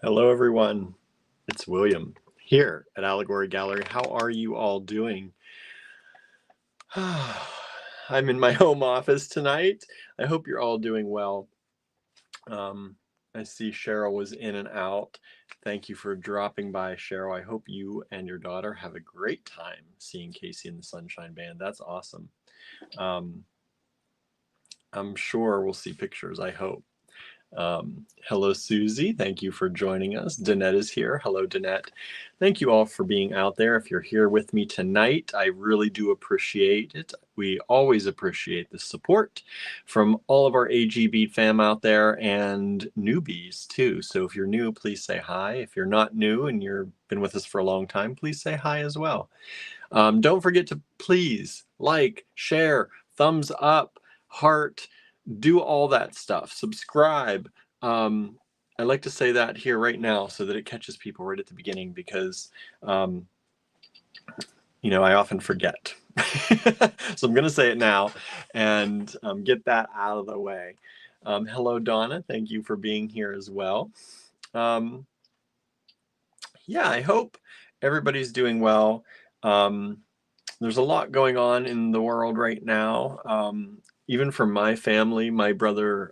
Hello, everyone. It's William here at Allegory Gallery. How are you all doing? I'm in my home office tonight. I hope you're all doing well. I see Cheryl was in and out. Thank you for dropping by, Cheryl. I hope you and your daughter have a great time seeing Casey and the Sunshine Band. That's awesome. I'm sure we'll see pictures, I hope. Hello, Susie. Thank you for joining us. Danette is here. Hello, Danette. Thank you all for being out there. If you're here with me tonight, I really do appreciate it. We always appreciate the support from all of our AG Beat fam out there and newbies too. So if you're new, please say hi. If you're not new and you've been with us for a long time, please say hi as well. Don't forget to please like, share, thumbs up, heart, do all that stuff. Subscribe. I like to say that here right now so that it catches people right at the beginning because, I often forget. So I'm going to say it now and get that out of the way. Hello, Donna. Thank you for being here as well. Yeah, I hope everybody's doing well. There's a lot going on in the world right now. Even for my family, my brother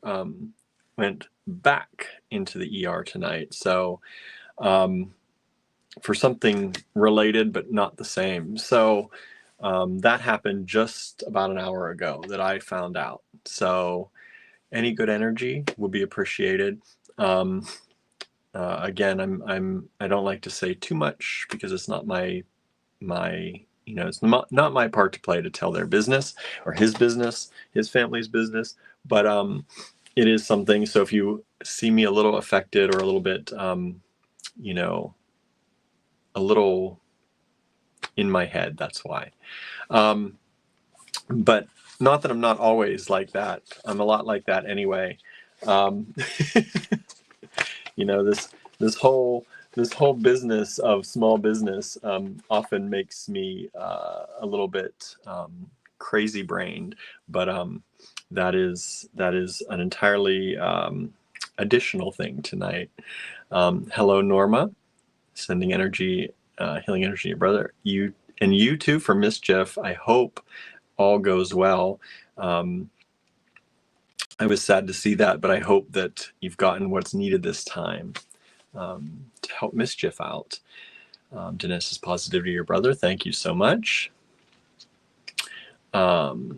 went back into the ER tonight. So for something related, but not the same. So that happened just about an hour ago that I found out. So any good energy would be appreciated. Again, I don't like to say too much because it's not my it's not my part to play to tell their business or his business, his family's business, but it is something. So if you see me a little affected or a little bit, a little in my head, that's why. But not that I'm not always like that. I'm a lot like that anyway. This whole business of small business often makes me a little bit crazy brained, but that is an entirely additional thing tonight. Hello, Norma, sending energy, healing energy to your brother. You too for Mischief. I hope all goes well. I was sad to see that, but I hope that you've gotten what's needed this time to help Mischief out. Dennis's positivity to your brother. Thank you so much. Donna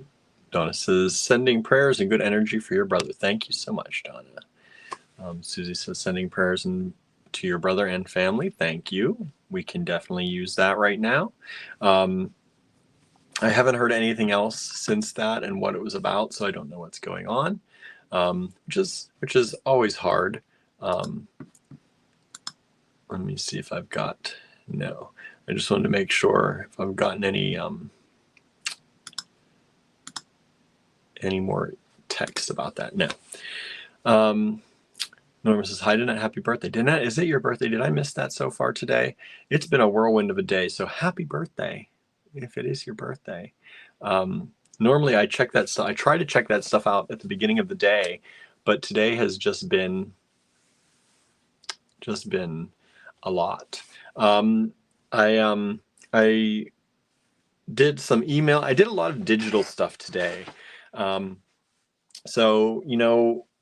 says, sending prayers and good energy for your brother. Thank you so much, Donna. Susie says, sending prayers to your brother and family. Thank you. We can definitely use that right now. I haven't heard anything else since that and what it was about, so I don't know what's going on, which is always hard. Let me see if I've got, no. I just wanted to make sure if I've gotten any more text about that. No. Norma says, hi, Danette, happy birthday. Danette, is it your birthday? Did I miss that so far today? It's been a whirlwind of a day, so happy birthday if it is your birthday. Normally I check that stuff. I try to check that stuff out at the beginning of the day, but today has just been a lot. I did some email. I did a lot of digital stuff today. So,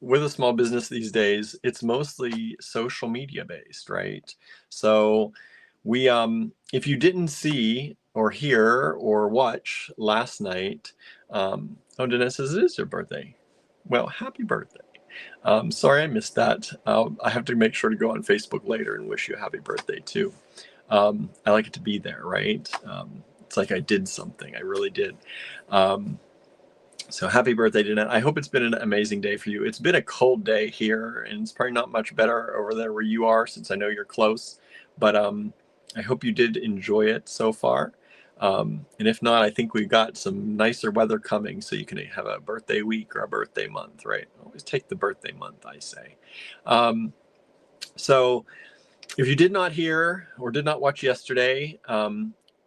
with a small business these days, it's mostly social media based, right? So we, if you didn't see or hear or watch last night, Dennis says it is your birthday. Well, happy birthday. Sorry I missed that. I have to make sure to go on Facebook later and wish you a happy birthday too. I like it to be there, right? It's like I did something. I really did. So happy birthday, Danette. I hope it's been an amazing day for you. It's been a cold day here, and it's probably not much better over there where you are since I know you're close. But I hope you did enjoy it so far. And if not, I think we've got some nicer weather coming, so you can have a birthday week or a birthday month, right? Always take the birthday month, I say. So if you did not hear or did not watch yesterday,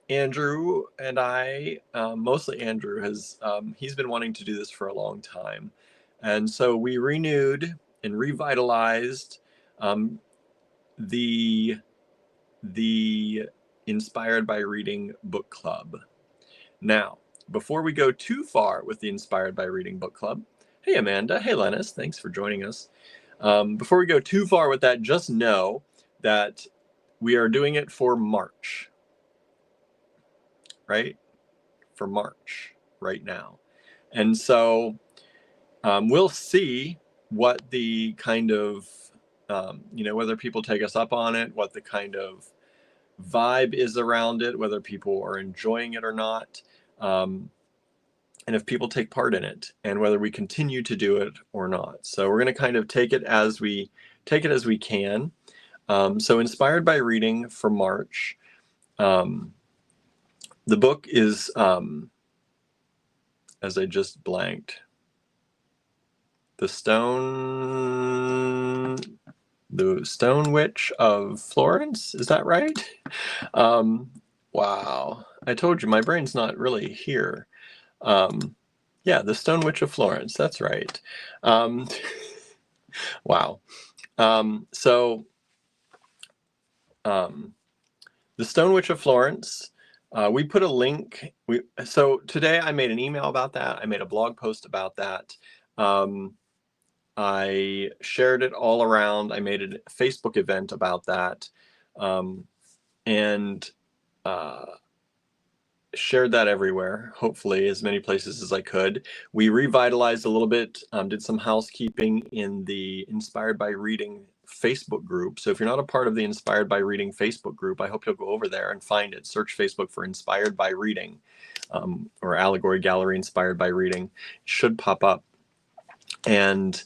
Andrew and I, mostly Andrew, he's been wanting to do this for a long time. And so we renewed and revitalized the Inspired by Reading book club. Now, before we go too far with the Inspired by Reading book club, hey Amanda, hey Lennis, thanks for joining us. Before we go too far with that, just know that we are doing it for March, right? For March right now. And so we'll see what the kind of, whether people take us up on it, what the kind of vibe is around it, whether people are enjoying it or not, and if people take part in it, and whether we continue to do it or not. So we're going to kind of take it as we can. So Inspired by Reading for March. The book is, as I just blanked, The Stone Witch of Florence. Is that right? Wow. I told you my brain's not really here. Yeah, The Stone Witch of Florence. That's right. Wow. So The Stone Witch of Florence. We put a link. So today I made an email about that. I made a blog post about that. I shared it all around. I made a Facebook event about that, and shared that everywhere, hopefully as many places as I could. We revitalized a little bit, did some housekeeping in the Inspired by Reading Facebook group. So if you're not a part of the Inspired by Reading Facebook group, I hope you'll go over there and find it. Search Facebook for Inspired by Reading, or Allegory Gallery Inspired by Reading. It should pop up. And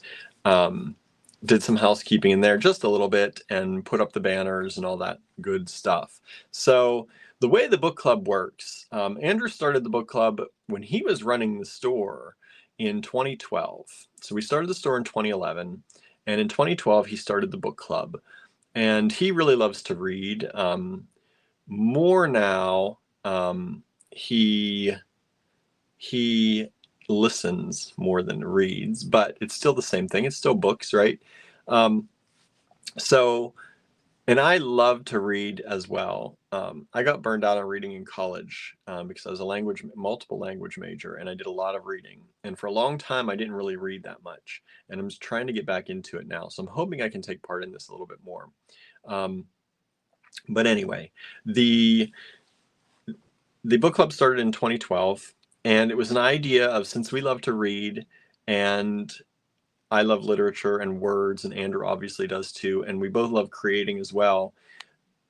did some housekeeping in there just a little bit and put up the banners and all that good stuff. So the way the book club works, Andrew started the book club when he was running the store in 2012. So we started the store in 2011, and in 2012 he started the book club. And he really loves to read. More now, he listens more than reads, but it's still the same thing. It's still books, right? And I love to read as well. I got burned out on reading in college because I was a multiple language major, and I did a lot of reading. And for a long time, I didn't really read that much. And I'm just trying to get back into it now. So I'm hoping I can take part in this a little bit more. But anyway, the book club started in 2012. And it was an idea of, since we love to read, and I love literature and words, and Andrew obviously does too, and we both love creating as well,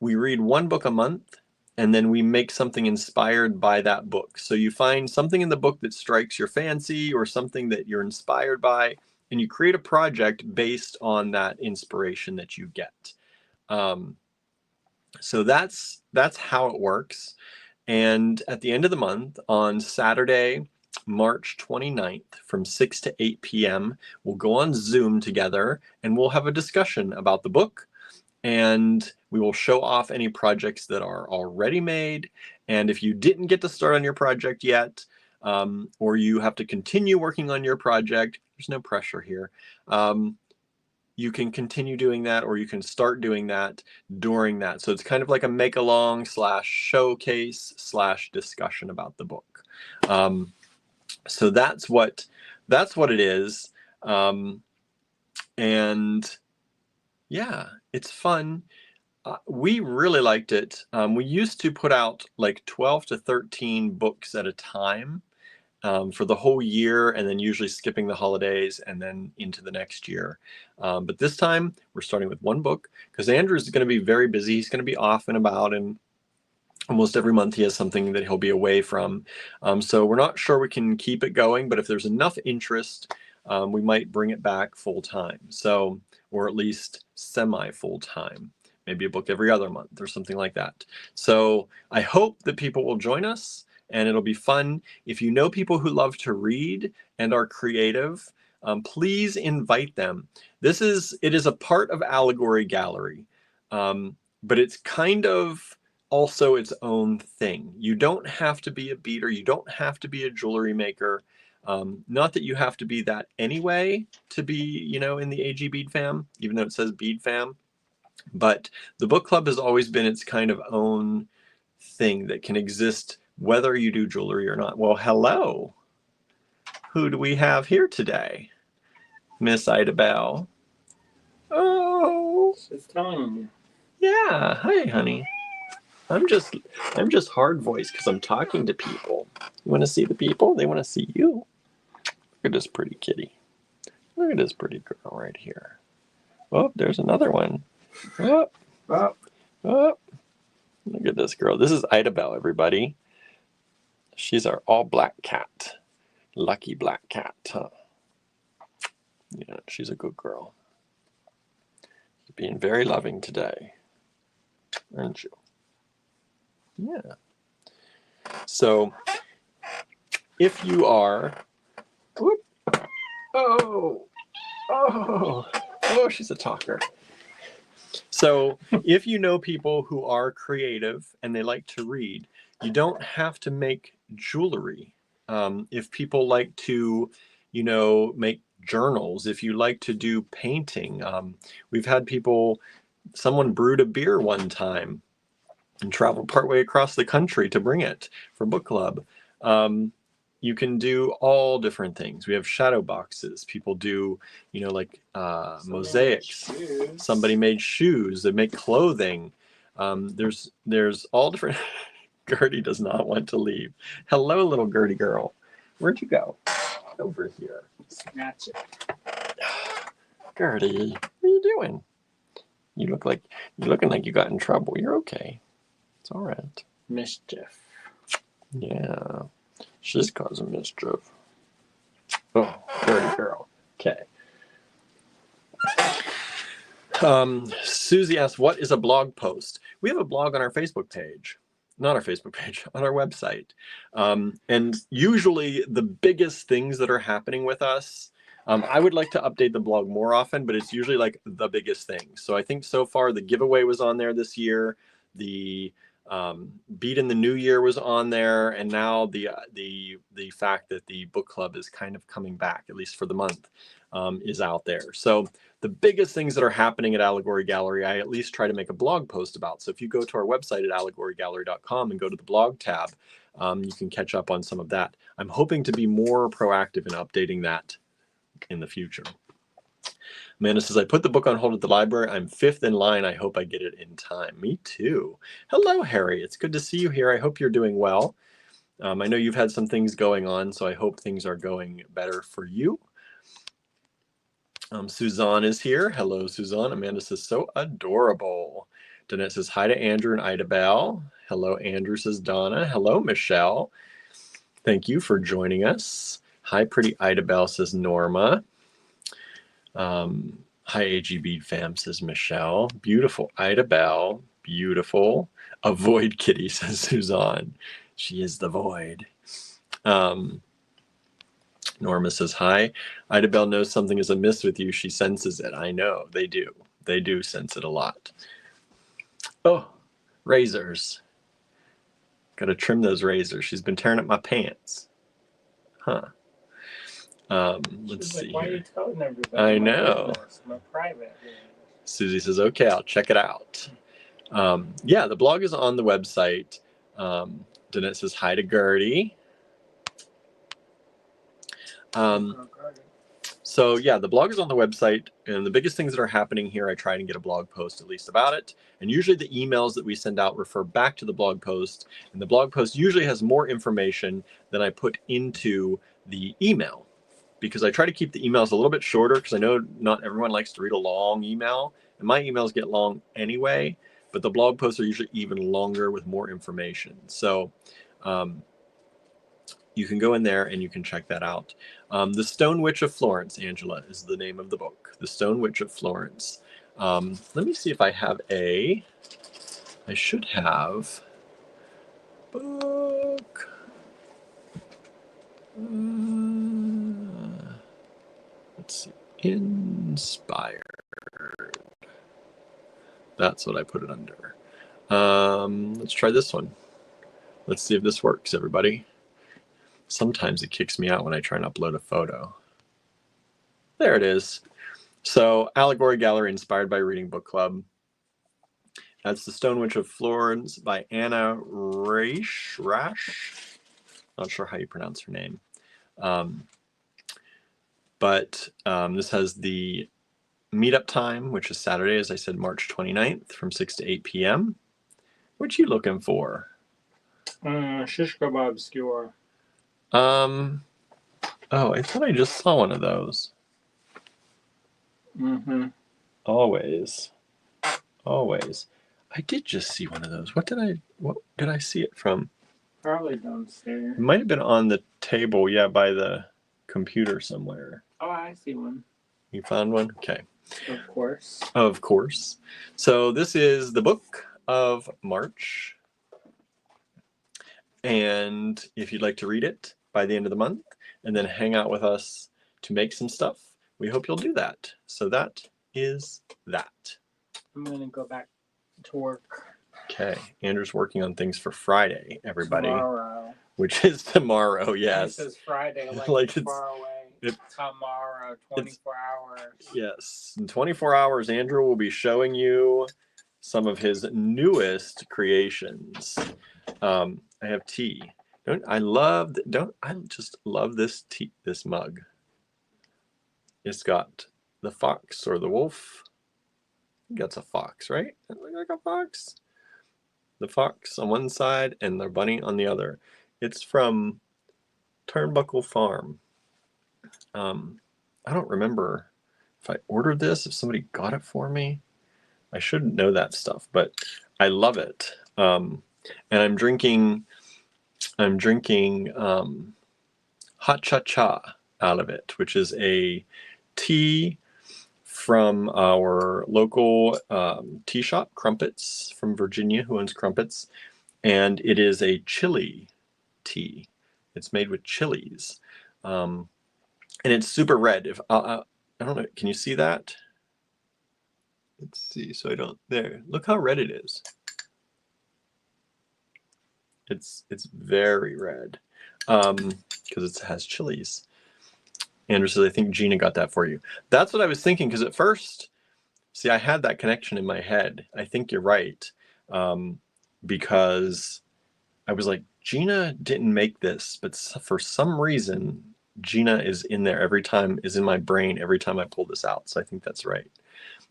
we read one book a month, and then we make something inspired by that book. So you find something in the book that strikes your fancy, or something that you're inspired by, and you create a project based on that inspiration that you get. So that's how it works. And at the end of the month, on Saturday, March 29th, from 6 to 8 p.m., we'll go on Zoom together, and we'll have a discussion about the book, and we will show off any projects that are already made. And if you didn't get to start on your project yet, or you have to continue working on your project, there's no pressure here. You can continue doing that, or you can start doing that during that. So it's kind of like a make-along / showcase / discussion about the book. So that's what it is. And yeah, it's fun. We really liked it. We used to put out like 12 to 13 books at a time. For the whole year, and then usually skipping the holidays and then into the next year. But this time we're starting with one book, because Andrew's going to be very busy. He's going to be off and about, and almost every month he has something that he'll be away from. So we're not sure we can keep it going, but if there's enough interest, we might bring it back full time. So, or at least semi full time, maybe a book every other month or something like that. So I hope that people will join us, and it'll be fun. If you know people who love to read and are creative, please invite them. It is a part of Allegory Gallery, but it's kind of also its own thing. You don't have to be a beader. You don't have to be a jewelry maker. Not that you have to be that anyway to be, in the AG Bead Fam, even though it says Bead Fam. But the book club has always been its kind of own thing that can exist whether you do jewelry or not. Well, hello. Who do we have here today? Miss Ida Bell. Oh. She's telling you. Yeah. Hi, honey. I'm just hard voiced because I'm talking to people. You want to see the people? They want to see you. Look at this pretty kitty. Look at this pretty girl right here. Oh, there's another one. Oh, Oh, oh. Look at this girl. This is Ida Bell, everybody. She's our all black cat. Lucky black cat, huh? Yeah, she's a good girl. She's being very loving today, aren't you? Yeah. So, if you are, whoop, oh, she's a talker. So, if you know people who are creative and they like to read, you don't have to make jewelry. If people like to, make journals, if you like to do painting, we've had people, someone brewed a beer one time and traveled partway across the country to bring it for book club. You can do all different things. We have shadow boxes. People do, mosaics. Somebody made shoes. They make clothing. There's all different. Gertie does not want to leave. Hello, little Gertie girl. Where'd you go? Over here. Snatch it. Gertie, what are you doing? You're looking like you got in trouble. You're okay. It's all right. Mischief. Yeah. She's causing mischief. Oh, dirty girl. Okay. Susie asks, what is a blog post? We have a blog on our Facebook page. Not our Facebook page, on our website. And usually the biggest things that are happening with us, I would like to update the blog more often, but it's usually like the biggest thing. So I think so far the giveaway was on there this year. The Beat in the New Year was on there, and now the fact that the book club is kind of coming back, at least for the month, is out there. So the biggest things that are happening at Allegory Gallery, I at least try to make a blog post about. So if you go to our website at allegorygallery.com and go to the blog tab, you can catch up on some of that. I'm hoping to be more proactive in updating that in the future. Amanda says, I put the book on hold at the library. I'm 5th in line. I hope I get it in time. Me too. Hello, Harry. It's good to see you here. I hope you're doing well. I know you've had some things going on, so I hope things are going better for you. Suzanne is here. Hello, Suzanne. Amanda says, so adorable. Danette says, hi to Andrew and Ida Bell. Hello, Andrew, says Donna. Hello, Michelle. Thank you for joining us. Hi, pretty Ida Bell, says Norma. Hi, AG Bead fam, says Michelle. Beautiful, Ida Bell. Beautiful. Avoid Kitty, says Suzanne. She is the void. Norma says, hi. Ida Bell knows something is amiss with you. She senses it. I know. They do. They do sense it a lot. Oh, razors. Got to trim those razors. She's been tearing up my pants. Huh. Let's see. Why are you telling everybody? I know. My private. Susie says, okay, I'll check it out. Yeah, the blog is on the website. Danette says, hi to Gertie. So yeah, the blog is on the website, and the biggest things that are happening here, I try to get a blog post at least about it. And usually the emails that we send out refer back to the blog post, and the blog post usually has more information than I put into the email, because I try to keep the emails a little bit shorter, because I know not everyone likes to read a long email, and my emails get long anyway, but the blog posts are usually even longer with more information. So you can go in there and you can check that out. The Stone Witch of Florence, Angela, is the name of the book. The Stone Witch of Florence. Let me see if I have I should have book. Let's see. Inspired. That's what I put it under. Let's try this one. Let's see if this works, everybody. Sometimes it kicks me out when I try and upload a photo. There it is. So, Allegory Gallery, Inspired by Reading Book Club. That's The Stone Witch of Florence by Anna Rash. Not sure how you pronounce her name. But this has the meetup time, which is Saturday, as I said, March 29th from 6 to 8 p.m. What you looking for? Shish kebab skewer. Oh, I thought I just saw one of those. Mm-hmm. Always. I did just see one of those. What did I see it from? Probably downstairs. It might have been on the table, yeah, by the computer somewhere. Oh, I see one. You found one? Okay. Of course. Of course. So this is the book of March. And if you'd like to read it by the end of the month and then hang out with us to make some stuff, we hope you'll do that. So that is that. I'm going to go back to work. Okay. Andrew's working on things for Friday, everybody. Tomorrow. Which is tomorrow, yes. This is Friday, Like it's far away. Tomorrow, 24 hours. Yes. In 24 hours, Andrew will be showing you some of his newest creations. I have tea. I just love this tea, this mug. It's got the fox or the wolf. I think that's a fox, right? Does it look like a fox? The fox on one side and the bunny on the other. It's from Turnbuckle Farm. I don't remember if I ordered this, if somebody got it for me. I should know that stuff, but I love it. And I'm drinking hot cha-cha out of it, which is a tea from our local tea shop, Crumpets from Virginia, who owns Crumpets. And it is a chili tea. It's made with chilies. And it's super red. I don't know, can you see that? Let's see, so I don't, there. Look how red it is. It's very red because it has chilies. Andrew says, I think Gina got that for you. That's what I was thinking, because at first, see, I had that connection in my head. I think you're right, because I was like, Gina didn't make this, but for some reason, Gina is in there every time, is in my brain every time I pull this out. So I think that's right.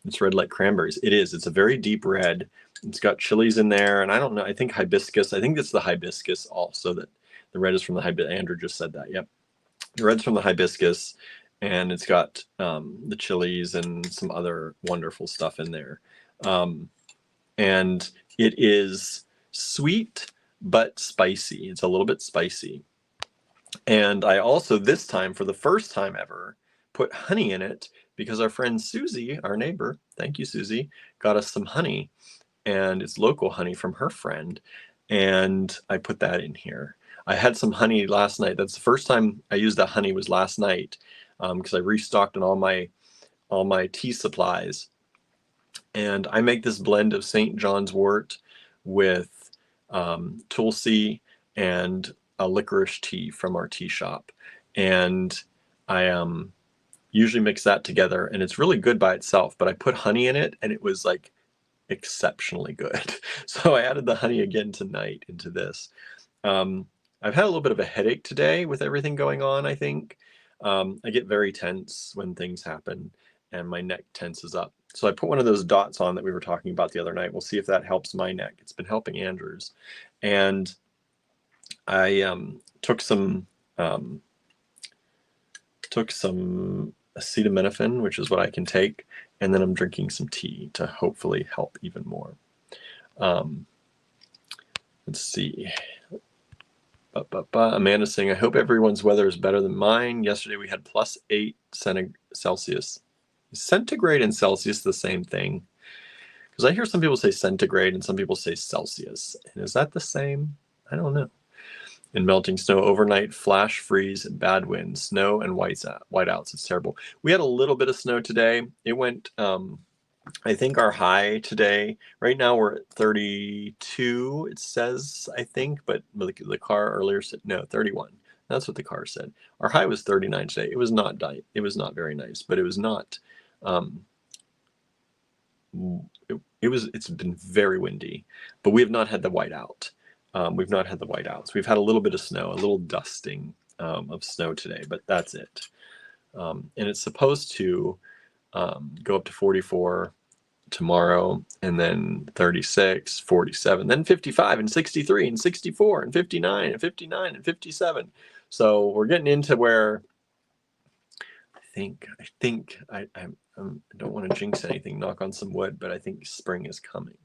It's red like cranberries. It is. It's a very deep red. It's got chilies in there, and I don't know. I think hibiscus. I think it's the hibiscus also that the red is from the hibiscus. Andrew just said that. Yep. The red's from the hibiscus, and it's got the chilies and some other wonderful stuff in there. And it is sweet but spicy. It's a little bit spicy. And I also, this time, for the first time ever, put honey in it because our friend Susie, our neighbor, thank you, Susie, got us some honey. And it's local honey from her friend. And I put that in here. I had some honey last night. That's the first time I used that honey, was last night, because I restocked on all my tea supplies. And I make this blend of St. John's wort with tulsi and a licorice tea from our tea shop. And I usually mix that together, and it's really good by itself, but I put honey in it and it was like exceptionally good. So I added the honey again tonight into this. I've had a little bit of a headache today with everything going on, I think. I get very tense when things happen and my neck tenses up. So I put one of those dots on that we were talking about the other night. We'll see if that helps my neck. It's been helping Andrew's. And I took some acetaminophen, which is what I can take, and then I'm drinking some tea to hopefully help even more. Let's see. Amanda saying, I hope everyone's weather is better than mine. Yesterday we had +8 Celsius. Is centigrade and Celsius the same thing? Because I hear some people say centigrade and some people say Celsius. And is that the same? I don't know. And melting snow overnight, flash freeze, bad winds, snow and whiteouts. It's terrible. We had a little bit of snow today. It went, I think our high today, right now we're at 32, it says, I think, but the car earlier said, no, 31. That's what the car said. Our high was 39 today. It was not very nice, but it was not, it's been very windy, but we have not had the whiteout. We've not had the whiteouts. We've had a little bit of snow, a little dusting of snow today, but that's it. And it's supposed to go up to 44 tomorrow, and then 36, 47, then 55 and 63 and 64 and 59 and 59 and 57. So we're getting into where I don't want to jinx anything, knock on some wood, but I think spring is coming.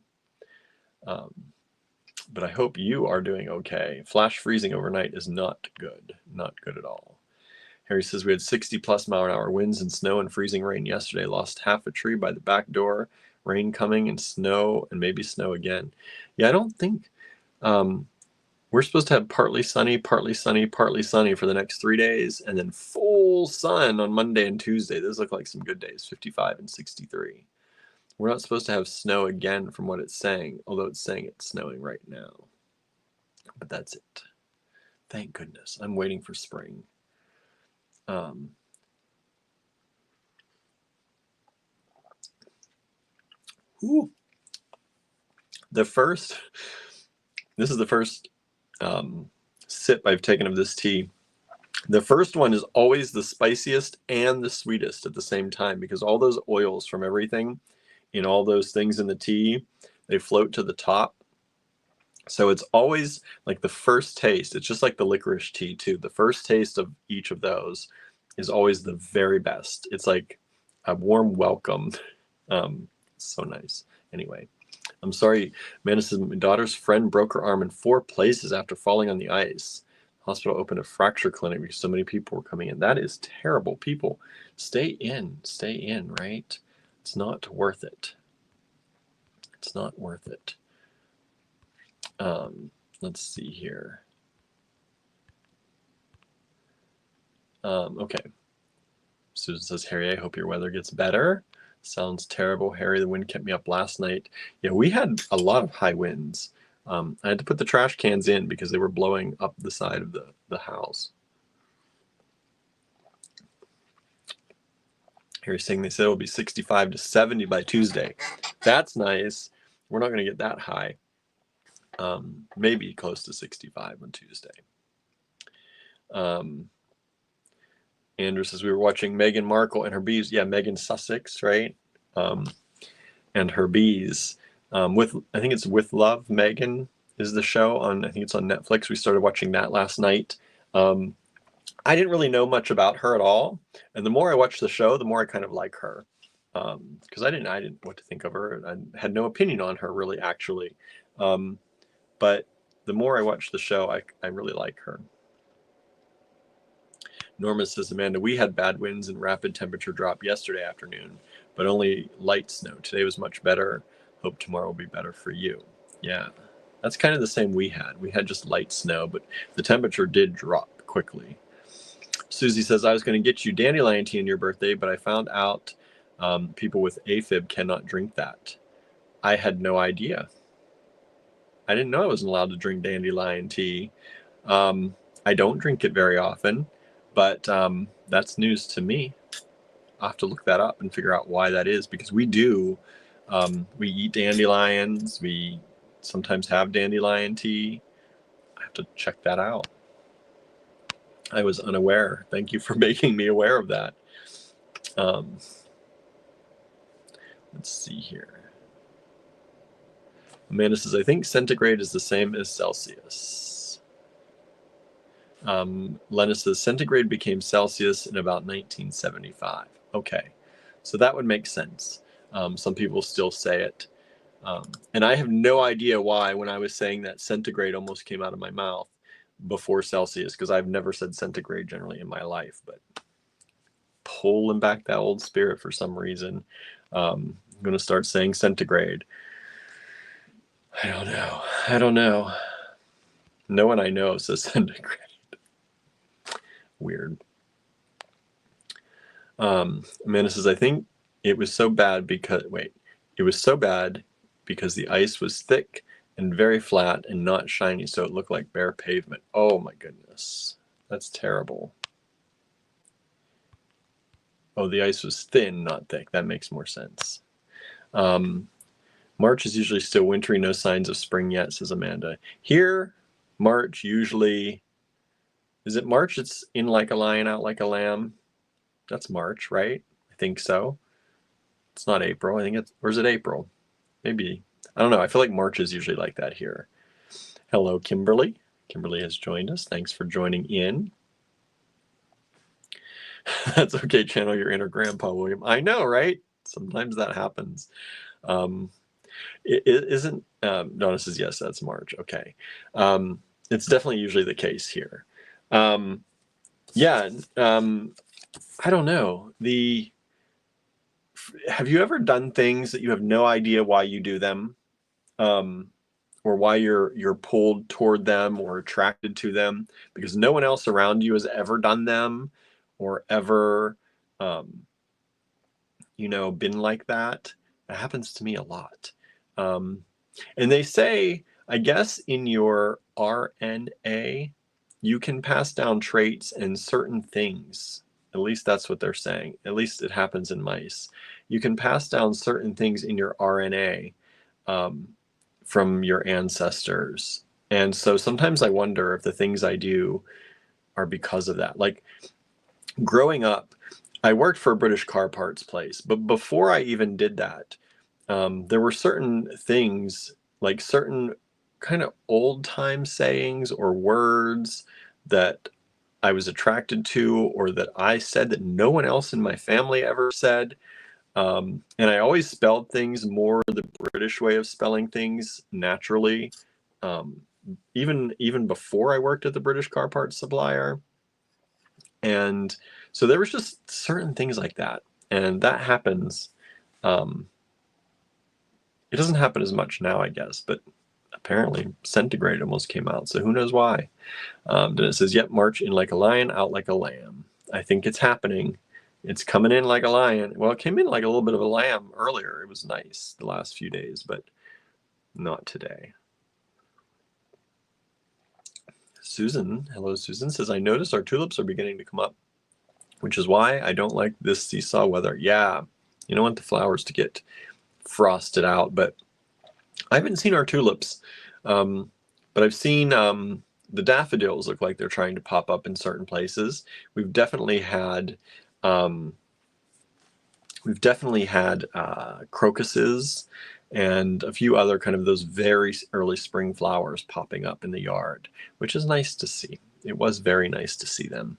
But I hope you are doing okay. Flash freezing overnight is not good at all. Harry says we had 60+ mile-an-hour winds and snow and freezing rain yesterday. Lost half a tree by the back door. Rain coming and snow and maybe snow again. Yeah, I don't think we're supposed to have partly sunny, partly sunny, partly sunny for the next 3 days, and then full sun on Monday and Tuesday. Those look like some good days, 55 and 63. We're not supposed to have snow again from what it's saying, although it's saying it's snowing right now. But that's it. Thank goodness. I'm waiting for spring. Ooh. This is the first sip I've taken of this tea. The first one is always the spiciest and the sweetest at the same time, because all those oils from everything in all those things in the tea, they float to the top. So it's always like the first taste. It's just like the licorice tea too. The first taste of each of those is always the very best. It's like a warm welcome. So nice. Anyway, I'm sorry. Amanda says, my daughter's friend broke her arm in 4 places after falling on the ice. Hospital opened a fracture clinic because so many people were coming in. That is terrible. People, stay in, right? It's not worth it. It's not worth it. Let's see here. Okay. Susan says, Harry, I hope your weather gets better. Sounds terrible, Harry. The wind kept me up last night. Yeah, we had a lot of high winds. I had to put the trash cans in because they were blowing up the side of the house. Harry's saying they said it'll be 65 to 70 by Tuesday. That's nice. We're not going to get that high. Maybe close to 65 on Tuesday. Andrew says we were watching Meghan Markle and her bees. Yeah, Meghan Sussex, right? And her bees. I think it's With Love, Meghan is the show on. I think it's on Netflix. We started watching that last night. I didn't really know much about her at all, and the more I watched the show, the more I kind of like her, because I didn't know what to think of her. I had no opinion on her really, actually, but the more I watched the show, I really like her. Norma says, Amanda, we had bad winds and rapid temperature drop yesterday afternoon, but only light snow. Today was much better. Hope tomorrow will be better for you. Yeah, that's kind of the same we had. We had just light snow, but the temperature did drop quickly. Susie says, I was going to get you dandelion tea on your birthday, but I found out people with AFib cannot drink that. I had no idea. I didn't know I wasn't allowed to drink dandelion tea. I don't drink it very often, but that's news to me. I'll have to look that up and figure out why that is, because we do. We eat dandelions. We sometimes have dandelion tea. I have to check that out. I was unaware. Thank you for making me aware of that. Let's see here. Amanda says, I think centigrade is the same as Celsius. Lena says, centigrade became Celsius in about 1975. Okay, so that would make sense. Some people still say it. And I have no idea why when I was saying that centigrade almost came out of my mouth before Celsius, because I've never said centigrade generally in my life, but pulling back that old spirit for some reason. I'm going to start saying centigrade. I don't know. No one I know says centigrade. Weird. Amanda says, I think it was so bad because the ice was thick and very flat and not shiny, so it looked like bare pavement. Oh my goodness. That's terrible. Oh, the ice was thin, not thick. That makes more sense. March is usually still wintry, no signs of spring yet, says Amanda. Here, March usually, is it March? It's in like a lion, out like a lamb. That's March, right? I think so. It's not April. I think it's, or is it April? Maybe. I don't know. I feel like March is usually like that here. Hello, Kimberly. Kimberly has joined us. Thanks for joining in. That's okay. Channel your inner grandpa, William. I know, right? Sometimes that happens. It isn't. Donna says yes. That's March. Okay. It's definitely usually the case here. Yeah. I don't know. Have you ever done things that you have no idea why you do them, or why you're pulled toward them or attracted to them because no one else around you has ever done them or ever, been like that? It happens to me a lot. And they say, I guess in your RNA, you can pass down traits and certain things. At least that's what they're saying. At least it happens in mice. You can pass down certain things in your RNA, from your ancestors. And so sometimes I wonder if the things I do are because of that. Like growing up, I worked for a British car parts place, but before I even did that, there were certain things, like certain kind of old time sayings or words that I was attracted to, or that I said that no one else in my family ever said. And I always spelled things more the British way of spelling things naturally, um, even before I worked at the British car parts supplier. And so there was just certain things like that, and that happens. It doesn't happen as much now, I guess, but apparently Centigrade almost came out, so who knows why. Then it says, yep, march in like a lion, out like a lamb. I think it's happening. It's coming in like a lion. Well, it came in like a little bit of a lamb earlier. It was nice the last few days, but not today. Susan, hello Susan, says, I noticed our tulips are beginning to come up, which is why I don't like this seesaw weather. Yeah, you don't want the flowers to get frosted out, but I haven't seen our tulips, but I've seen the daffodils look like they're trying to pop up in certain places. We've definitely had crocuses and a few other kind of those very early spring flowers popping up in the yard, which is nice to see. It was very nice to see them.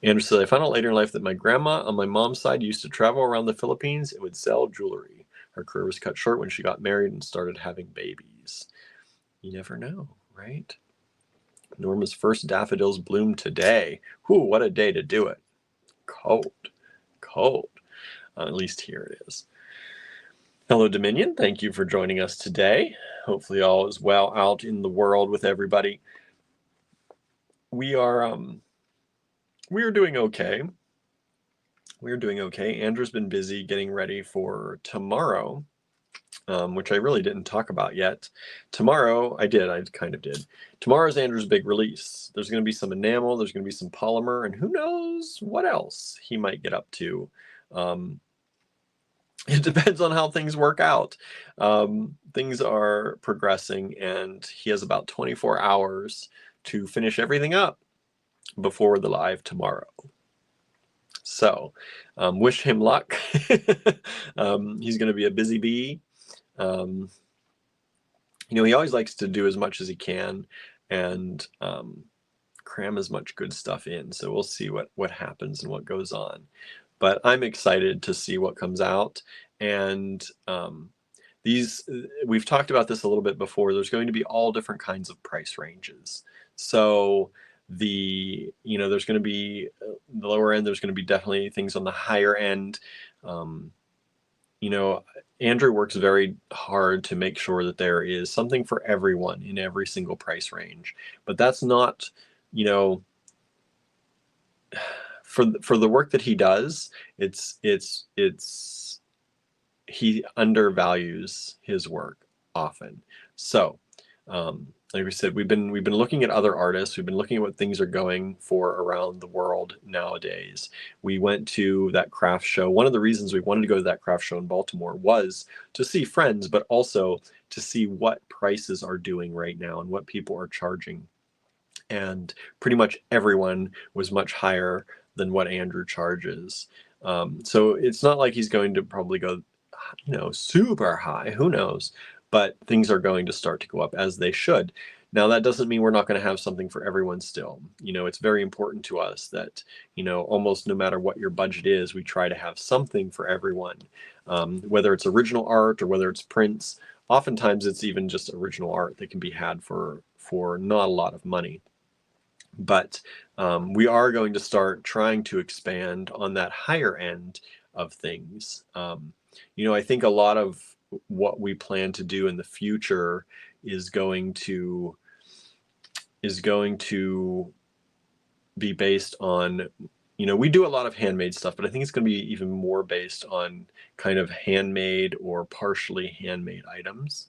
Andrew says, I found out later in life that my grandma on my mom's side used to travel around the Philippines and would sell jewelry. Her career was cut short when she got married and started having babies. You never know, right? Norma's first daffodils bloom today. Whew, what a day to do it. Cold, cold. At least here it is. Hello, Dominion. Thank you for joining us today. Hopefully all is well out in the world with everybody. We are doing okay. We're doing okay. Andrew's been busy getting ready for tomorrow, which I really didn't talk about yet. Tomorrow, I kind of did. Tomorrow's Andrew's big release. There's going to be some enamel, there's going to be some polymer, and who knows what else he might get up to. It depends on how things work out. Things are progressing, and he has about 24 hours to finish everything up before the live tomorrow. So wish him luck. He's going to be a busy bee. He always likes to do as much as he can and cram as much good stuff in. So we'll see what happens and what goes on. But I'm excited to see what comes out. And we've talked about this a little bit before. There's going to be all different kinds of price ranges. So there's going to be the lower end. There's going to be definitely things on the higher end. Andrew works very hard to make sure that there is something for everyone in every single price range. But that's not, for the work that he does, he undervalues his work often. So like we said, we've been looking at other artists. We've been looking at what things are going for around the world nowadays. We went to that craft show. One of the reasons we wanted to go to that craft show in Baltimore was to see friends, but also to see what prices are doing right now and what people are charging. And pretty much everyone was much higher than what Andrew charges. So it's not like he's going to probably go, super high. Who knows? But things are going to start to go up, as they should. Now, that doesn't mean we're not going to have something for everyone still. It's very important to us that, almost no matter what your budget is, we try to have something for everyone. Whether it's original art or whether it's prints, oftentimes it's even just original art that can be had for not a lot of money. But we are going to start trying to expand on that higher end of things. I think a lot of what we plan to do in the future is going to be based on, we do a lot of handmade stuff, but I think it's going to be even more based on kind of handmade or partially handmade items.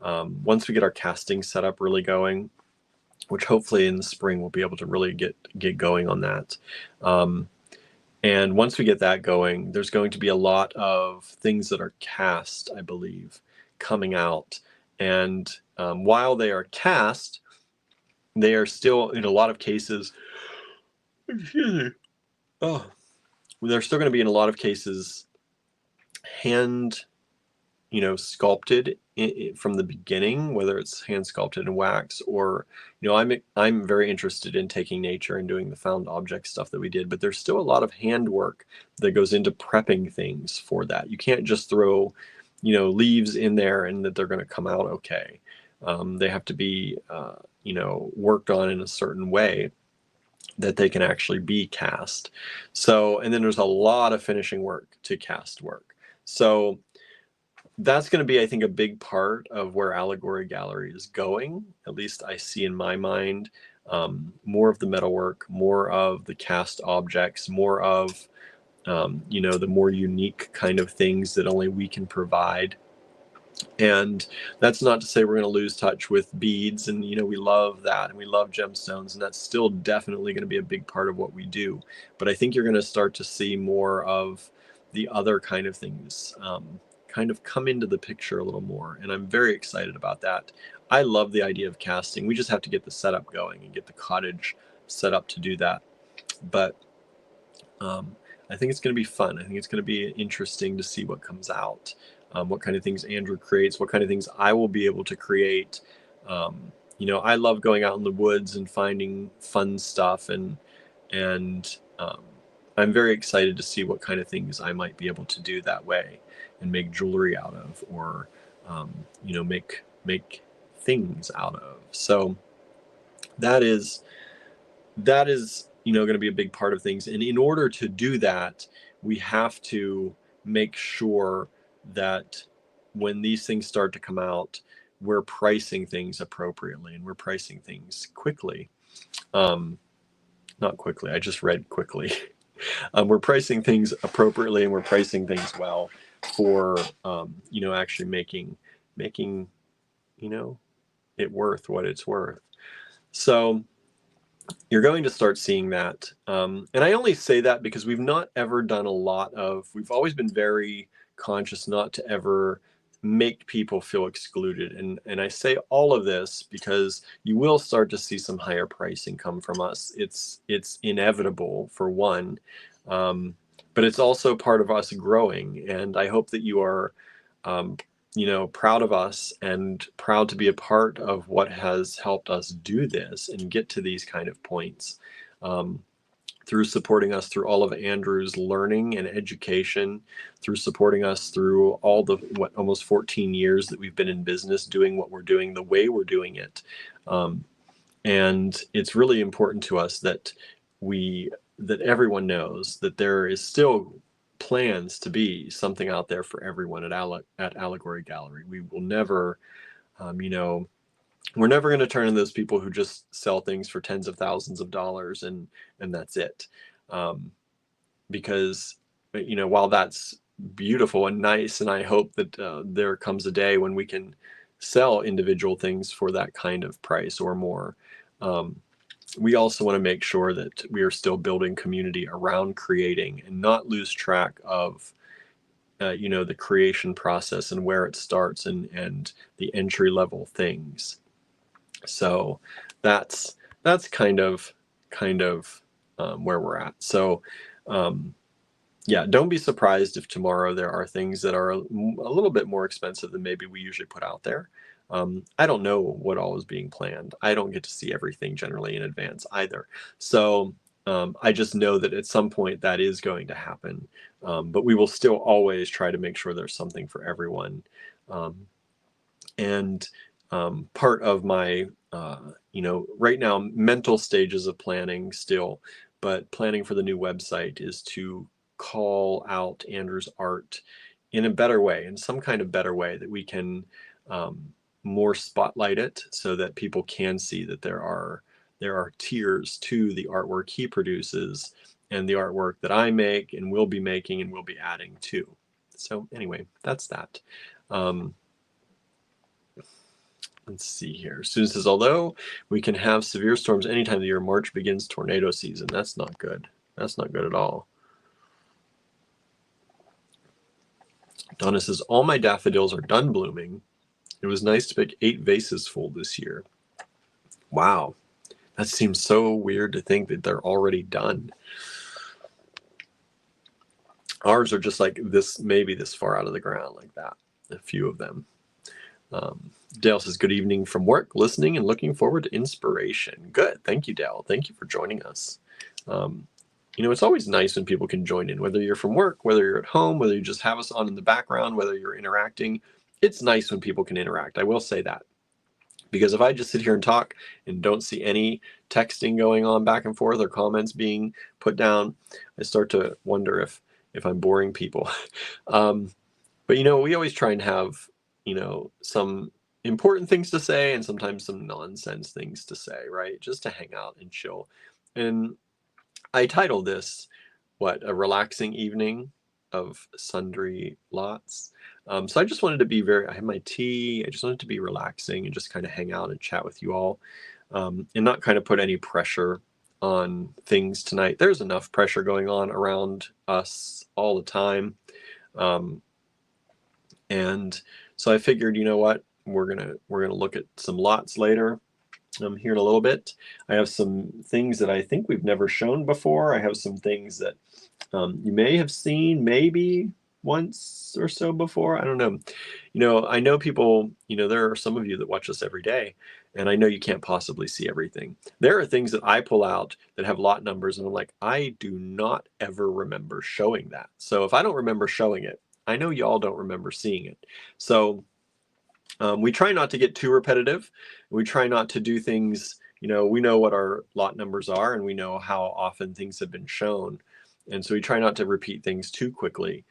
Once we get our casting set up really going, which hopefully in the spring we'll be able to really get going on that. And once we get that going, there's going to be a lot of things that are cast, I believe, coming out. And while they are cast, they are still, in a lot of cases, they're still going to be, in a lot of cases, hand sculpted from the beginning, whether it's hand sculpted in wax or, I'm very interested in taking nature and doing the found object stuff that we did, but there's still a lot of handwork that goes into prepping things for that. You can't just throw, leaves in there and that they're going to come out okay. They have to be, worked on in a certain way that they can actually be cast. So, and then there's a lot of finishing work to cast work. So that's going to be, I think, a big part of where Allegory Gallery is going. At least I see in my mind more of the metalwork, more of the cast objects, more of, the more unique kind of things that only we can provide. And that's not to say we're going to lose touch with beads, and we love that, and we love gemstones, and that's still definitely going to be a big part of what we do. But I think you're going to start to see more of the other kind of things kind of come into the picture a little more, and I'm very excited about that. I love the idea of casting. We just have to get the setup going and get the cottage set up to do that. But I think it's going to be fun. I think it's going to be interesting to see what comes out. What kind of things Andrew creates, what kind of things I will be able to create. I love going out in the woods and finding fun stuff, and I'm very excited to see what kind of things I might be able to do that way and make jewelry out of, or make things out of. So that is going to be a big part of things. And in order to do that, we have to make sure that when these things start to come out, we're pricing things appropriately, and we're pricing things quickly. Not quickly, I just read quickly. We're pricing things appropriately, and we're pricing things well for, actually making, it worth what it's worth. So you're going to start seeing that. And I only say that because we've not ever done we've always been very conscious not to ever make people feel excluded. And I say all of this because you will start to see some higher pricing come from us. It's inevitable, for one, but it's also part of us growing. And I hope that you are, proud of us and proud to be a part of what has helped us do this and get to these kind of points, through supporting us through all of Andrew's learning and education, through supporting us through all the, almost 14 years that we've been in business doing what we're doing, the way we're doing it. And it's really important to us that everyone knows that there is still plans to be something out there for everyone at Allegory Gallery. We will never, we're never going to turn into those people who just sell things for tens of thousands of dollars and that's it. Because, while that's beautiful and nice, and I hope that there comes a day when we can sell individual things for that kind of price or more. We also want to make sure that we are still building community around creating and not lose track of the creation process and where it starts and the entry level things. So that's kind of where we're at. So yeah, don't be surprised if tomorrow there are things that are a little bit more expensive than maybe we usually put out there. I don't know what all is being planned. I don't get to see everything generally in advance either. So I just know that at some point that is going to happen. But we will still always try to make sure there's something for everyone. And part of my, right now, mental stages of planning still, but planning for the new website is to call out Andrew's art in a better way, in some kind of better way that we can more spotlight it so that people can see that there are tiers to the artwork he produces and the artwork that I make and will be making and will be adding to. So anyway, that's that. Let's see here. Student says, although we can have severe storms anytime of the year, March begins tornado season. That's not good. That's not good at all. Donna says, all my daffodils are done blooming. It was nice to pick 8 vases full this year. Wow. That seems so weird to think that they're already done. Ours are just like this, maybe this far out of the ground like that. A few of them. Dale says, good evening from work, listening and looking forward to inspiration. Good. Thank you, Dale. Thank you for joining us. It's always nice when people can join in, whether you're from work, whether you're at home, whether you just have us on in the background, whether you're interacting. It's nice when people can interact. I will say that. Because if I just sit here and talk and don't see any texting going on back and forth or comments being put down, I start to wonder if I'm boring people. But, we always try and have, some important things to say and sometimes some nonsense things to say, right? Just to hang out and chill. And I titled this, a relaxing evening of sundry lots. So I just wanted to be I have my tea. I just wanted to be relaxing and just kind of hang out and chat with you all and not kind of put any pressure on things tonight. There's enough pressure going on around us all the time. And so I figured, you know what, we're gonna look at some lots later. Here in a little bit. I have some things that I think we've never shown before. I have some things that you may have seen maybe once or so before. I don't know. I know people, there are some of you that watch us every day, and I know you can't possibly see everything. There are things that I pull out that have lot numbers, and I'm like, I do not ever remember showing that. So if I don't remember showing it, I know y'all don't remember seeing it. So we try not to get too repetitive. We try not to do things, we know what our lot numbers are and we know how often things have been shown. And so we try not to repeat things too quickly.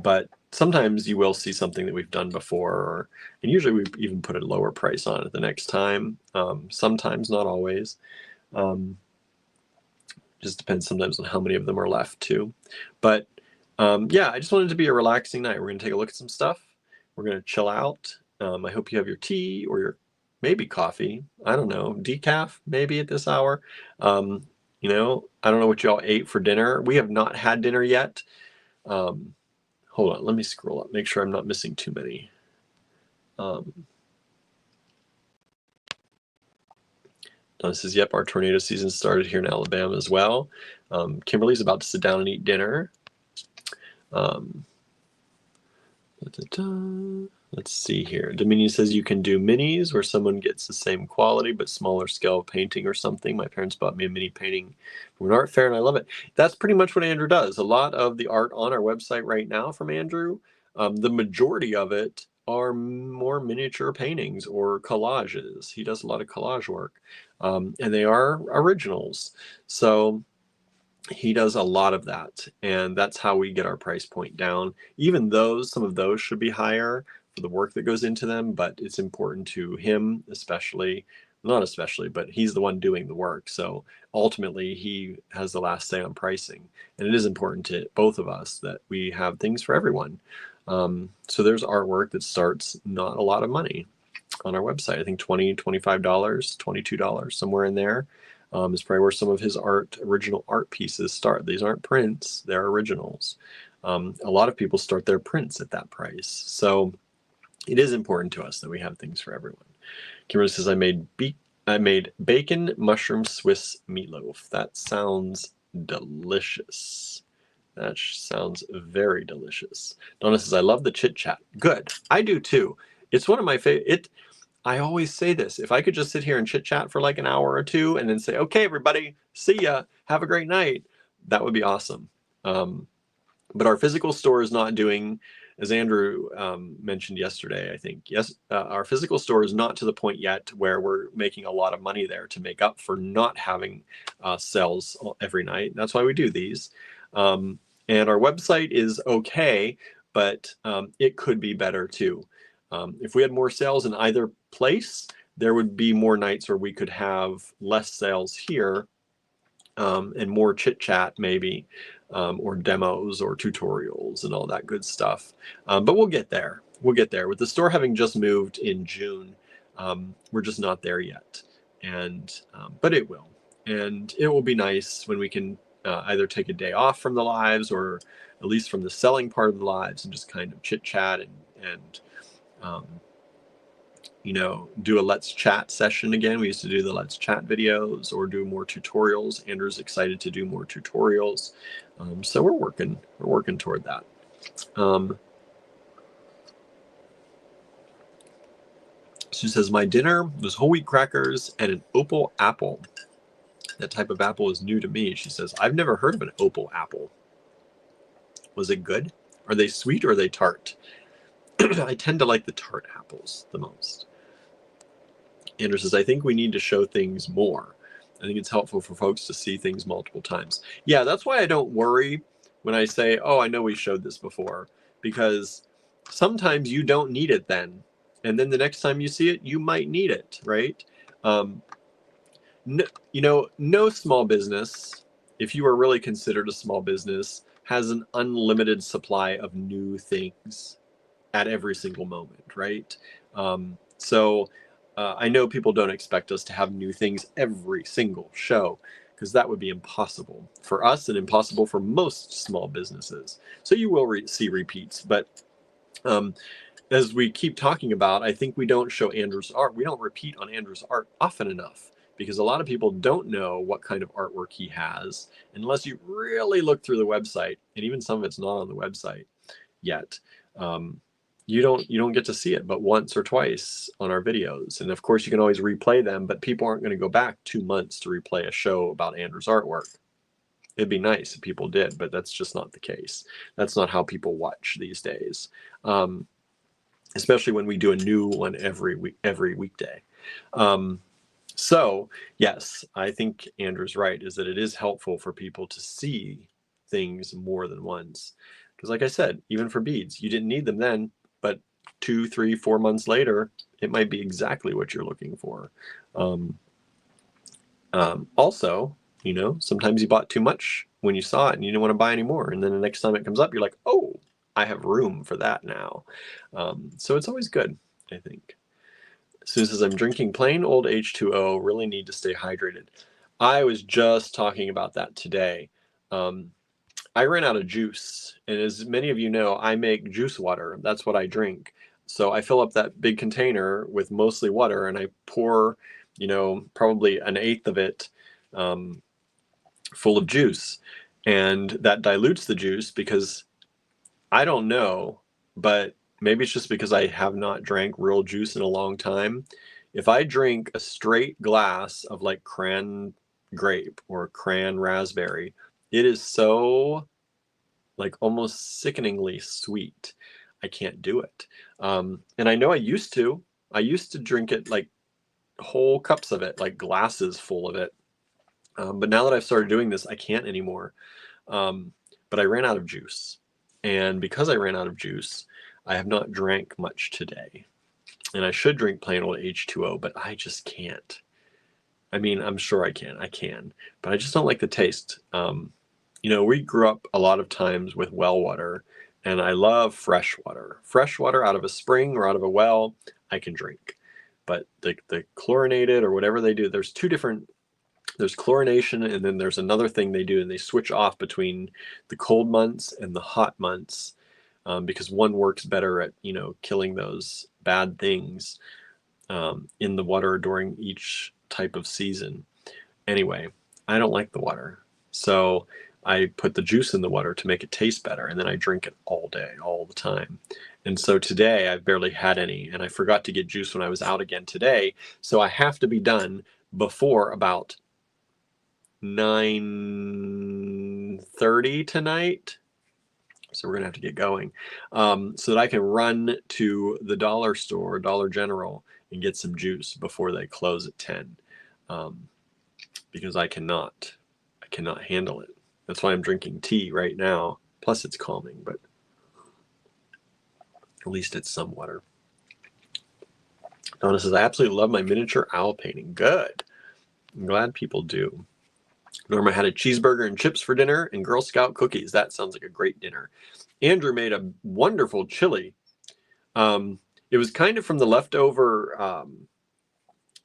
But sometimes you will see something that we've done before, and usually we even put a lower price on it the next time. Sometimes, not always. Just depends sometimes on how many of them are left too. But yeah, I just wanted it to be a relaxing night. We're going to take a look at some stuff. We're going to chill out. I hope you have your tea or your maybe coffee. I don't know, decaf maybe at this hour. I don't know what y'all ate for dinner. We have not had dinner yet. Hold on, let me scroll up, make sure I'm not missing too many. Donna says, yep, our tornado season started here in Alabama as well. Kimberly's about to sit down and eat dinner. Let's see here. Dominion says you can do minis where someone gets the same quality but smaller scale painting or something. My parents bought me a mini painting from an art fair and I love it. That's pretty much what Andrew does. A lot of the art on our website right now from Andrew, the majority of it are more miniature paintings or collages. He does a lot of collage work, and they are originals. So he does a lot of that, and that's how we get our price point down. Even those, some of those should be higher for the work that goes into them, but it's important to him, not especially, but he's the one doing the work. So ultimately he has the last say on pricing, and it is important to both of us that we have things for everyone. So there's artwork that starts not a lot of money on our website. I think $20, $25, $22, somewhere in there, is probably where some of his original art pieces start. These aren't prints, they're originals. A lot of people start their prints at that price. So it is important to us that we have things for everyone. Kimberly says, I made bacon mushroom Swiss meatloaf. That sounds delicious. That sounds very delicious. Donna says, I love the chit chat. Good. I do too. It's one of my favorite. I always say this. If I could just sit here and chit chat for like an hour or two and then say, okay, everybody, see ya. Have a great night. That would be awesome. But our physical store is not doing, as Andrew mentioned yesterday, I think, yes, our physical store is not to the point yet where we're making a lot of money there to make up for not having sales every night. That's why we do these. And our website is okay, but it could be better too. If we had more sales in either place, there would be more nights where we could have less sales here and more chit chat maybe, or demos or tutorials and all that good stuff. But we'll get there. We'll get there. With the store having just moved in June, we're just not there yet. And but it will. And it will be nice when we can either take a day off from the lives or at least from the selling part of the lives and just kind of chit chat and do a let's chat session again. We used to do the let's chat videos or do more tutorials. Andrew's excited to do more tutorials. So we're working toward that. She says, my dinner was whole wheat crackers and an opal apple. That type of apple is new to me. She says, I've never heard of an opal apple. Was it good? Are they sweet or are they tart? I tend to like the tart apples the most. Andrew says, I think we need to show things more. I think it's helpful for folks to see things multiple times. Yeah, that's why I don't worry when I say, oh, I know we showed this before, because sometimes you don't need it then. And then the next time you see it, you might need it, right? No small business, if you are really considered a small business, has an unlimited supply of new things at every single moment, right? So I know people don't expect us to have new things every single show because that would be impossible for us and impossible for most small businesses. So you will see repeats, but as we keep talking about, I think we don't show Andrew's art. We don't repeat on Andrew's art often enough because a lot of people don't know what kind of artwork he has unless you really look through the website, and even some of it's not on the website yet. You don't get to see it but once or twice on our videos. And of course you can always replay them, but people aren't going to go back 2 months to replay a show about Andrew's artwork. It'd be nice if people did, but that's just not the case. That's not how people watch these days. Especially when we do a new one every weekday. So yes, I think Andrew's right, is that it is helpful for people to see things more than once. Because like I said, even for beads, you didn't need them then, but 2, 3, 4 months later, it might be exactly what you're looking for. Also, sometimes you bought too much when you saw it and you didn't want to buy any more. And then the next time it comes up, you're like, oh, I have room for that now. So it's always good, I think. Sue says, I'm drinking plain old H2O, really need to stay hydrated. I was just talking about that today. I ran out of juice, and as many of you know, I make juice water. That's what I drink. So I fill up that big container with mostly water, and I pour, probably an eighth of it full of juice. And that dilutes the juice because I don't know, but maybe it's just because I have not drank real juice in a long time. If I drink a straight glass of like cran grape or cran raspberry, it is so like almost sickeningly sweet. I can't do it. And I know I used to drink it like whole cups of it, like glasses full of it. But now that I've started doing this, I can't anymore. But I ran out of juice. And because I ran out of juice, I have not drank much today. And I should drink plain old H2O, but I just can't. I mean, I'm sure I can, but I just don't like the taste. We grew up a lot of times with well water, and I love fresh water. Fresh water out of a spring or out of a well, I can drink. But the chlorinated or whatever they do, there's two different, there's chlorination, and then there's another thing they do, and they switch off between the cold months and the hot months, because one works better at, you know, killing those bad things in the water during each type of season. Anyway, I don't like the water, so I put the juice in the water to make it taste better, and then I drink it all day, all the time. And so today I've barely had any, and I forgot to get juice when I was out again today, so I have to be done before about 9:30 tonight. So we're gonna have to get going, so that I can run to the dollar store, Dollar General, and get some juice before they close at 10, because I cannot handle it. That's why I'm drinking tea right now. Plus it's calming, but at least it's some water. Donna says, I absolutely love my miniature owl painting. Good. I'm glad people do. Norma had a cheeseburger and chips for dinner and Girl Scout cookies. That sounds like a great dinner. Andrew made a wonderful chili. It was kind of from the leftover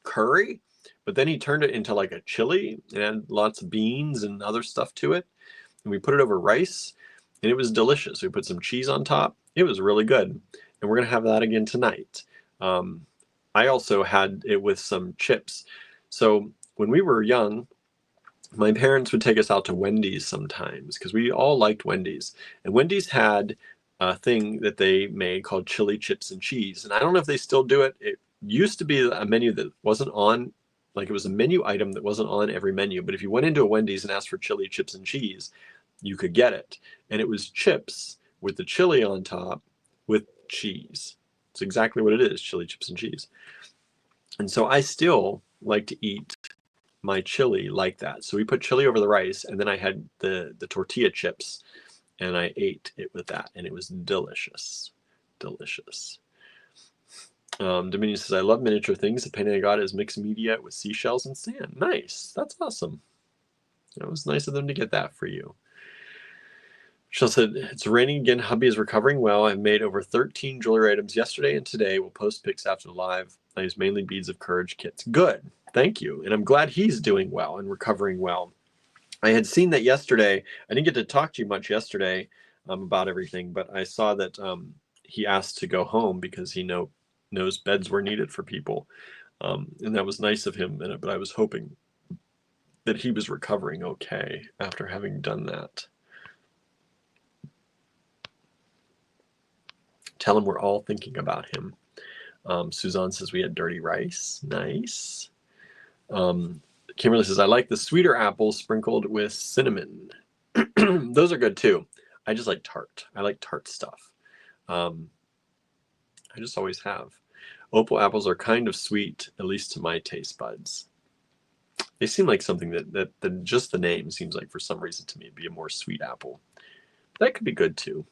curry, but then he turned it into like a chili and had lots of beans and other stuff to it. And we put it over rice, and it was delicious. We put some cheese on top. It was really good. And we're going to have that again tonight. I also had it with some chips. So when we were young, my parents would take us out to Wendy's sometimes because we all liked Wendy's. And Wendy's had a thing that they made called chili chips and cheese. And I don't know if they still do it. It used to be a menu that wasn't on, like it was a menu item that wasn't on every menu. But if you went into a Wendy's and asked for chili chips and cheese, you could get it. And it was chips with the chili on top with cheese. It's exactly what it is, chili chips and cheese. And so I still like to eat my chili like that. So we put chili over the rice, and then I had the tortilla chips, and I ate it with that, and it was delicious. Delicious. Dominion says, I love miniature things. The painting I got is mixed media with seashells and sand. Nice. That's awesome. It was nice of them to get that for you. Michelle said, it's raining again. Hubby is recovering well. I made over 13 jewelry items yesterday and today. We'll post pics after the live. I use mainly beads of courage kits. Good. Thank you. And I'm glad he's doing well and recovering well. I had seen that yesterday. I didn't get to talk to you much yesterday about everything, but I saw that he asked to go home because he knows beds were needed for people. And that was nice of him. But I was hoping that he was recovering okay after having done that. Tell him we're all thinking about him. Suzanne says we had dirty rice. Nice. Kimberly says, I like the sweeter apples sprinkled with cinnamon. Those are good too. I just like tart. I like tart stuff. I just always have. Opal apples are kind of sweet, at least to my taste buds. They seem like something that just the name seems like for some reason to me it'd be a more sweet apple. That could be good too.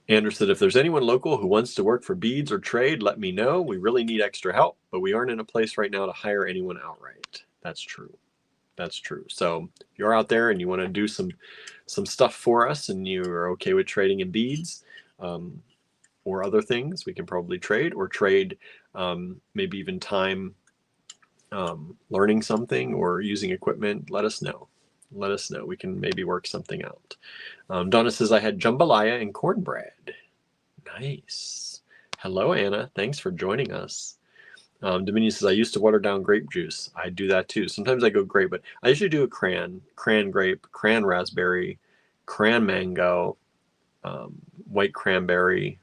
Andrew said, if there's anyone local who wants to work for beads or trade, let me know. We really need extra help, but we aren't in a place right now to hire anyone outright. That's true. That's true. So if you're out there and you want to do some stuff for us and you're okay with trading in beads or other things, we can probably trade maybe even time learning something or using equipment. Let us know. Let us know. We can maybe work something out. Donna says, I had jambalaya and cornbread. Nice. Hello, Anna. Thanks for joining us. Dominion says, I used to water down grape juice. I do that too. Sometimes I go grape, but I usually do a cran grape, cran raspberry, cran mango, white cranberry.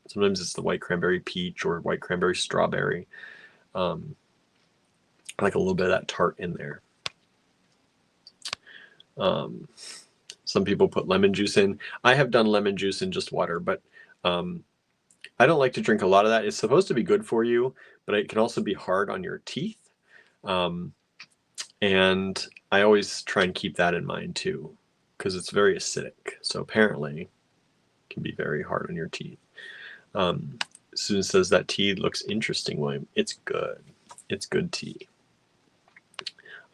Sometimes it's the white cranberry peach or white cranberry strawberry. I like a little bit of that tart in there. Some people put lemon juice in. I have done lemon juice in just water, but I don't like to drink a lot of that. It's supposed to be good for you, but it can also be hard on your teeth. And I always try and keep that in mind too, because it's very acidic. So apparently it can be very hard on your teeth. Susan says that tea looks interesting, William. It's good. It's good tea.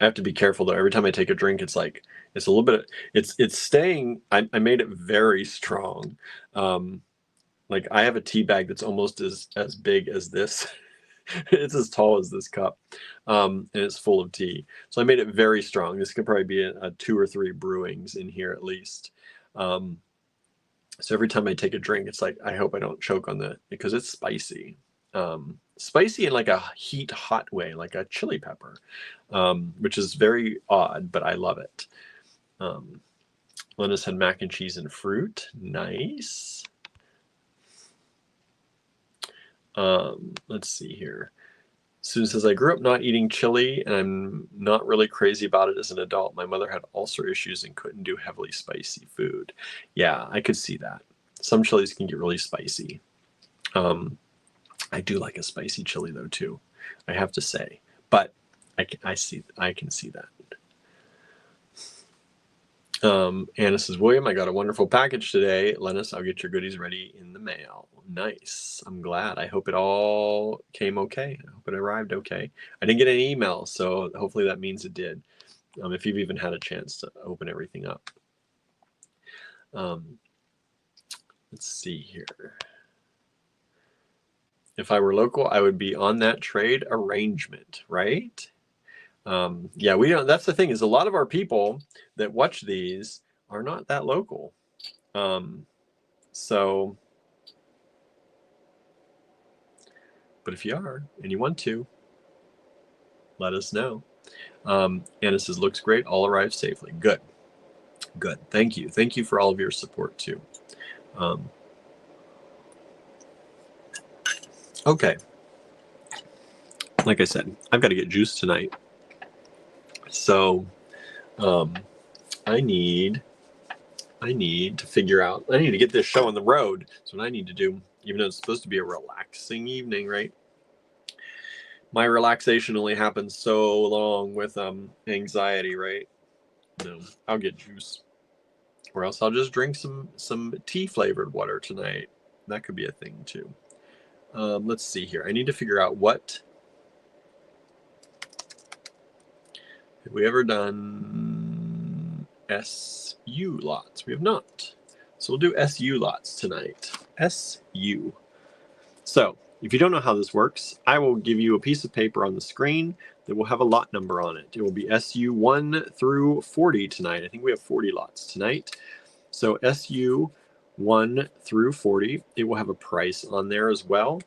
I have to be careful though. Every time I take a drink, it's like it's a little bit. It's staying. I made it very strong. Like I have a tea bag that's almost as big as this. It's as tall as this cup, and it's full of tea. So I made it very strong. This could probably be a 2 or 3 brewings in here at least. So every time I take a drink, it's like I hope I don't choke on because it's spicy. Spicy in like a hot way, like a chili pepper, which is very odd, but I love it. Linus had mac and cheese and fruit. Nice. Let's see here. Susan says, I grew up not eating chili, and I'm not really crazy about it as an adult. My mother had ulcer issues and couldn't do heavily spicy food. Yeah, I could see that. Some chilies can get really spicy. I do like a spicy chili though too, I have to say. But I can see that. Anna says, William, I got a wonderful package today. Linus, I'll get your goodies ready in the mail. Nice. I'm glad. I hope it all came okay. I hope it arrived okay. I didn't get any emails, so hopefully that means it did. If you've even had a chance to open everything up. Let's see here. If I were local, I would be on that trade arrangement, right? Yeah, we don't. That's the thing, is a lot of our people that watch these are not that local. So, but if you are and you want to, let us know. Anna says, looks great. All arrived safely. Good. Good. Thank you. Thank you for all of your support too. Okay. Like I said, I've got to get juice tonight. So I need to figure out, I need to get this show on the road. That's what I need to do, even though it's supposed to be a relaxing evening, right? My relaxation only happens so long with anxiety, right? No, I'll get juice. Or else I'll just drink some tea flavored water tonight. That could be a thing too. Let's see here. I need to figure out what have we ever done SU lots? We have not. So we'll do SU lots tonight. SU. So if you don't know how this works, I will give you a piece of paper on the screen that will have a lot number on it. It will be SU 1 through 40 tonight. I think we have 40 lots tonight. So SU 1 through 40, it will have a price on there as well.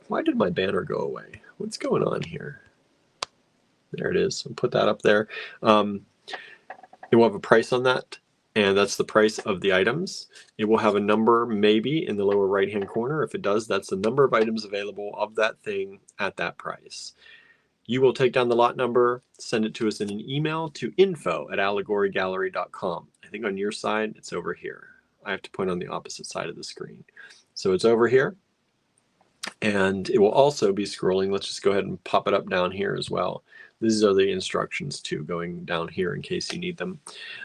Why did my banner go away? What's going on here? There it is. I'll put that up there. It will have a price on that, and that's the price of the items. It will have a number maybe in the lower right-hand corner. If it does, that's the number of items available of that thing at that price. You will take down the lot number, send it to us in an email to info@allegorygallery.com. I think on your side, it's over here. I have to point on the opposite side of the screen. So it's over here. And it will also be scrolling. Let's just go ahead and pop it up down here as well. These are the instructions too, going down here in case you need them.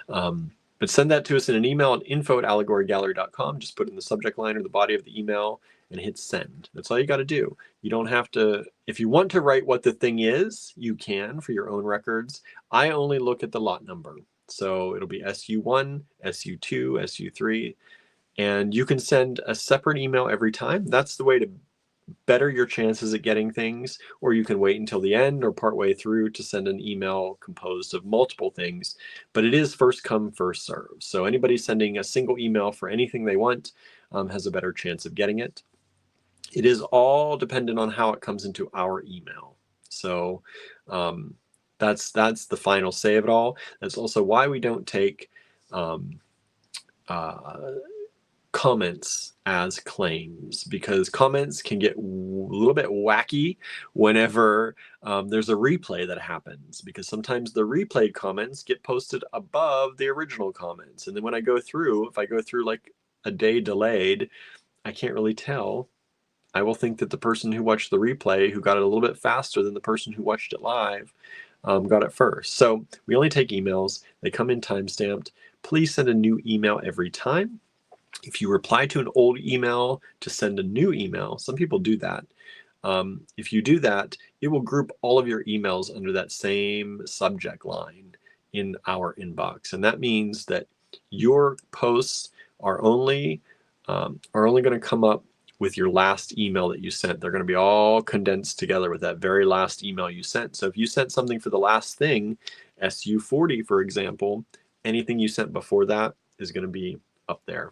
But send that to us in an email at info@allegorygallery.com. Just put it in the subject line or the body of the email and hit send. That's all you got to do. You don't have to, if you want to write what the thing is, you can for your own records. I only look at the lot number. So it'll be SU1, SU2, SU3, and you can send a separate email every time. That's the way to better your chances at getting things, or you can wait until the end or partway through to send an email composed of multiple things, but it is first come, first serve. So anybody sending a single email for anything they want has a better chance of getting it. It is all dependent on how it comes into our email. So that's the final say of it all. That's also why we don't take comments as claims, because comments can get a little bit wacky whenever there's a replay that happens, because sometimes the replayed comments get posted above the original comments, and then when I go through, if I go through like a day delayed, I can't really tell. I will think that the person who watched the replay, who got it a little bit faster than the person who watched it live, got it first. So we only take emails. They come in time-stamped. Please send a new email every time. If you reply to an old email to send a new email, some people do that, If you do that, it will group all of your emails under that same subject line in our inbox. And that means that your posts are only going to come up with your last email that you sent. They're going to be all condensed together with that very last email you sent. So if you sent something for the last thing, SU40, for example, anything you sent before that is going to be up there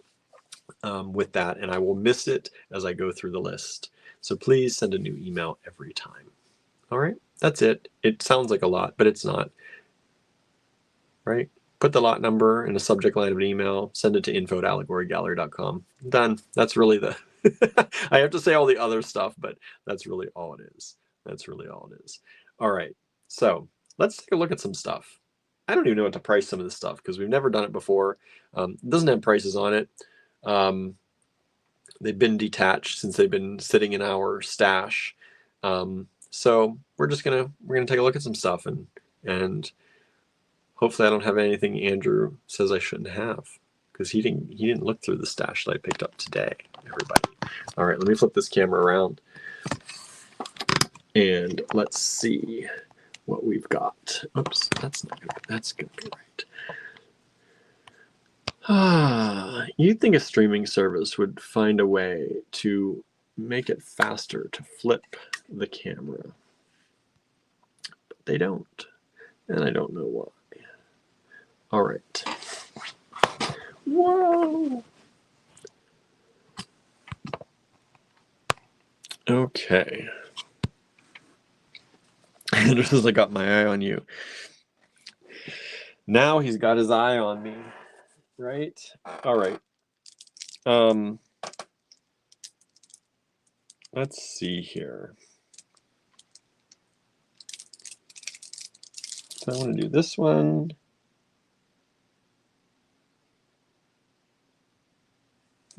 with that, and I will miss it as I go through the list. So please send a new email every time. All right, that's it. It sounds like a lot, but it's not. Right? Put the lot number in the subject line of an email, send it to info@allegorygallery.com. Done. That's really the I have to say all the other stuff, but that's really all it is. That's really all it is. All right. So let's take a look at some stuff. I don't even know what to price some of this stuff because we've never done it before. It doesn't have prices on it. They've been detached since they've been sitting in our stash. So we're gonna take a look at some stuff and hopefully I don't have anything Andrew says I shouldn't have, because he didn't look through the stash that I picked up today, everybody. All right, let me flip this camera around and let's see what we've got. Oops, that's not good. That's gonna be right. You'd think a streaming service would find a way to make it faster to flip the camera, but they don't, and I don't know why. All right. Whoa. Okay. Andrew says, I got my eye on you. Now he's got his eye on me. Right? All right. Let's see here. So I want to do this one.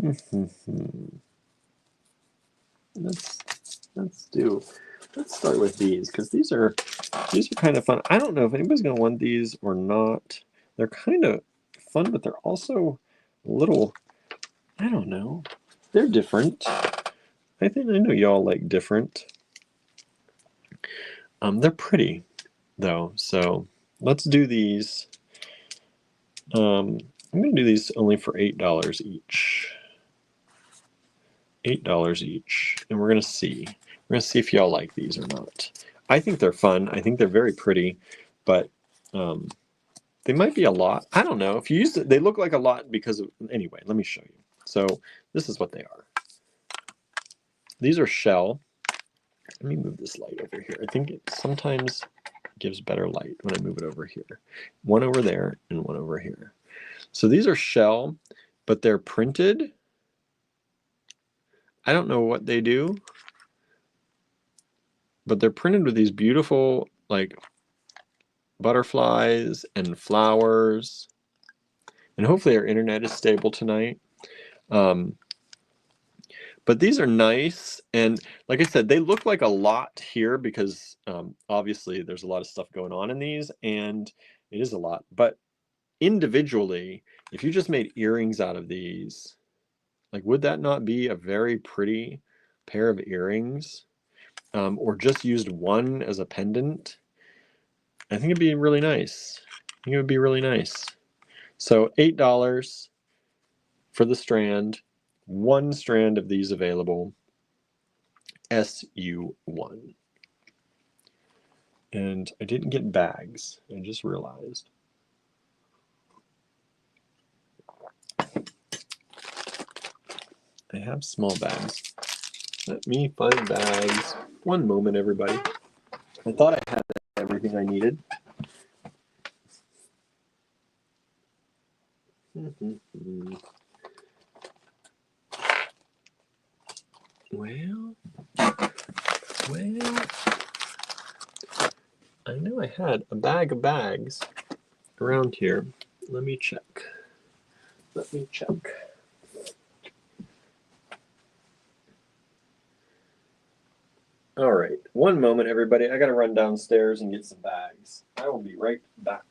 Let's start with these, because these are kind of fun. I don't know if anybody's going to want these or not. They're kind of fun, but they're also a little, I don't know. They're different. I know y'all like different. They're pretty though, so let's do these. I'm going to do these only for $8 each. $8 each, and we're going to see. We're going to see if y'all like these or not. I think they're fun. I think they're very pretty, but they might be a lot. I don't know. If you use it, they look like a lot because of, anyway, let me show you. So this is what they are. These are shell. Let me move this light over here. I think it sometimes gives better light when I move it over here. One over there and one over here. So these are shell, but they're printed. I don't know what they do, but they're printed with these beautiful like butterflies and flowers. And hopefully our internet is stable tonight. But these are nice, and like I said, they look like a lot here because obviously there's a lot of stuff going on in these, and it is a lot. But individually, if you just made earrings out of these, like, would that not be a very pretty pair of earrings? Or just used one as a pendant? I think it'd be really nice. I think it would be really nice. So $8 for the strand. One strand of these available. SU1. And I didn't get bags. I just realized. I have small bags. Let me find bags. One moment, everybody. I thought I had everything I needed. Well, I know I had a bag of bags around here. Let me check. All right, one moment, everybody. I got to run downstairs and get some bags. I will be right back.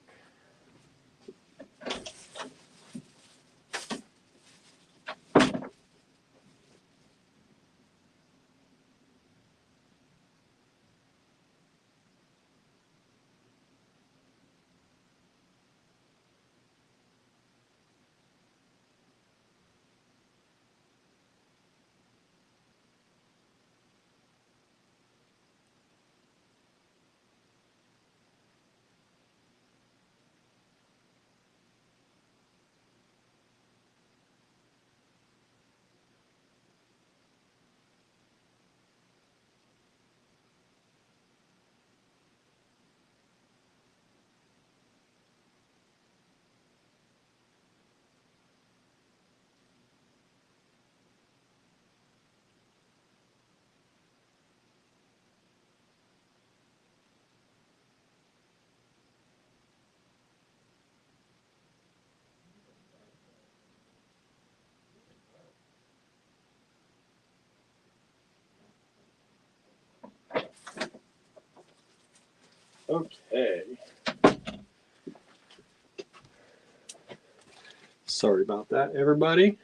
Okay. Sorry about that, everybody.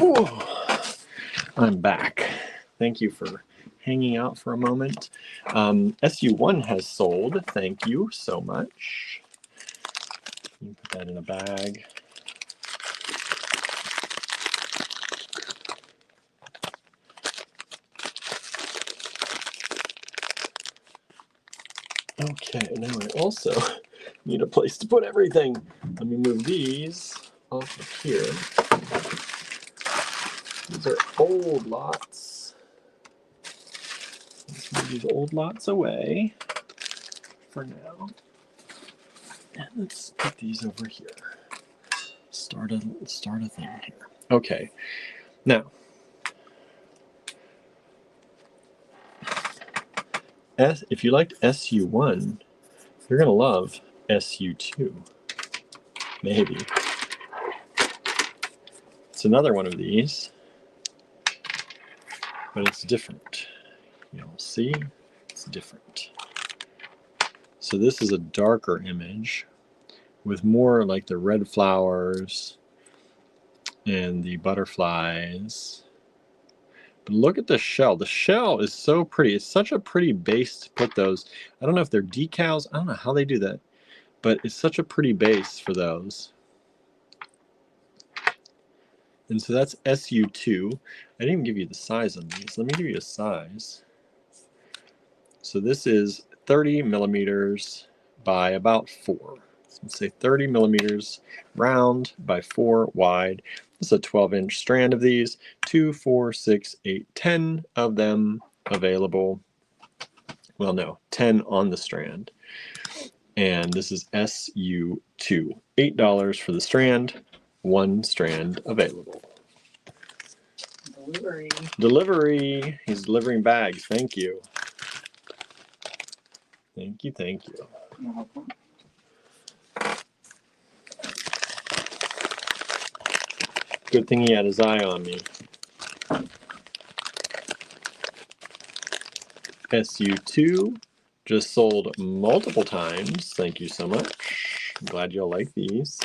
Ooh, I'm back. Thank you for hanging out for a moment. SU1 has sold. Thank you so much. You put that in a bag. Okay, now I also need a place to put everything. Let me move these off of here. These are old lots. Let's move these old lots away for now. And let's put these over here. Start a thing here. Okay, now if you liked SU1, you're gonna love SU2. Maybe. It's another one of these, but it's different. You'll see it's different. So this is a darker image with more like the red flowers and the butterflies. But look at the shell. The shell is so pretty. It's such a pretty base to put those. I don't know if they're decals. I don't know how they do that, but it's such a pretty base for those. And so that's SU2. I didn't even give you the size on these. Let me give you a size. So this is 30 millimeters by about 4. So let's say 30 millimeters round by 4 wide. This is a 12-inch strand of these. 2, 4, 6, 8, 10 of them available. Well, no, 10 on the strand. And this is SU2. $8 for the strand, 1 strand available. Delivery. Delivery. He's delivering bags. Thank you. Thank you, thank you. You're welcome. Good thing he had his eye on me. SU2 just sold multiple times. Thank you so much. I'm glad y'all like these.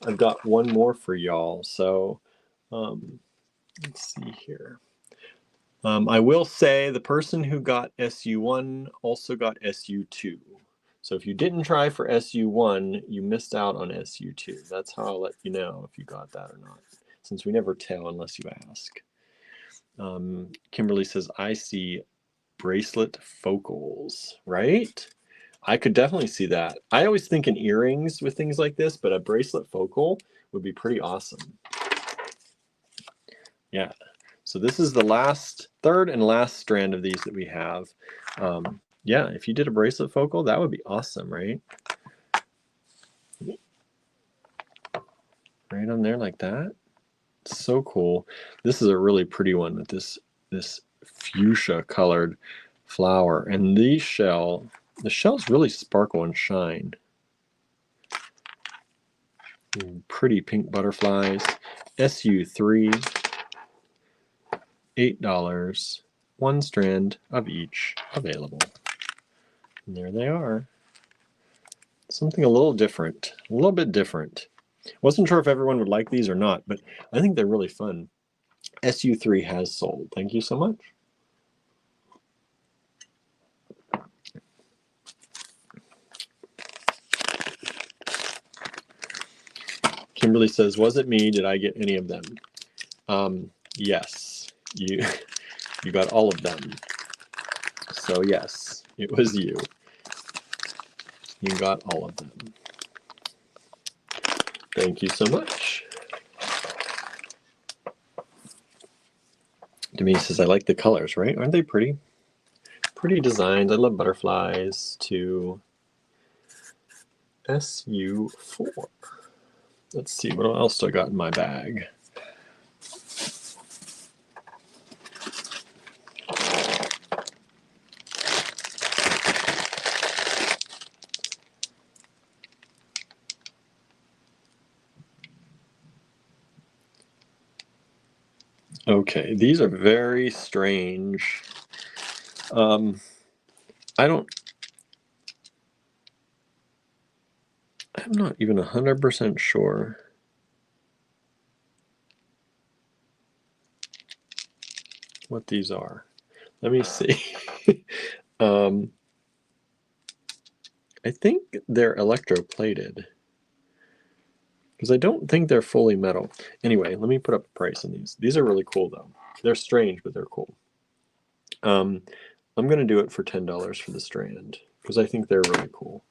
I've got one more for y'all. So let's see here. I will say the person who got SU1 also got SU2. So if you didn't try for SU1, you missed out on SU2. That's how I'll let you know if you got that or not, since we never tell unless you ask. Kimberly says, I see bracelet focals, right? I could definitely see that. I always think in earrings with things like this, but a bracelet focal would be pretty awesome. Yeah. So this is the third and last strand of these that we have. Yeah, if you did a bracelet focal, that would be awesome, right? Right on there like that. So cool. This is a really pretty one with this fuchsia colored flower. And the shells really sparkle and shine. Pretty pink butterflies. SU3, $8, 1 strand of each available. And there they are. Something a little different, a little bit different. Wasn't sure if everyone would like these or not, but I think they're really fun. SU3 has sold. Thank you so much. Kimberly says, was it me? Did I get any of them? Yes, you got all of them. So yes, it was you. You got all of them. Thank you so much. Denise says, I like the colors, right? Aren't they pretty? Pretty designs. I love butterflies too. SU4. Let's see, what else do I got in my bag? Okay, these are very strange. I'm not even 100% sure. What these are. Let me see. I think they're electroplated because I don't think they're fully metal. Anyway, let me put up a price on these. These are really cool though. They're strange, but they're cool. I'm going to do it for $10 for the strand because I think they're really cool.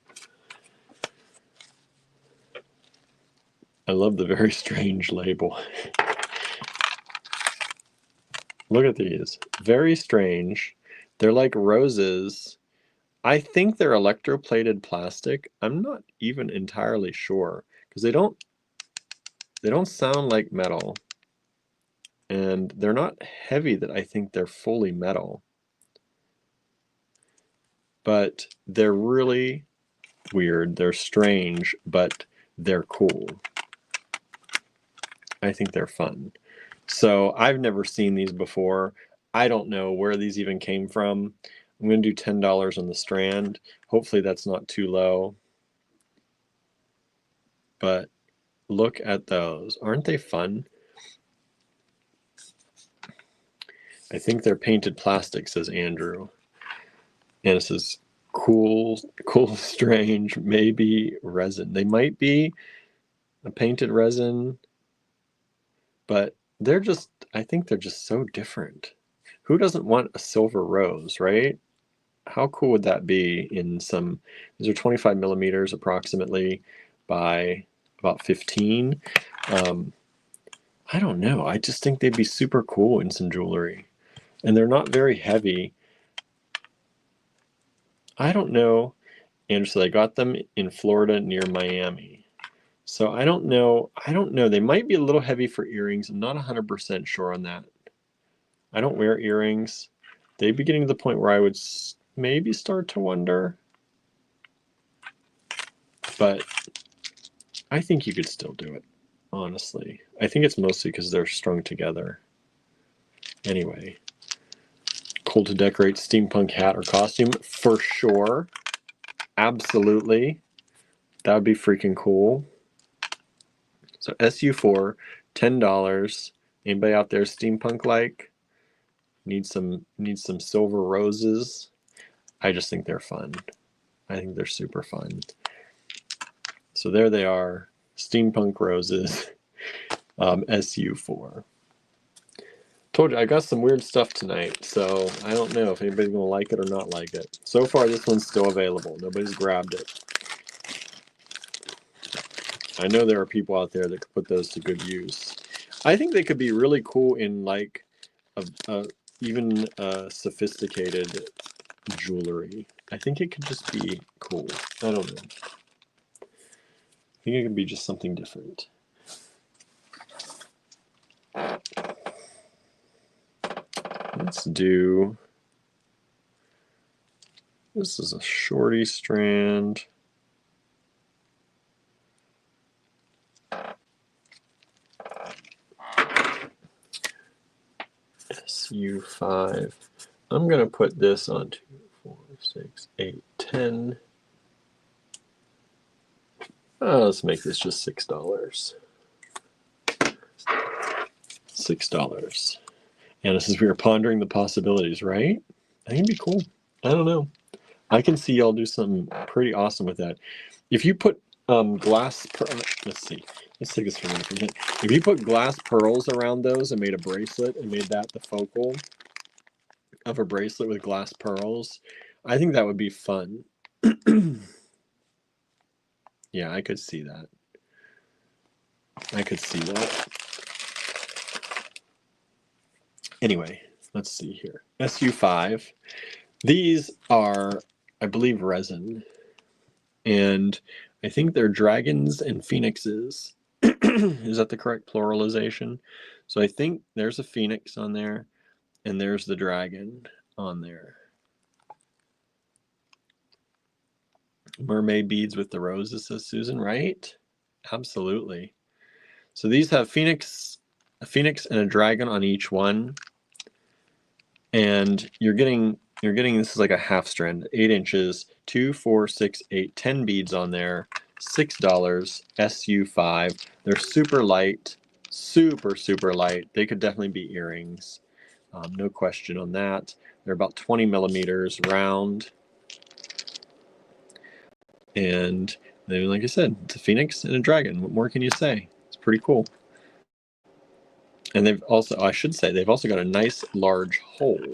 I love the very strange label. Look at these. Very strange. They're like roses. I think they're electroplated plastic. I'm not even entirely sure because they don't sound like metal. And they're not heavy that I think they're fully metal. But they're really weird. They're strange, but they're cool. I think they're fun. So I've never seen these before. I don't know where these even came from. I'm going to do $10 on the strand. Hopefully that's not too low. But look at those. Aren't they fun? I think they're painted plastic, says Andrew. And it says cool, strange, maybe resin. They might be a painted resin, but I think they're just so different. Who doesn't want a silver rose, right? How cool would that be in these are 25 millimeters approximately by about 15. I don't know. I just think they'd be super cool in some jewelry. And they're not very heavy. I don't know. Andrew said I got them in Florida near Miami. So I don't know. They might be a little heavy for earrings. I'm not 100% sure on that. I don't wear earrings. They'd be getting to the point where I would maybe start to wonder. But I think you could still do it, honestly. I think it's mostly because they're strung together. Anyway, cool to decorate steampunk hat or costume? For sure. Absolutely. That would be freaking cool. So SU4, $10. Anybody out there steampunk like? Need some silver roses? I just think they're fun. I think they're super fun. So there they are, steampunk roses, SU4. Told you I got some weird stuff tonight, so I don't know if anybody's gonna like it or not like it. So far, this one's still available. Nobody's grabbed it. I know there are people out there that could put those to good use. I think they could be really cool in like even sophisticated jewelry. I think it could just be cool. I don't know. I think it could be just something different. Let's do, this is a shorty strand. SU5. I'm going to put this on 2, 4, 6, 8, 10. Let's make this just $6. $6. And this is, we are pondering the possibilities, right? I think it'd be cool. I don't know. I can see y'all do something pretty awesome with that. If you put let's see. Let's take this for a minute. If you put glass pearls around those and made a bracelet and made that the focal of a bracelet with glass pearls, I think that would be fun. Yeah, I could see that. I could see that. Anyway, let's see here. SU5. These are, I believe, resin. And I think they're dragons and phoenixes. Is that the correct pluralization? So I think there's a phoenix on there, and there's the dragon on there. Mermaid beads with the roses, says Susan, right? Absolutely. So these have a phoenix and a dragon on each one. And you're getting You're getting, this is like a half strand, 8 inches, 2, 4, 6, 8, 10 beads on there, $6, SU5. They're super light, super light. They could definitely be earrings. No question on that. They're about 20 millimeters round. And then, like I said, it's a phoenix and a dragon. What more can you say? It's pretty cool. And they've also, I should say, they've also got a nice large hole,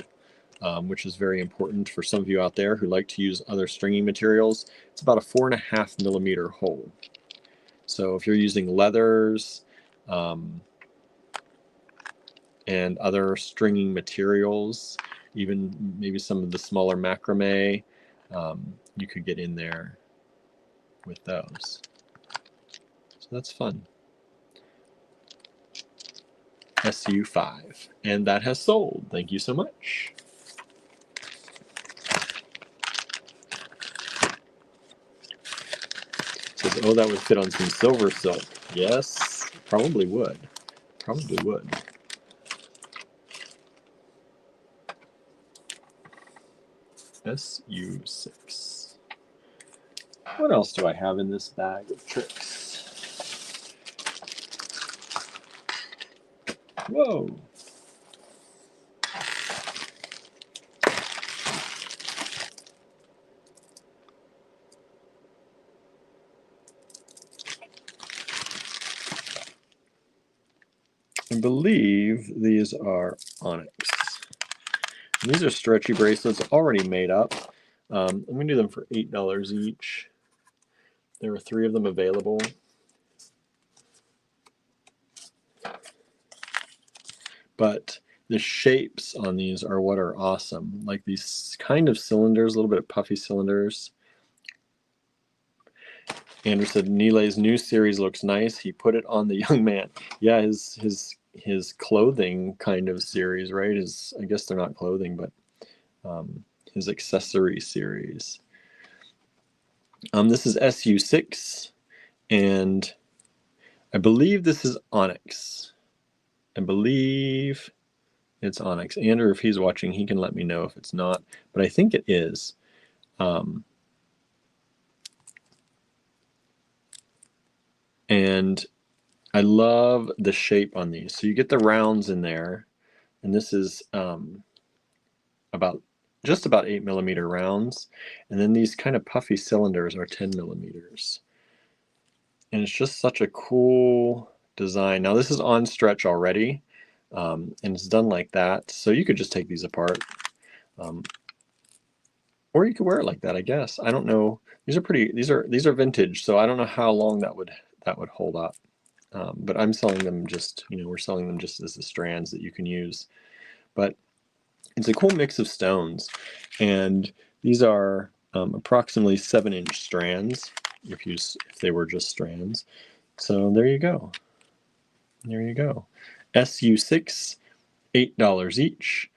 which is very important for some of you out there who like to use other stringing materials. It's about a 4.5 millimeter hole. So if you're using leathers and other stringing materials, even maybe some of the smaller macrame, you could get in there with those. So that's fun. SU5. And that has sold. Thank you so much. Says, oh, that would fit on some silver silk. Yes, probably would. Probably would. SU6. What else do I have in this bag of tricks? Whoa. I believe these are onyx. And these are stretchy bracelets already made up. I'm going to do them for $8 each. There are 3 of them available. But the shapes on these are what are awesome. Like these kind of cylinders, a little bit of puffy cylinders. Andrew said Nilay's new series looks nice. He put it on the young man. Yeah, his clothing kind of series, right? I guess they're not clothing, but his accessory series. This is SU6, and I believe this is onyx. I believe it's onyx. Andrew, if he's watching, he can let me know if it's not, but I think it is. And I love the shape on these. So you get the rounds in there, and this is just about 8 millimeter rounds, and then these kind of puffy cylinders are 10 millimeters. And it's just such a cool design. Now this is on stretch already, and it's done like that. So you could just take these apart, or you could wear it like that, I guess. I don't know. These are pretty. These are vintage, so I don't know how long that would hold up. But I'm selling them just, we're selling them just as the strands that you can use. But it's a cool mix of stones, and these are approximately 7-inch strands. If they were just strands. So there you go. There you go. SU6, $8 each.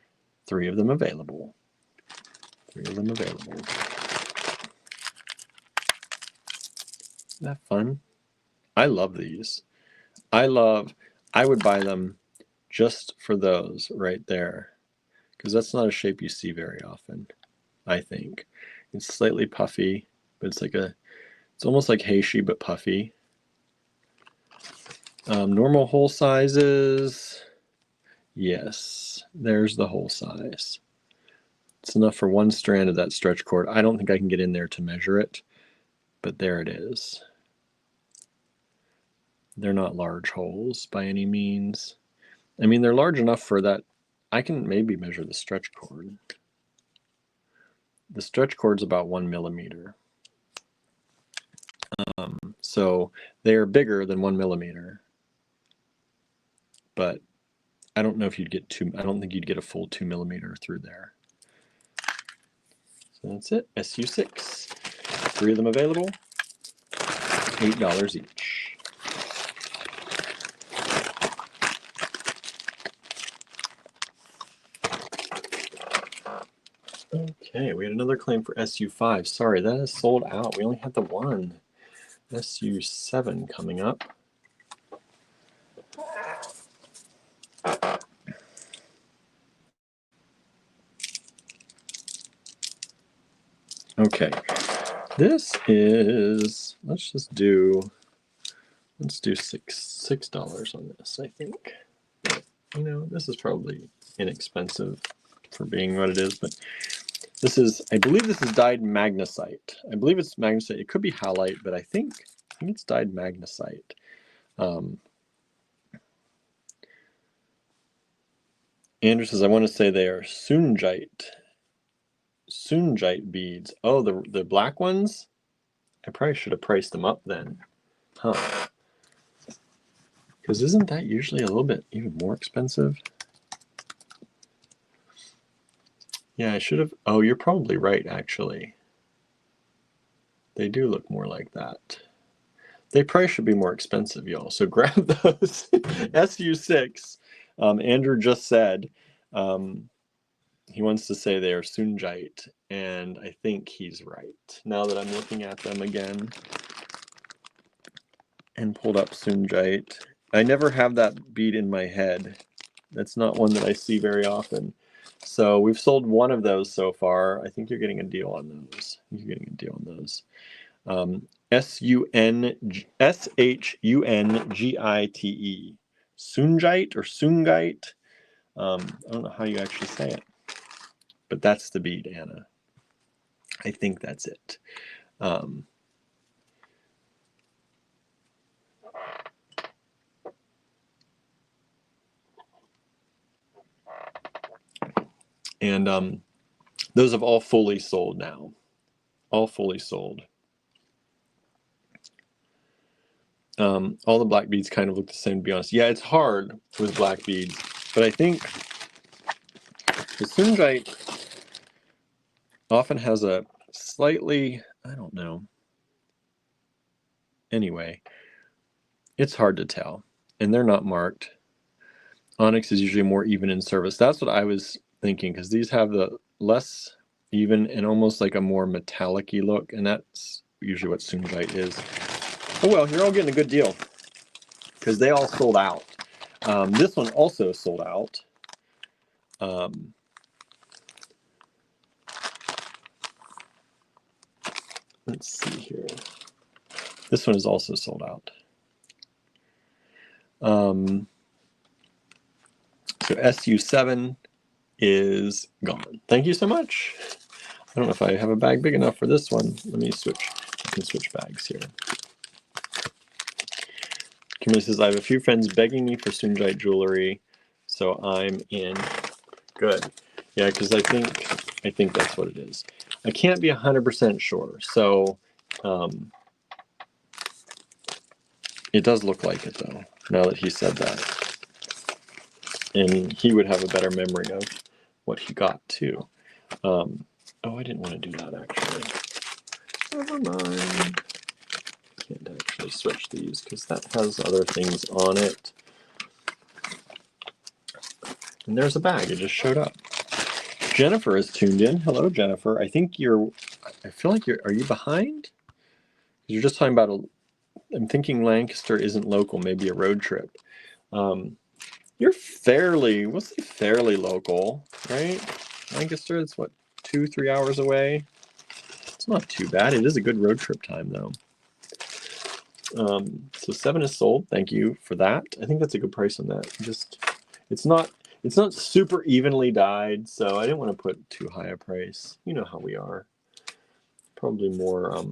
3 of them available. 3 of them available. Isn't that fun? I love these. I would buy them just for those right there, because that's not a shape you see very often, I think. It's slightly puffy, but it's almost like heishi, but puffy. Normal hole sizes, yes, there's the hole size. It's enough for 1 strand of that stretch cord. I don't think I can get in there to measure it, but there it is. They're not large holes by any means. I mean, they're large enough for that. I can maybe measure the stretch cord. The stretch cord's about 1 millimeter. So they're bigger than 1 millimeter. But I don't know if you'd get I don't think you'd get a full 2 millimeter through there. So that's it. SU6. 3 of them available. $8 each. Okay, we had another claim for SU5. Sorry, that is sold out. We only had the one. SU7 coming up. Okay, this is, let's do $6 on this, I think. But, you know, this is probably inexpensive for being what it is, but this is, I believe this is dyed magnesite. I believe it's magnesite. It could be halite, but I think it's dyed magnesite. Andrew says, I want to say they are Sundry beads. Oh, the black ones? I probably should have priced them up then. Huh. Because isn't that usually a little bit even more expensive? Yeah, I should have. Oh, you're probably right, actually. They do look more like that. They probably should be more expensive, y'all. So grab those. SU6. Andrew just said he wants to say they are Sundry, and I think he's right. Now that I'm looking at them again and pulled up Sundry, I never have that bead in my head. That's not one that I see very often. So we've sold one of those so far. I think you're getting a deal on those. You're getting a deal on those. Sunshungite. Sungite or Sungite. I don't know how you actually say it. But that's the bead, Anna. I think that's it. And those have all fully sold now. All fully sold. All the black beads kind of look the same, to be honest. Yeah, it's hard with black beads, but I think the Sundry often has a slightly, I don't know. Anyway, it's hard to tell, and they're not marked. Onyx is usually more even in service. That's what I was thinking, because these have the less even and almost like a more metallic-y look, and that's usually what Sundry is. Oh well, you're all getting a good deal, because they all sold out. This one also sold out. Let's see here. This one is also sold out. So SU7 is gone. Thank you so much. I don't know if I have a bag big enough for this one. Let me switch. I can switch bags here. Kimberly says, I have a few friends begging me for Sundry jewelry, so I'm in. Good. Yeah, because I think that's what it is. I can't be 100% sure, so it does look like it, though, now that he said that. And he would have a better memory of what he got, too. Oh, I didn't want to do that, actually. Never mind. Can't actually switch these because that has other things on it. And there's a bag. It just showed up. Jennifer is tuned in. Hello, Jennifer. I think I feel like are you behind? You're just talking about I'm thinking Lancaster isn't local, maybe a road trip. You're fairly local, right? Lancaster, it's what, 2-3 hours away? It's not too bad. It is a good road trip time, though. So 7 is sold. Thank you for that. I think that's a good price on that. It's not super evenly dyed, so I didn't want to put too high a price. You know how we are. Probably more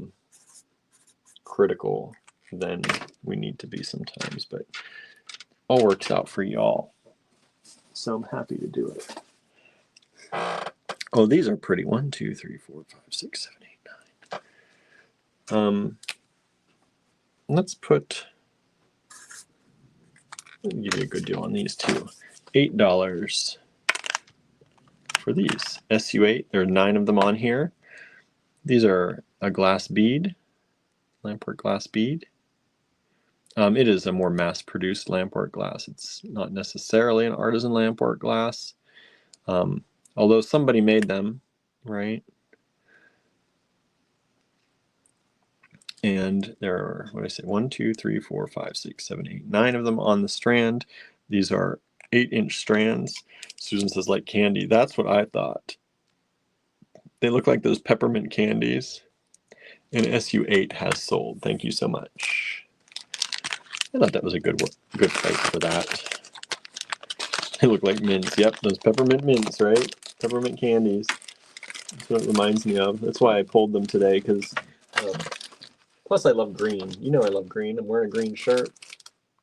critical than we need to be sometimes, but all works out for y'all. So I'm happy to do it. Oh, these are pretty. 1, 2, 3, 4, 5, 6, 7, 8, 9. Let me give you a good deal on these too. $8 for these. SU8, there are 9 of them on here. These are a glass bead, lampwork glass bead. It is a more mass-produced lampwork glass. It's not necessarily an artisan lampwork glass, although somebody made them, right? And there are, what did I say, 1, 2, 3, 4, 5, 6, 7, 8, 9 of them on the strand. These are 8-inch strands. Susan says, like candy. That's what I thought. They look like those peppermint candies. And SU8 has sold. Thank you so much. I thought that was a good price for that. They look like mints. Yep, those peppermint mints, right? Peppermint candies. That's what it reminds me of. That's why I pulled them today, because plus I love green. You know I love green. I'm wearing a green shirt.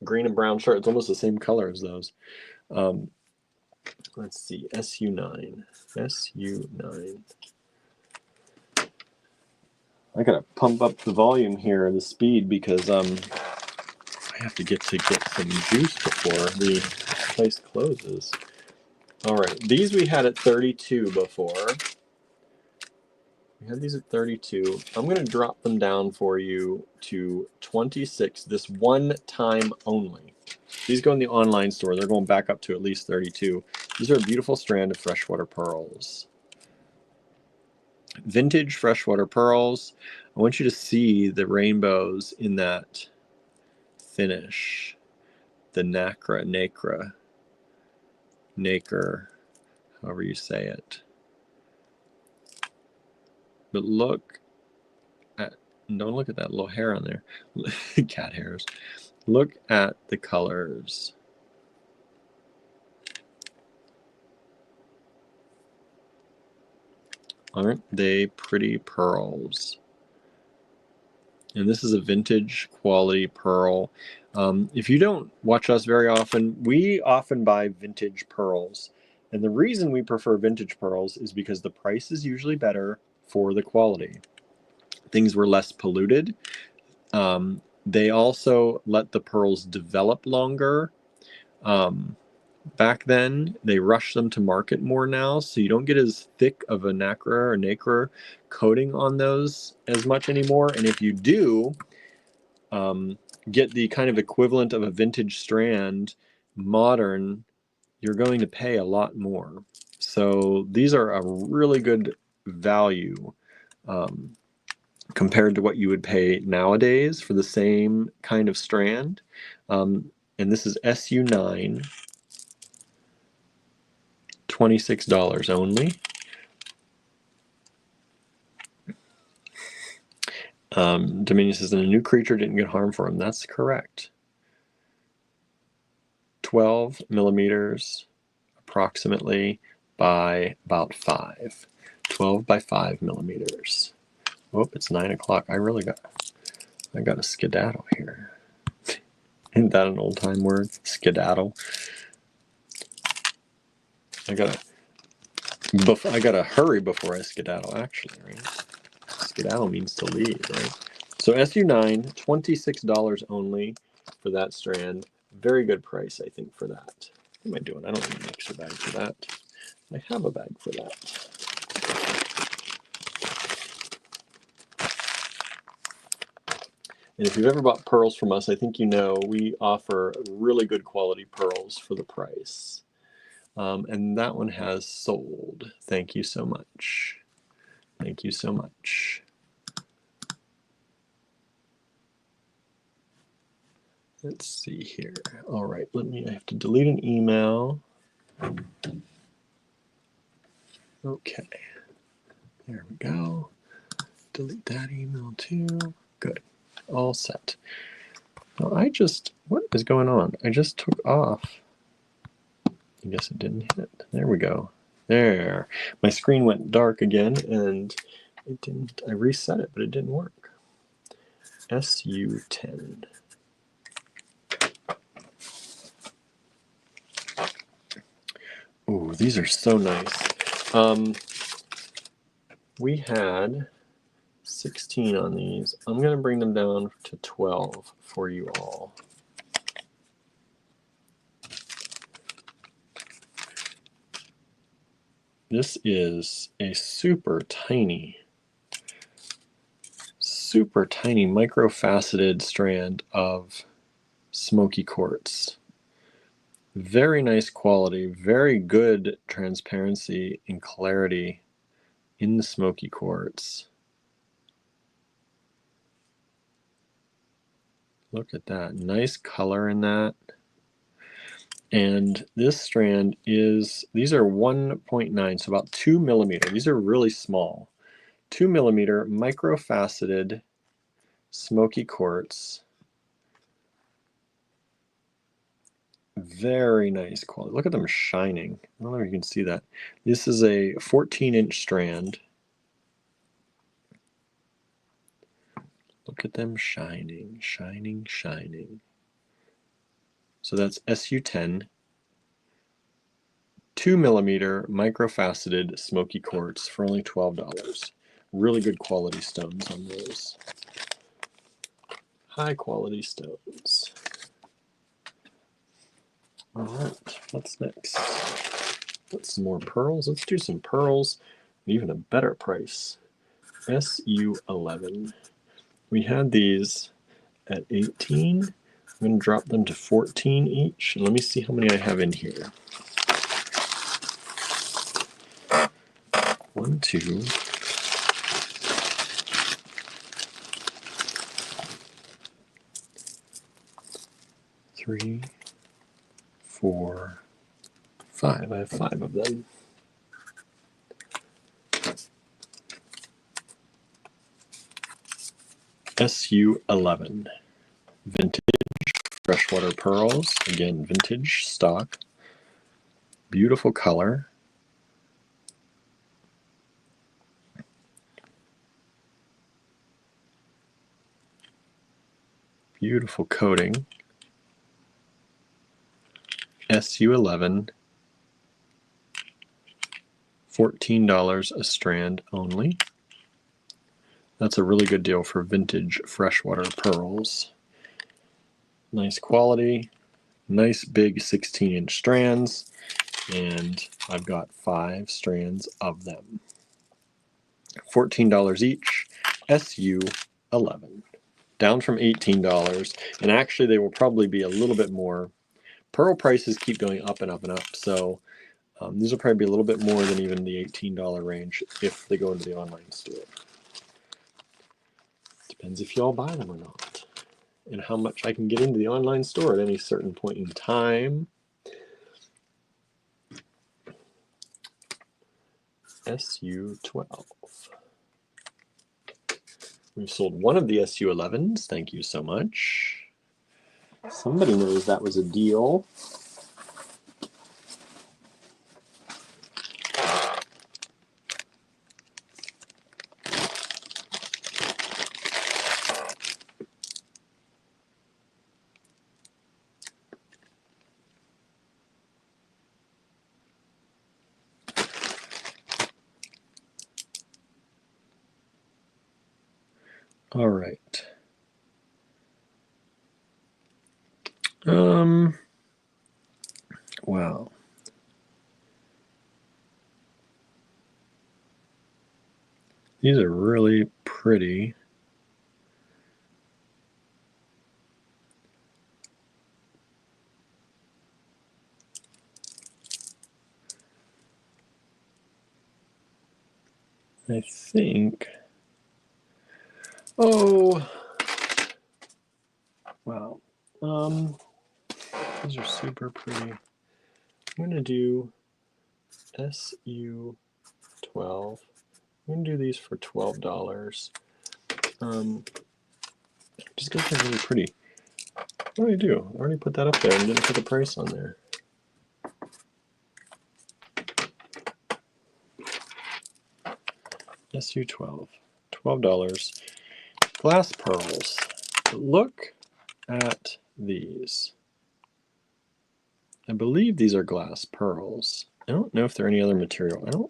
Green and brown shirt. It's almost the same color as those. Let's see. SU9. SU9. I gotta pump up the volume here, the speed, because I have to get some juice before the place closes. All right, these we had at 32 before. We had these at 32. I'm going to drop them down for you to 26 this one time only. These go in the online store. They're going back up to at least 32. These are a beautiful strand of freshwater pearls. Vintage freshwater pearls. I want you to see the rainbows in that finish. The nacre, however you say it. But look at, don't look at that little hair on there. Cat hairs. Look at the colors. Aren't they pretty pearls? And this is a vintage quality pearl. If you don't watch us very often, we often buy vintage pearls. And the reason we prefer vintage pearls is because the price is usually better for the quality. Things were less polluted. They also let the pearls develop longer. Back then, they rush them to market more now, so you don't get as thick of a nacre coating on those as much anymore. And if you do get the kind of equivalent of a vintage strand, modern, you're going to pay a lot more. So these are a really good value compared to what you would pay nowadays for the same kind of strand. And this is SU9. $26 only. Dominion says, and a new creature didn't get harm for him. That's correct. 12 millimeters approximately by about 5. 12 by 5 millimeters. Oh, it's 9 o'clock. I got a skedaddle here. Isn't that an old time word? Skedaddle. I gotta hurry before I skedaddle, actually, right? Skedaddle means to leave, right? So SU9, $26 only for that strand. Very good price, I think, for that. What am I doing? I don't need an extra bag for that. I have a bag for that. And if you've ever bought pearls from us, I think you know we offer really good quality pearls for the price. And that one has sold. Thank you so much. Thank you so much. Let's see here. All right, I have to delete an email. Okay, there we go. Delete that email too. Good, all set. Now what is going on? I just took off. I guess it didn't hit. There we go. There. My screen went dark again and it didn't, I reset it, but it didn't work. SU10. Ooh, these are so nice. We had 16 on these. I'm going to bring them down to 12 for you all. This is a super tiny microfaceted strand of smoky quartz. Very nice quality, very good transparency and clarity in the smoky quartz. Look at that, nice color in that. And this strand is, these are 1.9, so about 2 millimeter. These are really small. 2 millimeter microfaceted smoky quartz. Very nice quality. Look at them shining. I don't know if you can see that. This is a 14-inch strand. Look at them shining, shining, shining. So that's SU10. 2 millimeter microfaceted smoky quartz for only $12. Really good quality stones on those. High quality stones. All right, what's next? What's some more pearls? Let's do some pearls. Even a better price. SU11. We had these at 18. I'm going to drop them to 14 each. Let me see how many I have in here. 1, 2, 3, 4, 5. I have 5 of them. SU11. Vintage freshwater pearls. Again, vintage stock. Beautiful color. Beautiful coating. SU11. $14 a strand only. That's a really good deal for vintage freshwater pearls. Nice quality, nice big 16-inch strands, and I've got 5 strands of them. $14 each, SU11. Down from $18, and actually they will probably be a little bit more. Pearl prices keep going up and up and up, so these will probably be a little bit more than even the $18 range if they go into the online store. Depends if y'all buy them or not, and how much I can get into the online store at any certain point in time. SU12. We've sold one of the SU11s. Thank you so much. Somebody knows that was a deal. All right. Wow. These are really pretty. I think. Oh. Wow. These are super pretty. I'm going to do SU12. I'm going to do these for $12. Just because they're really pretty. What did I do? I already put that up there and didn't put the price on there. SU12. $12. Glass pearls. Look at these. I believe these are glass pearls. I don't know if they're any other material.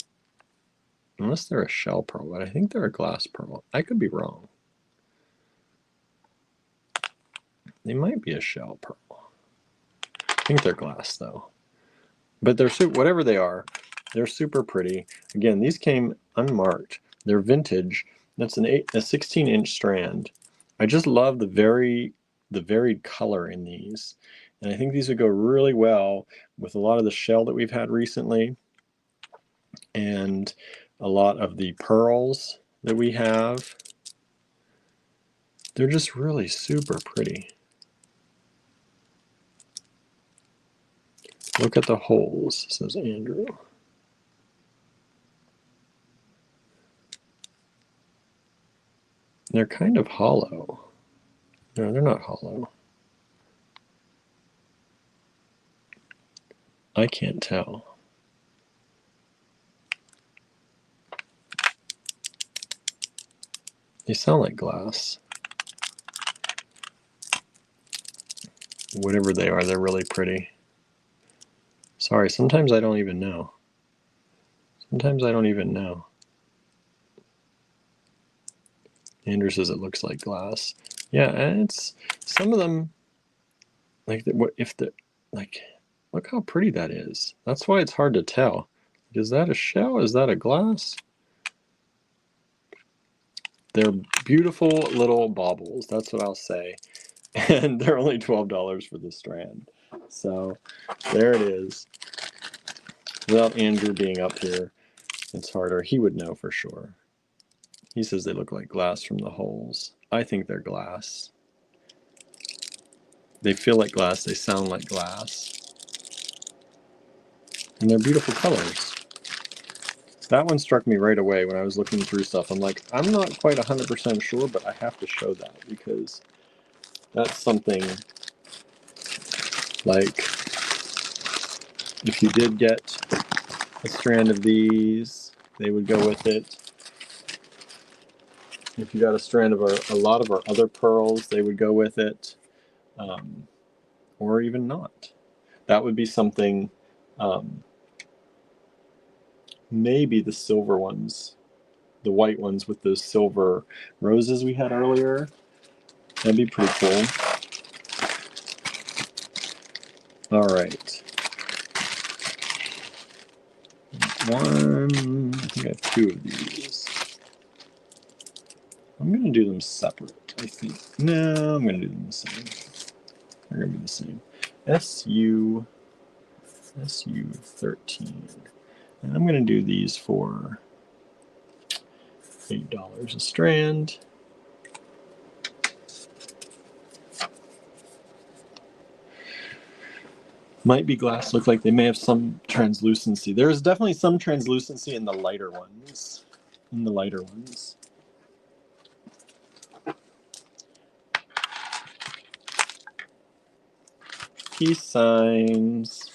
Unless they're a shell pearl, but I think they're a glass pearl. I could be wrong. They might be a shell pearl. I think they're glass though. But they're whatever they are, they're super pretty. Again, these came unmarked. They're vintage. That's a 16-inch strand. I just love the varied color in these. And I think these would go really well with a lot of the shell that we've had recently and a lot of the pearls that we have. They're just really super pretty. Look at the holes, says Andrew. They're kind of hollow. No, they're not hollow. I can't tell. They sound like glass. Whatever they are, they're really pretty. Sorry, sometimes I don't even know. Sometimes I don't even know. Andrew says it looks like glass. Yeah, and it's some of them. Like, what if the like? Look how pretty that is. That's why it's hard to tell. Is that a shell? Is that a glass? They're beautiful little baubles. That's what I'll say. And they're only $12 for the strand. So there it is. Without Andrew being up here, it's harder. He would know for sure. He says they look like glass from the holes. I think they're glass. They feel like glass. They sound like glass. And they're beautiful colors. That one struck me right away when I was looking through stuff. I'm like, I'm not quite 100% sure, but I have to show that because that's something like if you did get a strand of these, they would go with it. If you got a strand of a lot of our other pearls, they would go with it, or even not. That would be something, maybe the silver ones, the white ones with those silver roses we had earlier. That'd be pretty cool. All right. One, I think I have two of these. I'm going to do them separate, I think. No, I'm going to do them the same. They're going to be the same. SU13. And I'm going to do these for $8 a strand. Might be glass. Look like they may have some translucency. There's definitely some translucency in the lighter ones. Peace signs.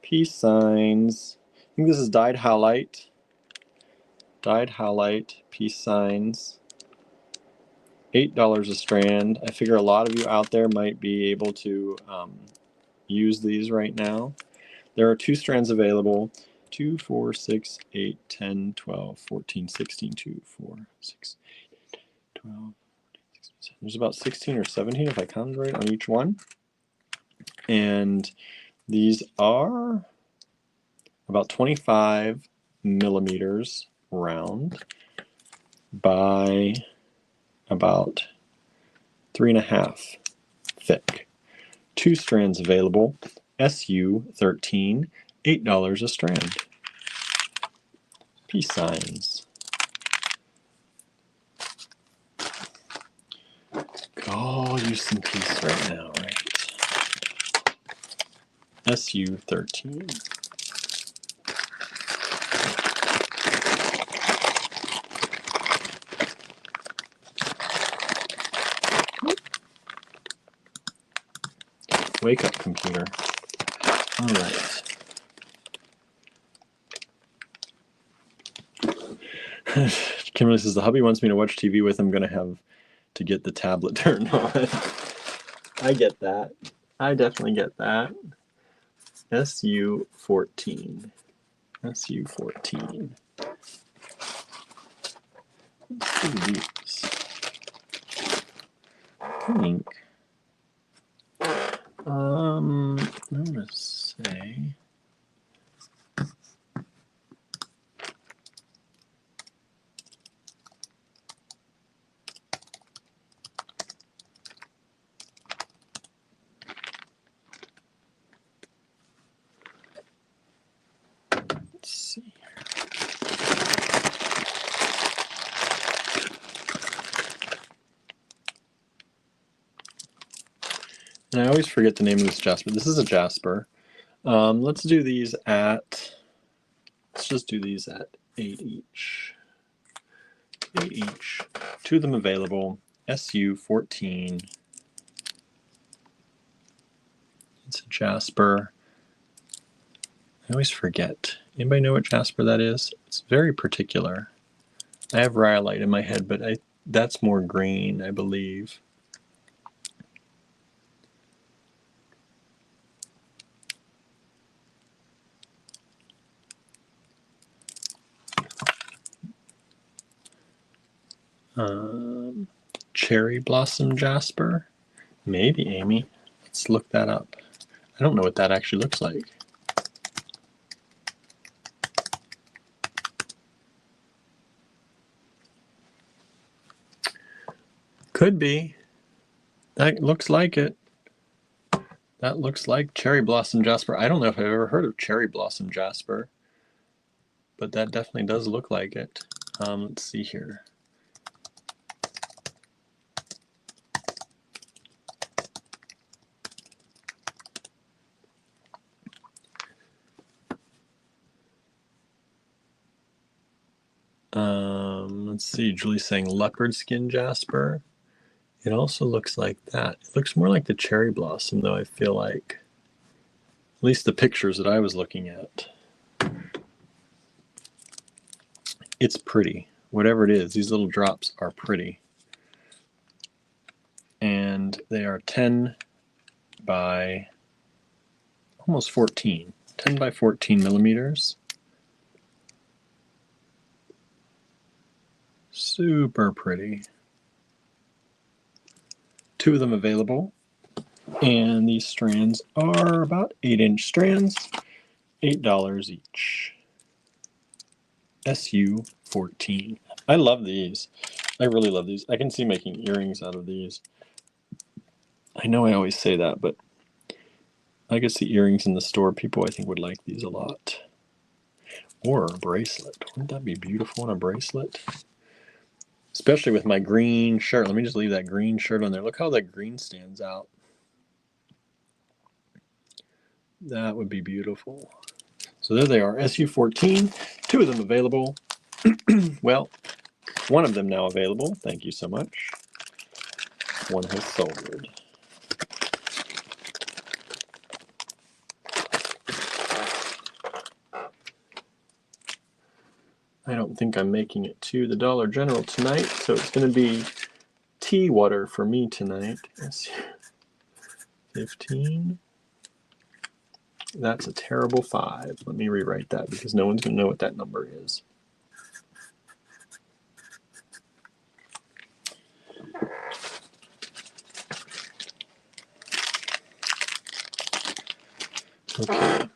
Peace signs. I think this is dyed halite. Dyed halite. Peace signs. $8 a strand. I figure a lot of you out there might be able to use these right now. There are 2 strands available. 2, 4, 6, 8, 10, 12, 14, 16, 2, 4, 6, 12, 14, 16. There's about 16 or 17 if I counted right on each one. And these are about 25 millimeters round by about 3.5 thick. 2 strands available. SU13, $8 a strand. Peace signs. Oh, use some peace right now, right? SU13. Wake up, computer. All right. Kimberly says, the hubby wants me to watch TV with him. I'm going to have to get the tablet turned on. I get that. I definitely get that. SU14. SU14. Let's do these. I think. I'm going to say. Let's see. And I always forget the name of this jasper. This is a jasper. Let's do these at, let's just do these at 8 each. 8 each. 2 of them available. SU 14. It's a jasper. I always forget. Anybody know what jasper that is? It's very particular. I have rhyolite in my head, but that's more green, I believe. Cherry blossom jasper? Maybe, Amy. Let's look that up. I don't know what that actually looks like. Could be. That looks like it. That looks like cherry blossom jasper. I don't know if I've ever heard of cherry blossom jasper, but that definitely does look like it. Let's see here. Let's see, Julie's saying leopard skin jasper. It also looks like that. It looks more like the cherry blossom, though, I feel like. At least the pictures that I was looking at. It's pretty. Whatever it is, these little drops are pretty. And they are 10 by almost 14. 10 by 14 millimeters. Super pretty. 2 of them available. And these strands are about 8-inch strands, $8 each. SU 14. I love these. I really love these. I can see making earrings out of these. I know I always say that, but I could see earrings in the store. People, I think, would like these a lot. Or a bracelet. Wouldn't that be beautiful on a bracelet? Especially with my green shirt. Let me just leave that green shirt on there. Look how that green stands out. That would be beautiful. So there they are, SU14, 2 of them available. Well, 1 of them now available. Thank you so much. 1 has sold. I don't think I'm making it to the Dollar General tonight, so it's going to be tea water for me tonight. SU15. That's a terrible 5. Let me rewrite that because no one's going to know what that number is. Okay.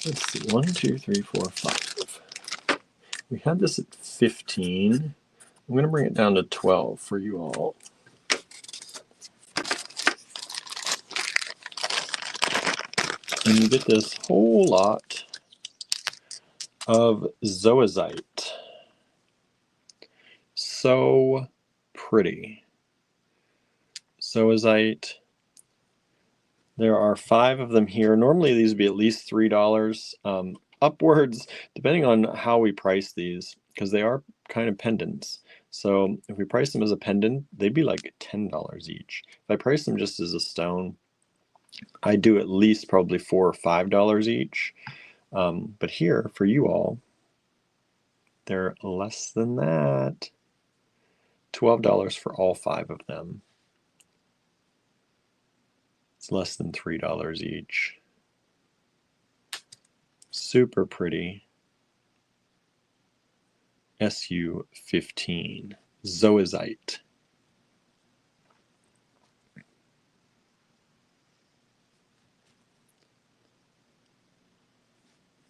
Let's see. 1, 2, 3, 4, 5. We had this at 15. I'm going to bring it down to 12 for you all. And you get this whole lot of zoazite. So pretty. Zoazite. There are 5 of them here. Normally these would be at least $3, upwards, depending on how we price these, because they are kind of pendants. So if we price them as a pendant, they'd be like $10 each. If I price them just as a stone, I do at least probably $4 or $5 each. But here, for you all, they're less than that. $12 for all 5 of them. It's less than $3 each. Super pretty. SU15. Zoazite.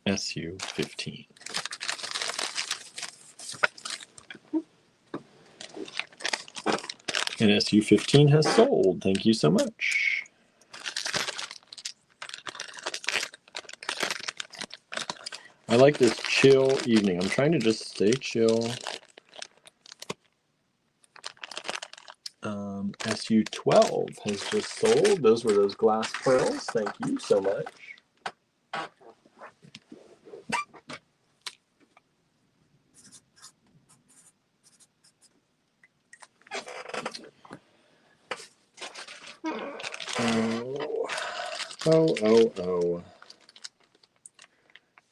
SU15. And SU15 has sold. Thank you so much. I like this chill evening. I'm trying to just stay chill. SU12 has just sold. Those were those glass pearls. Thank you so much. Oh.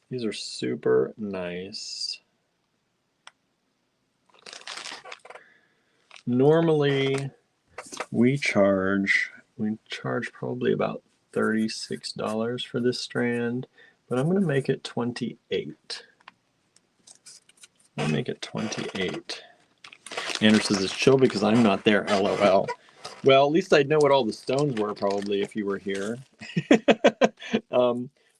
These are super nice. Normally, we charge probably about $36 for this strand, but I'm going to make it 28. I'll make it 28. Andrew says it's chill because I'm not there, LOL. Well, at least I'd know what all the stones were probably if you were here.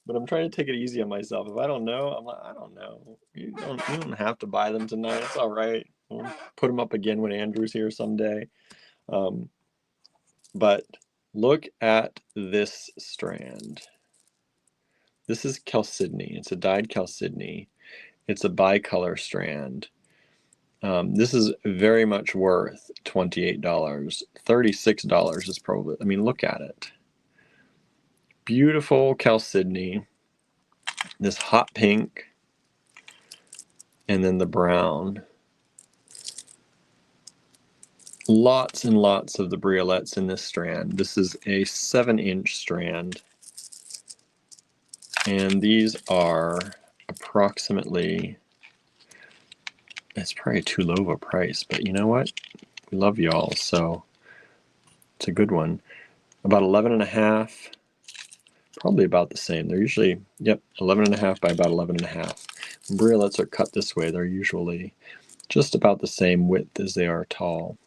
But I'm trying to take it easy on myself. If I don't know, I'm like, I don't know. You don't have to buy them tonight. It's all right. We'll put them up again when Andrew's here someday. But look at this strand. This is chalcedony. It's a dyed chalcedony. It's a bicolor strand. This is very much worth $28. $36 is probably, I mean, look at it. Beautiful chalcedony, this hot pink, and then the brown. Lots and lots of the briolets in this strand. This is a 7-inch strand, and these are approximately, it's probably too low of a price, but you know what? We love y'all, so it's a good one. About 11.5. Probably about the same. They're usually, yep, 11.5 by about 11.5. When briolets are cut this way, they're usually just about the same width as they are tall.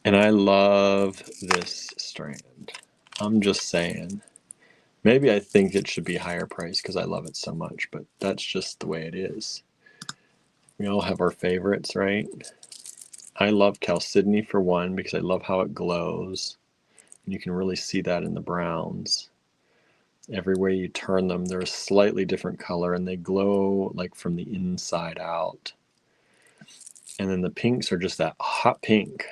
And I love this strand. I'm just saying. Maybe I think it should be higher price because I love it so much, but that's just the way it is. We all have our favorites, right? I love chalcedony for one because I love how it glows. And you can really see that in the browns. Every way you turn them, they're a slightly different color and they glow like from the inside out. And then the pinks are just that hot pink,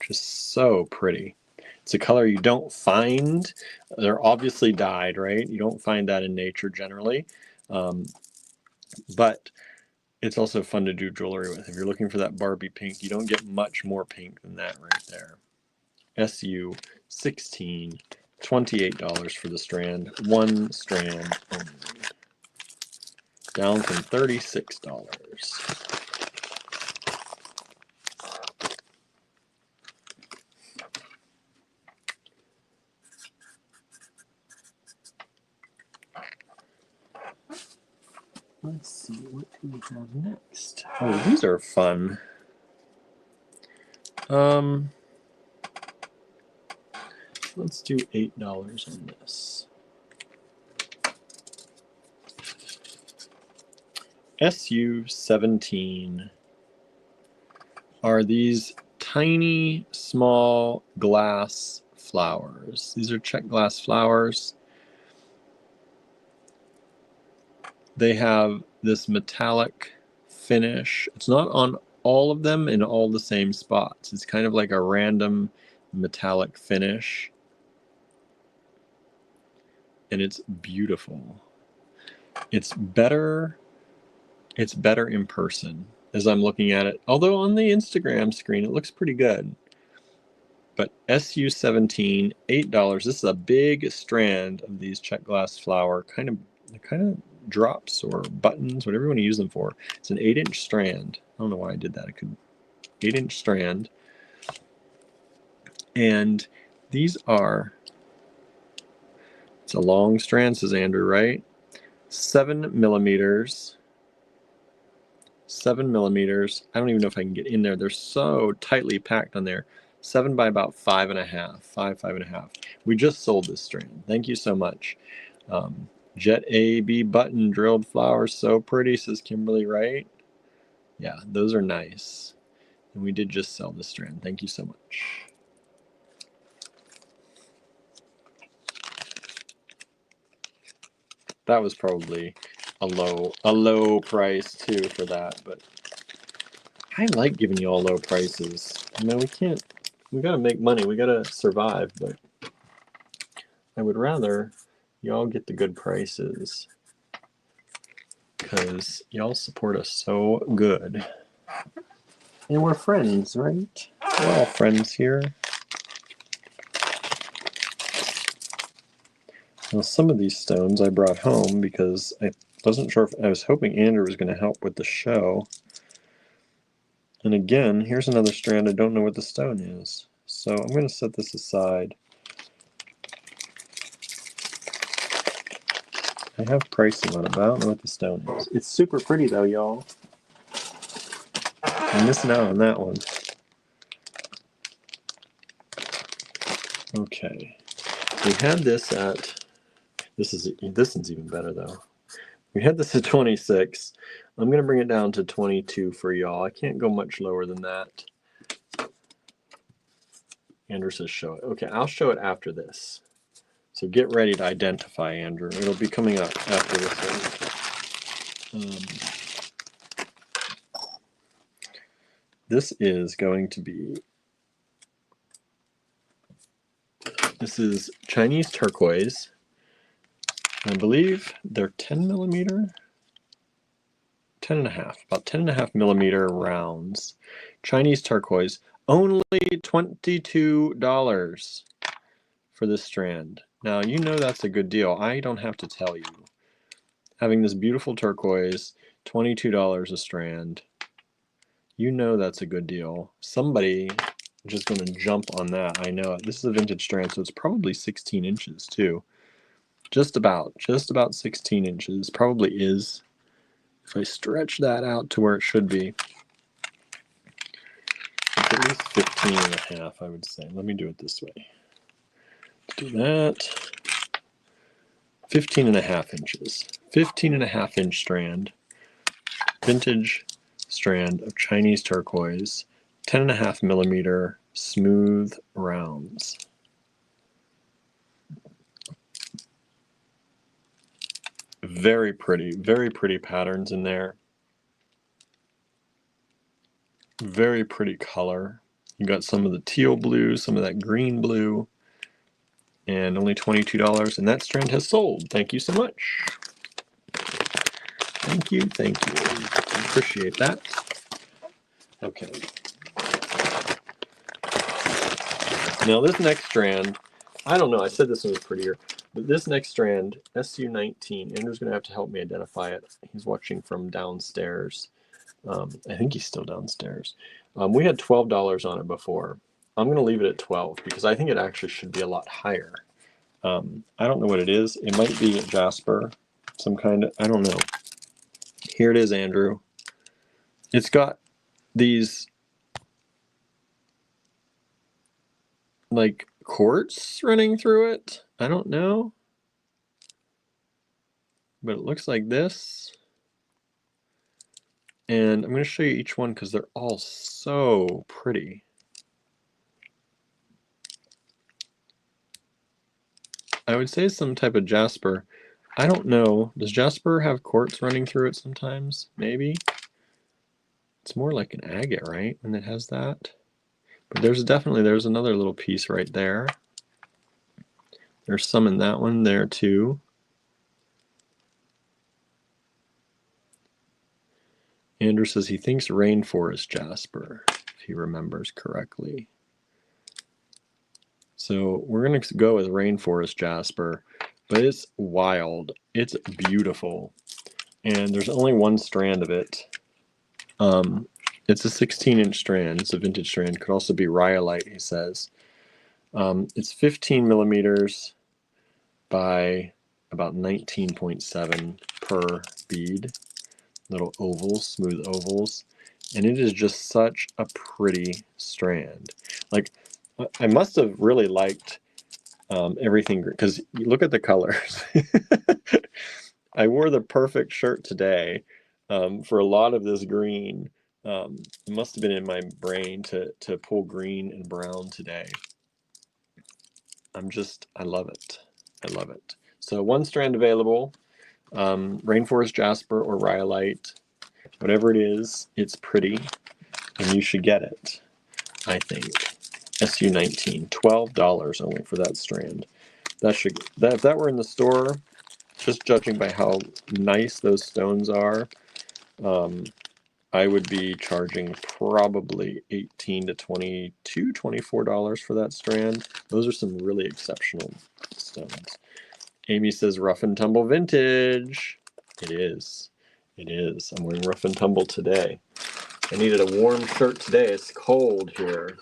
just so pretty. It's a color you don't find. They're obviously dyed, right? You don't find that in nature generally. But it's also fun to do jewelry with. If you're looking for that Barbie pink, you don't get much more pink than that right there. SU16, $28 for the strand. One strand only. Down from $36. Let's see, what do we have next? Oh, these are fun. Let's do $8 on this. SU17 are these tiny, small glass flowers. These are check glass flowers. They have this metallic finish. It's not on all of them in all the same spots. It's kind of like a random metallic finish. And it's beautiful. It's better in person as I'm looking at it. Although on the Instagram screen, it looks pretty good. But SU17, $8. This is a big strand of these check glass flower, kind of drops or buttons, whatever you want to use them for. It's an 8-inch strand. I don't know why I did that. I could 8-inch strand. And these are, it's a long strand, says Andrew, right? 7 millimeters. 7 millimeters. I don't even know if I can get in there. They're so tightly packed on there. 7 by about 5.5. 5.5. We just sold this strand. Thank you so much. Jet AB button drilled flowers, so pretty, says Kimberly, right? Yeah, those are nice. And we did just sell this strand. Thank you so much. That was probably a low price too for that, but I like giving you all low prices. I mean, we gotta make money, we gotta survive, but I would rather y'all get the good prices because y'all support us so good. And we're friends, right? We're all friends here. Well, some of these stones I brought home because I wasn't sure if I was hoping Andrew was going to help with the show. And again, here's another strand. I don't know what the stone is. So I'm going to set this aside. I have pricing on it, but I don't know what the stone is. It's super pretty though, y'all. I'm missing out on that one. Okay. We had this at, this one's even better though. We had this at 26. I'm going to bring it down to 22 for y'all. I can't go much lower than that. Andrew says show it. Okay, I'll show it after this. So get ready to identify, Andrew. It'll be coming up after this one. This is going to be, this is Chinese turquoise. I believe they're 10 millimeter, 10 and a half, about 10 and a half millimeter rounds. Chinese turquoise, only $22 for this strand. Now, you know that's a good deal. I don't have to tell you. Having this beautiful turquoise, $22 a strand. You know that's a good deal. Somebody is just going to jump on that. I know it. This is a vintage strand, so it's probably 16 inches too. Just about 16 inches. Probably is. If I stretch that out to where it should be, it's at least 15 and a half, I would say. Let me do it this way. Do that. 15 and a half inches. 15 and a half inch strand. Vintage strand of Chinese turquoise. 10 and a half millimeter smooth rounds. Very pretty patterns in there. Very pretty color. You got some of the teal blue, some of that green blue, and only $22. And that strand has sold. Thank you so much. Thank you. I appreciate that. Okay. Now this next strand, I don't know. I said this one was prettier, but this next strand, SU19. Andrew's gonna have to help me identify it. He's watching from downstairs. I think he's still downstairs. We had $12 on it before. I'm going to leave it at 12 because I think it actually should be a lot higher. I don't know what it is. It might be jasper, some kind of, I don't know. Here it is, Andrew. It's got these like quartz running through it. I don't know. But it looks like this. And I'm going to show you each one because they're all so pretty. I would say some type of jasper. I don't know. Does jasper have quartz running through it sometimes? Maybe. It's more like an agate, right? When it has that. But there's another little piece right there. There's some in that one there too. Andrew says he thinks rainforest jasper, if he remembers correctly. So we're going to go with rainforest jasper, but it's wild. It's beautiful. And there's only one strand of it. It's a 16-inch strand. It's a vintage strand. Could also be rhyolite, he says. It's 15 millimeters by about 19.7 per bead. Little ovals, smooth ovals. And it is just such a pretty strand. Like, I must have really liked everything, because you look at the colors. I wore the perfect shirt today for a lot of this green. It must have been in my brain to pull green and brown today. I love it. I love it. So one strand available, rainforest jasper or rhyolite, whatever it is, it's pretty. and you should get it, I think. SU19, $12 only for that strand. If that were in the store, just judging by how nice those stones are, I would be charging probably $18 to $22, $24 for that strand. Those are some really exceptional stones. Amy says rough and tumble vintage. It is. It is. I'm wearing rough and tumble today. I needed a warm shirt today. It's cold here.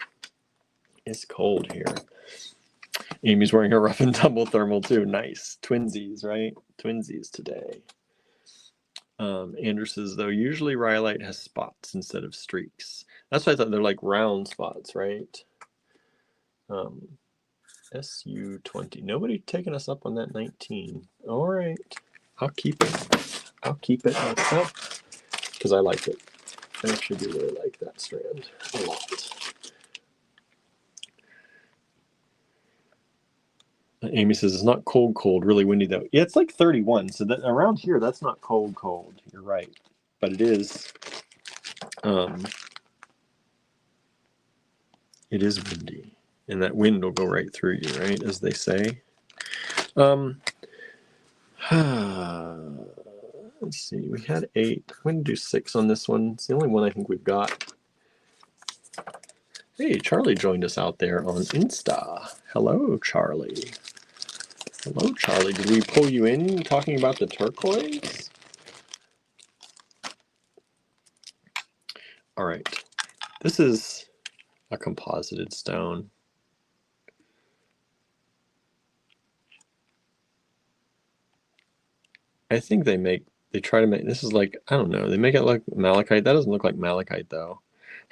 It's cold here. Amy's wearing a rough and tumble thermal too. Nice. Twinsies, right? Twinsies today. Andrew says, though, usually rhyolite has spots instead of streaks. That's why I thought they're like round spots, right? SU20. Nobody taking us up on that 19. All right. I'll keep it. I'll keep it myself because I like it. I actually do really like that strand a lot. Amy says it's not cold, really windy though. Yeah, it's like 31. So that around here, that's not cold. You're right, but it is. It is windy, and that wind will go right through you, right? As they say. Let's see. We had 8. I'm going to do 6 on this one. It's the only one I think we've got. Hey, Charlie joined us out there on Insta. Hello, Charlie. Hello, Charlie. Did we pull you in talking about the turquoise? All right. This is a composited stone. I think they try to make, this is like, I don't know, they make it like malachite. That doesn't look like malachite though.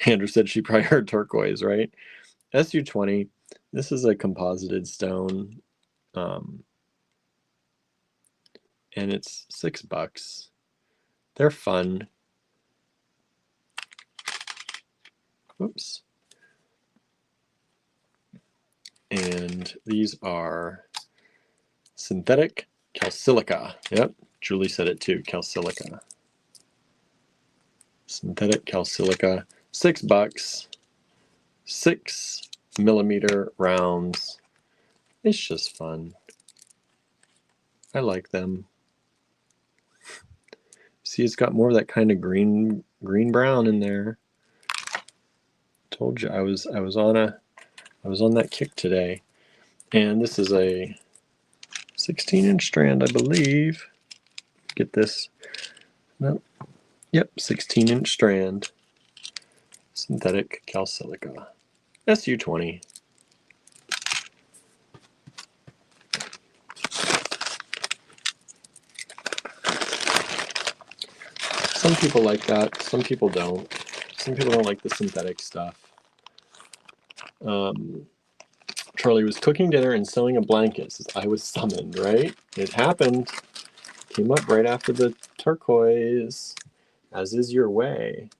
Andrew said she probably heard turquoise, right? SU20, this is a composited stone. And it's $6. They're fun. Oops. And these are synthetic calsilica. Yep, Julie said it too, calsilica. Synthetic calsilica, $6, 6mm rounds. It's just fun. I like them. See, it's got more of that kind of green brown in there. Told you I was on that kick today. And this is a 16-inch strand, I believe. Get this. Nope. Yep, 16-inch strand. Synthetic calsilica. SU20. Some people like that. Some people don't. Some people don't like the synthetic stuff. Charlie was cooking dinner and sewing a blanket. Says, I was summoned, right? It happened. Came up right after the turquoise, as is your way.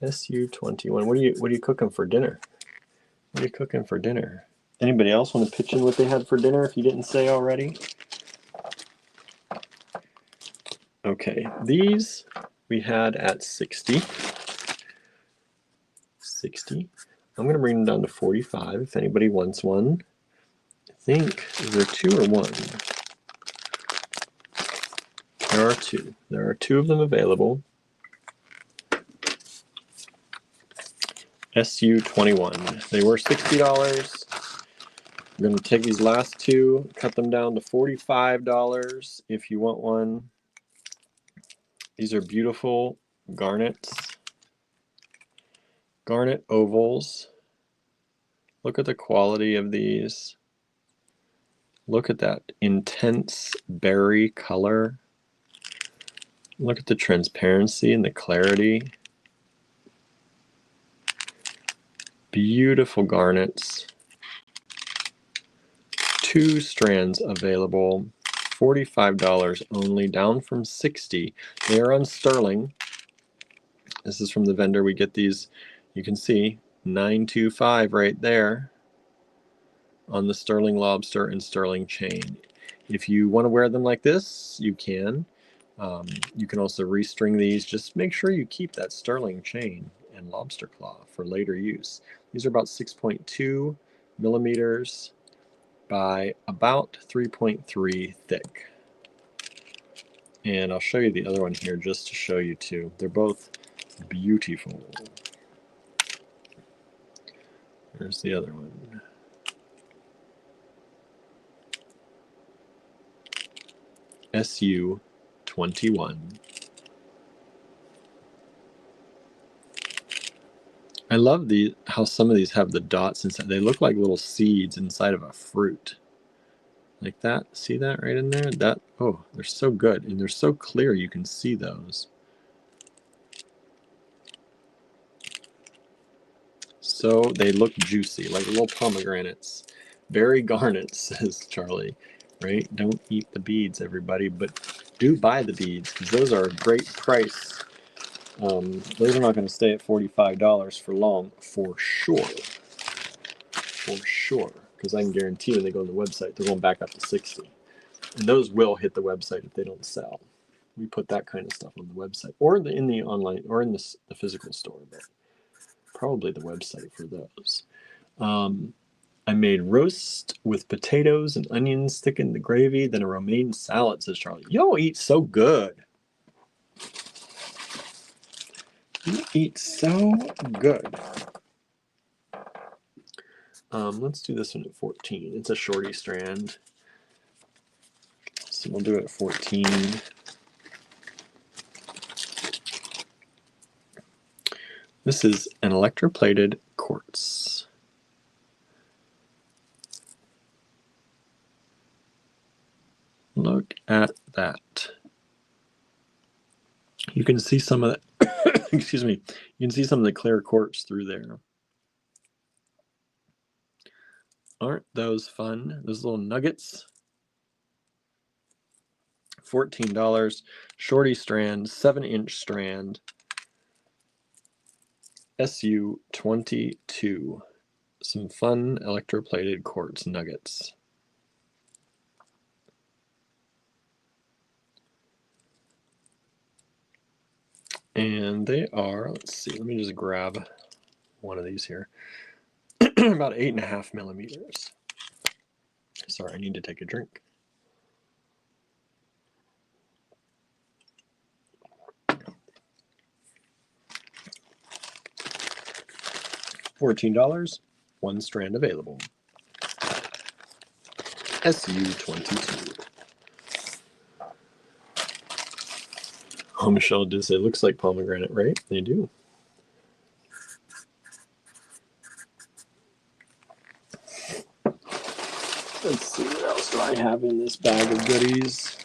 SU21. What are you cooking for dinner? What are you cooking for dinner? Anybody else want to pitch in what they had for dinner if you didn't say already? Okay, these we had at 60. 60. I'm going to bring them down to 45 if anybody wants one. I think, is there 2 or 1? There are 2. There are 2 of them available. SU21. They were $60. I'm going to take these last 2, cut them down to $45 if you want one. These are beautiful garnets. Garnet ovals. Look at the quality of these. Look at that intense berry color. Look at the transparency and the clarity. Beautiful garnets. 2 strands available. $45 only, down from $60. They are on sterling. This is from the vendor. We get these, you can see, 925 right there on the sterling lobster and sterling chain. If you want to wear them like this, you can. You can also restring these. Just make sure you keep that sterling chain. and lobster claw for later use. These are about 6.2 millimeters by about 3.3 thick. And I'll show you the other one here just to show you too. They're both beautiful. There's the other one. SU-21. I love how some of these have the dots inside. They look like little seeds inside of a fruit. Like that. See that right in there? Oh, they're so good. And they're so clear you can see those. So they look juicy, like little pomegranates. Berry garnets, says Charlie. Right? Don't eat the beads, everybody, but do buy the beads because those are a great price. Those are not going to stay at $45 for long, for sure. For sure. Because I can guarantee when they go on the website, they're going back up to 60. And those will hit the website if they don't sell. We put that kind of stuff on the website, or in the online, or in the physical store, but probably the website for those. I made roast with potatoes and onions, thickened the gravy, then a romaine salad, says Charlie. Y'all eat so good. You eat so good. Let's do this one at 14. It's a shorty strand. So we'll do it at 14. This is an electroplated quartz. Look at that. You can see some of the, excuse me, you can see some of the clear quartz through there. Aren't those fun? Those little nuggets. $14. Shorty strand, 7-inch strand. SU-22. Some fun electroplated quartz nuggets. And they are, let's see, let me just grab one of these here. About 8.5 millimeters. Sorry, I need to take a drink. $14, one strand available. SU-22. Oh, Michelle did say, looks like pomegranate, right? They do. Let's see, what else do I have in this bag of goodies?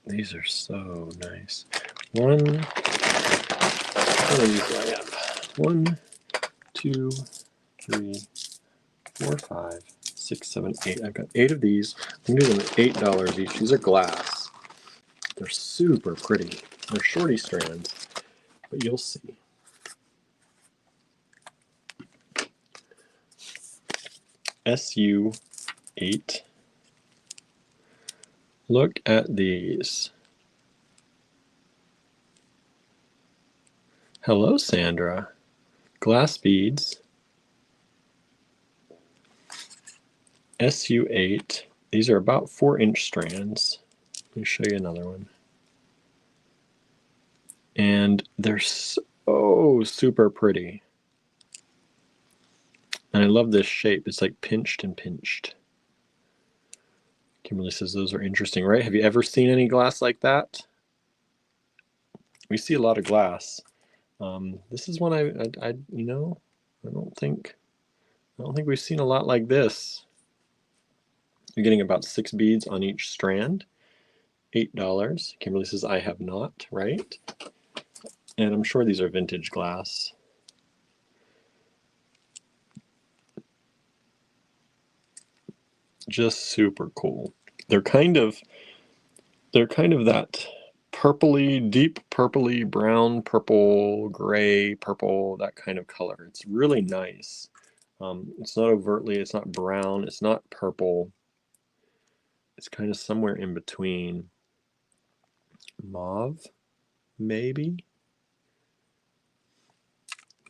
These are so nice. How many of these do I have? 1, 2, 3, 4, 5, 6, 7, 8. I've got 8 of these. I'm going to do them at $8 each. These are glass. They're super pretty. They're shorty strands, but you'll see. SU-8. Look at these. Hello, Sandra. Glass beads. SU-8. These are about 4-inch strands. Let me show you another one. And they're so super pretty. And I love this shape. It's like pinched and pinched. Kimberly says those are interesting, right? Have you ever seen any glass like that? We see a lot of glass. This is one I don't think we've seen a lot like this. You're getting about 6 beads on each strand. $8. Kimberly says I have not, right? And I'm sure these are vintage glass. Just super cool. They're kind of that purpley, deep purpley, brown, purple, gray, purple, that kind of color. It's really nice. It's not overtly, it's not brown, it's not purple. It's kind of somewhere in between. Mauve, maybe?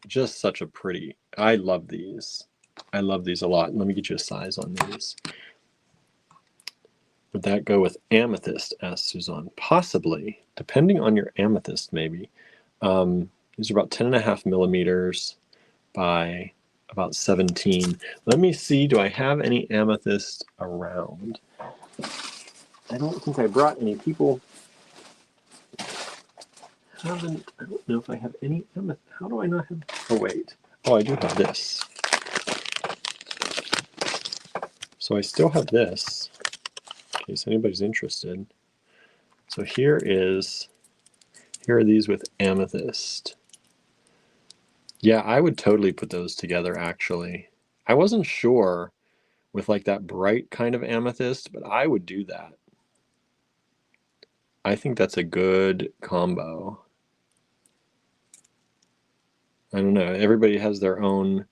Just such a pretty, I love these. I love these a lot. Let me get you a size on these. Would that go with amethyst? Asked Suzanne. Possibly, depending on your amethyst, maybe. These are about 10.5 millimeters by about 17. Let me see, do I have any amethyst around? I don't think I brought any. People haven't, I don't know if I have any amethyst. How do I not have, oh wait. Oh, I do have this. So I still have this, in case anybody's interested. So here are these with amethyst. Yeah, I would totally put those together, actually. I wasn't sure with like that bright kind of amethyst, but I would do that. I think that's a good combo. I don't know. Everybody has their own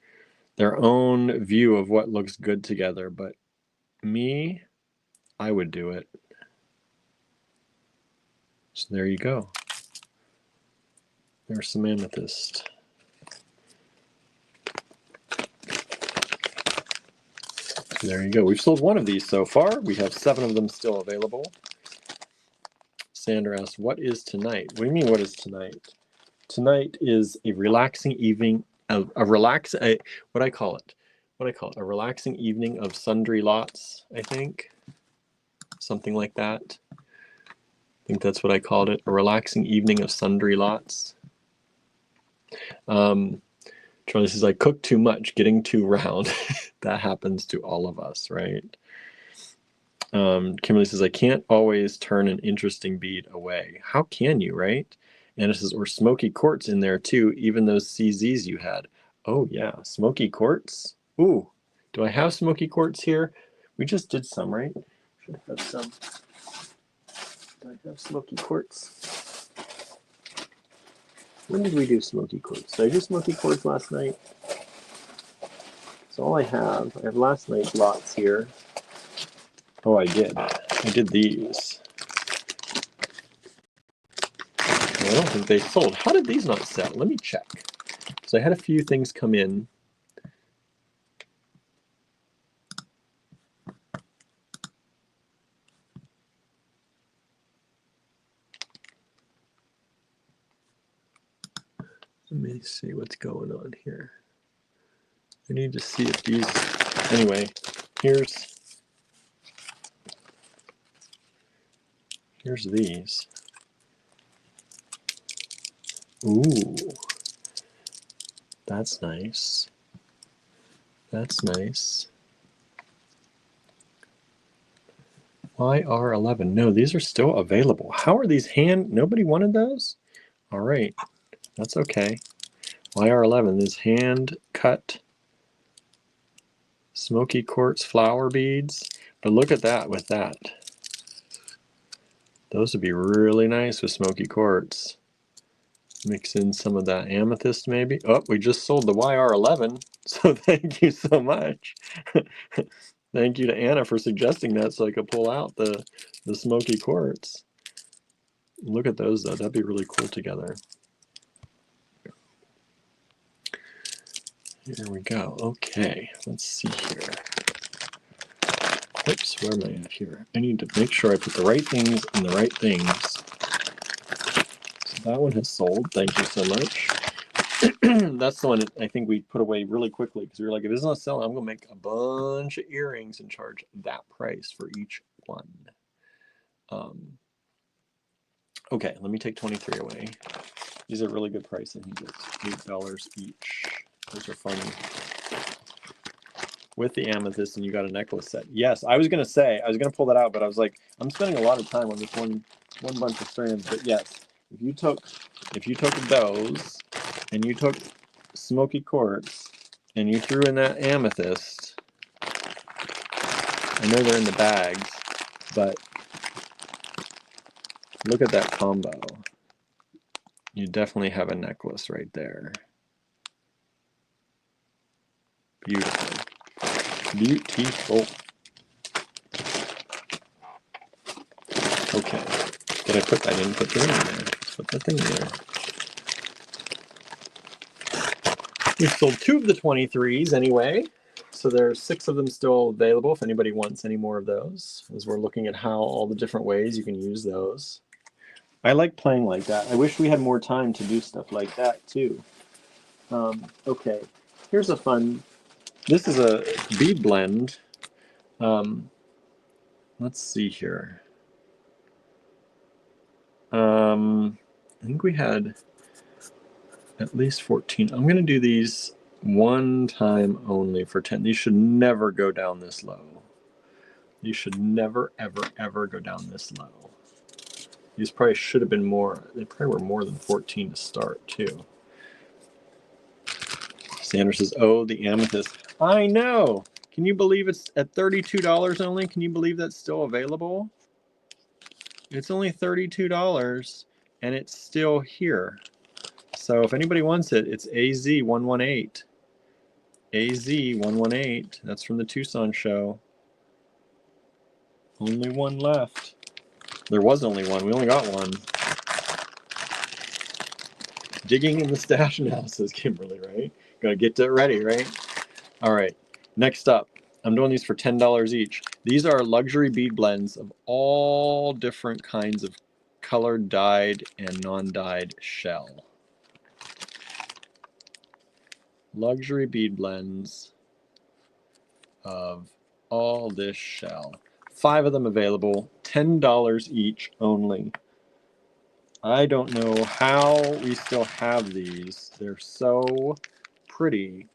view of what looks good together, but me, I would do it. So there you go. There's some amethyst. So there you go. We've sold one of these so far. We have 7 of them still available. Sandra asks, what is tonight? What do you mean, what is tonight? Tonight is a relaxing evening, what I call it? A relaxing evening of sundry lots, I think. Something like that. I think that's what I called it, a relaxing evening of sundry lots. Charlie says, I cook too much, getting too round. That happens to all of us, right? Kimberly says, I can't always turn an interesting bead away. How can you, right? And it says, or smoky quartz in there too, even those CZs you had. Oh yeah, smoky quartz. Ooh, do I have smoky quartz here? We just did some, right? Should have some. Do I have smoky quartz? When did we do smoky quartz? Did I do smoky quartz last night? That's all I have. I have last night's lots here. Oh, I did. I did these. I don't think they sold. How did these not sell? Let me check. So I had a few things come in. Let me see what's going on here. I need to see if these, anyway, here's these. Ooh, that's nice. That's nice. YR11. No, these are still available. How are these nobody wanted those? All right, that's okay. YR11, these hand cut smoky quartz flower beads. But look at that with that. Those would be really nice with smoky quartz. Mix in some of that amethyst maybe. Oh, we just sold the YR11, so thank you so much. Thank you to Anna for suggesting that so I could pull out the smoky quartz. Look at those though, that'd be really cool together. Here we go. Okay, let's see here. Oops, where am I at here? I need to make sure I put the right things in the right things. So that one has sold. Thank you so much. That's the one that I think we put away really quickly because we were like, if it's not selling, I'm going to make a bunch of earrings and charge that price for each one. Okay, let me take 23 away. These are really good price. I think it's $8 each. Those are fun. With the amethyst, and you got a necklace set. Yes, I was gonna pull that out, but I was like, I'm spending a lot of time on this one bunch of strands. But yes, if you took those and you took smoky quartz and you threw in that amethyst, I know they're in the bags, but look at that combo. You definitely have a necklace right there. Beautiful. Beautiful. Okay. Did I put, I didn't put the ring in there. Let's put the thing there. We've sold 2 of the 23s anyway. So there's 6 of them still available if anybody wants any more of those, as we're looking at how all the different ways you can use those. I like playing like that. I wish we had more time to do stuff like that too. Okay, here's a fun, this is a bead blend. Let's see here. I think we had at least 14. I'm going to do these one time only for 10. These should never go down this low. These should never, ever, ever go down this low. These probably should have been more. They probably were more than 14 to start, too. Sandra says, oh, the amethyst. I know. Can you believe it's at $32 only? Can you believe that's still available? It's only $32 and it's still here. So if anybody wants it, it's AZ118. AZ118. That's from the Tucson show. Only one left. There was only one. We only got one. Digging in the stash now, says Kimberly, right? Gotta get that ready, right? All right. Next up, I'm doing these for $10 each. These are luxury bead blends of all different kinds of colored, dyed, and non-dyed shell. Luxury bead blends of all this shell. 5 of them available, $10 each only. I don't know how we still have these. They're so pretty.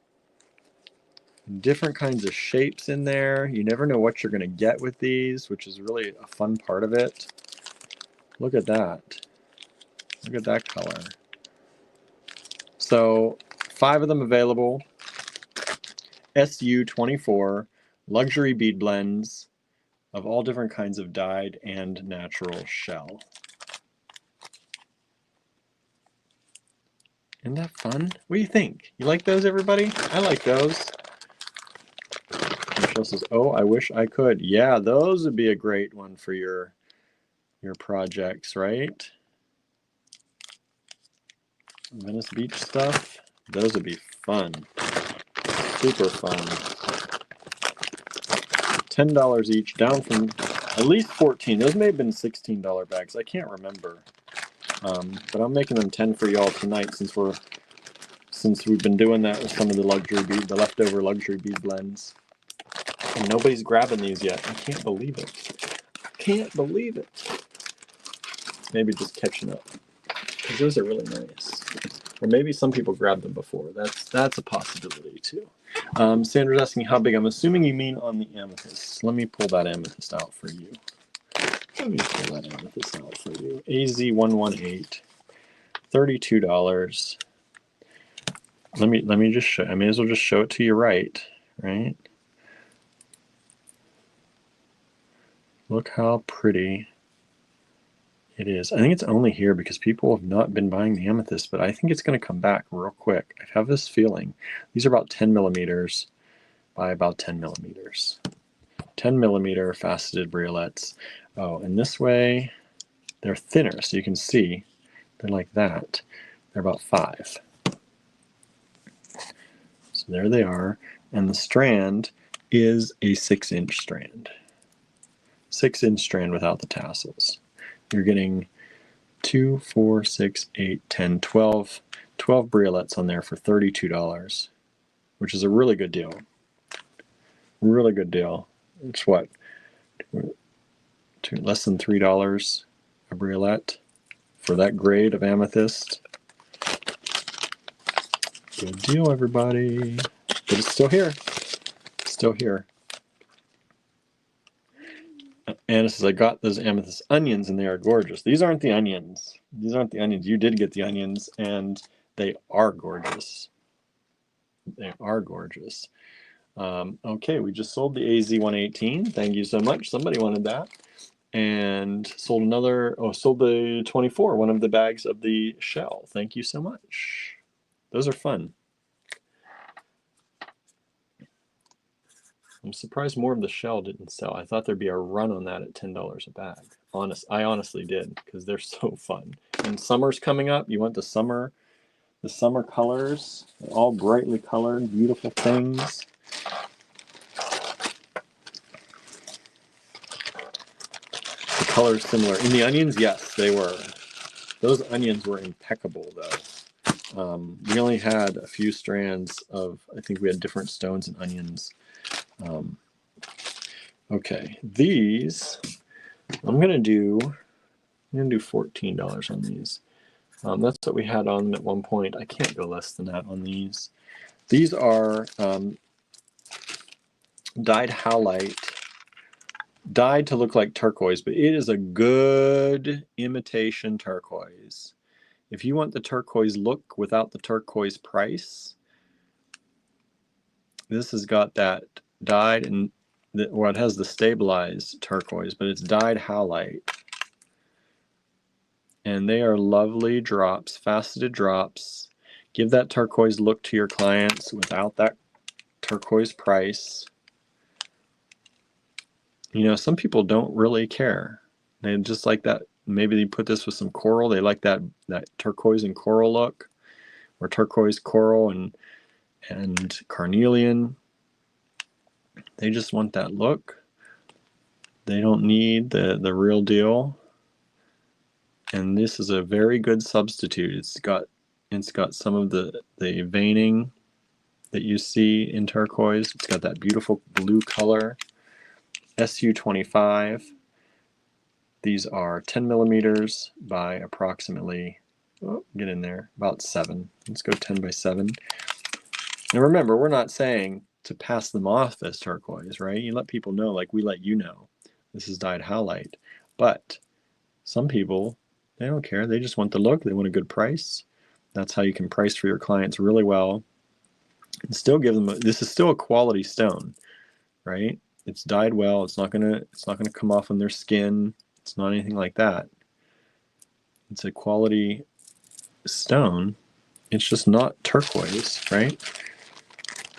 Different kinds of shapes in there. You never know what you're going to get with these, which is really a fun part of it. Look at that. Look at that color. So 5 of them available. SU24 luxury bead blends of all different kinds of dyed and natural shell. Isn't that fun? What do you think? You like those, everybody? I like those. Michelle says, oh, I wish I could. Yeah, those would be a great one for your projects, right? Venice Beach stuff. Those would be fun. Super fun. $10 each, down from at least 14. Those may have been $16 bags. I can't remember. But I'm making them 10 for y'all tonight since we've been doing that with some of the leftover luxury bead blends. And nobody's grabbing these yet. I can't believe it. Can't believe it. Maybe just catching up. Because those are really nice. Or maybe some people grabbed them before. That's a possibility too. Sandra's asking how big. I'm assuming you mean on the amethyst. Let me pull that amethyst out for you. Let me pull that amethyst out for you. AZ118. $32. Let me just show. I may as well just show it to you right? Look how pretty it is. I think it's only here because people have not been buying the amethyst, but I think it's going to come back real quick. I have this feeling. These are about 10 millimeters by about 10 millimeters. 10 millimeter faceted briolets. Oh, and this way they're thinner, so you can see they're like that. They're about 5. So there they are, and the strand is a 6-inch strand. 6-inch strand without the tassels. You're getting 2, 4, 6, 8, 10, 12 briolets on there for $32, which is a really good deal. Really good deal. It's what? Less than $3 a briolet for that grade of amethyst. Good deal, everybody. But it's still here. Still here. Anna says, I got those amethyst onions and they are gorgeous. These aren't the onions. These aren't the onions. You did get the onions and they are gorgeous. They are gorgeous. Okay, we just sold the AZ118. Thank you so much. Somebody wanted that. And sold the 24, one of the bags of the shell. Thank you so much. Those are fun. I'm surprised more of the shell didn't sell. I thought there'd be a run on that at $10 a bag. I honestly did, because they're so fun. And summer's coming up. You want the summer colors, all brightly colored, beautiful things. The colors similar. In the onions, yes, they were. Those onions were impeccable, though. We only had a few strands of, I think we had different stones and onions. Okay, these, I'm gonna do $14 on these. That's what we had on them at one point. I can't go less than that on these. These are dyed howlite, dyed to look like turquoise, but it is a good imitation turquoise. If you want the turquoise look without the turquoise price, this has got that dyed, and well, it has the stabilized turquoise, but it's dyed howlite. And they are lovely drops, faceted drops. Give that turquoise look to your clients without that turquoise price. You know, some people don't really care. They just like that. Maybe they put this with some coral. They like that turquoise and coral look, or turquoise, coral, and carnelian. They just want that look. They don't need the real deal. And this is a very good substitute. It's got some of the veining that you see in turquoise. It's got that beautiful blue color. SU25. These are 10 millimeters by approximately, oh, get in there, about 7. Let's go 10 by 7. And remember, we're not saying to pass them off as turquoise, right? You let people know, like we let you know, this is dyed howlite. But some people, they don't care. They just want the look. They want a good price. That's how you can price for your clients really well. And still give them this is still a quality stone, right? It's dyed well. It's not gonna come off on their skin. It's not anything like that. It's a quality stone. It's just not turquoise, right?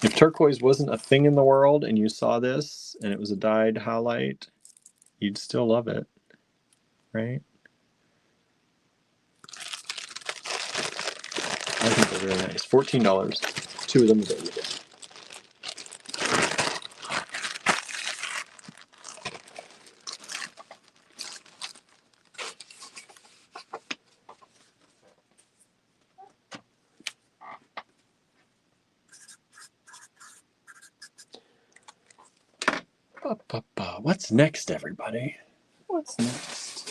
If turquoise wasn't a thing in the world and you saw this and it was a dyed howlite, you'd still love it, right? I think they're very nice. $14, 2 of them available. What's next, everybody? What's next?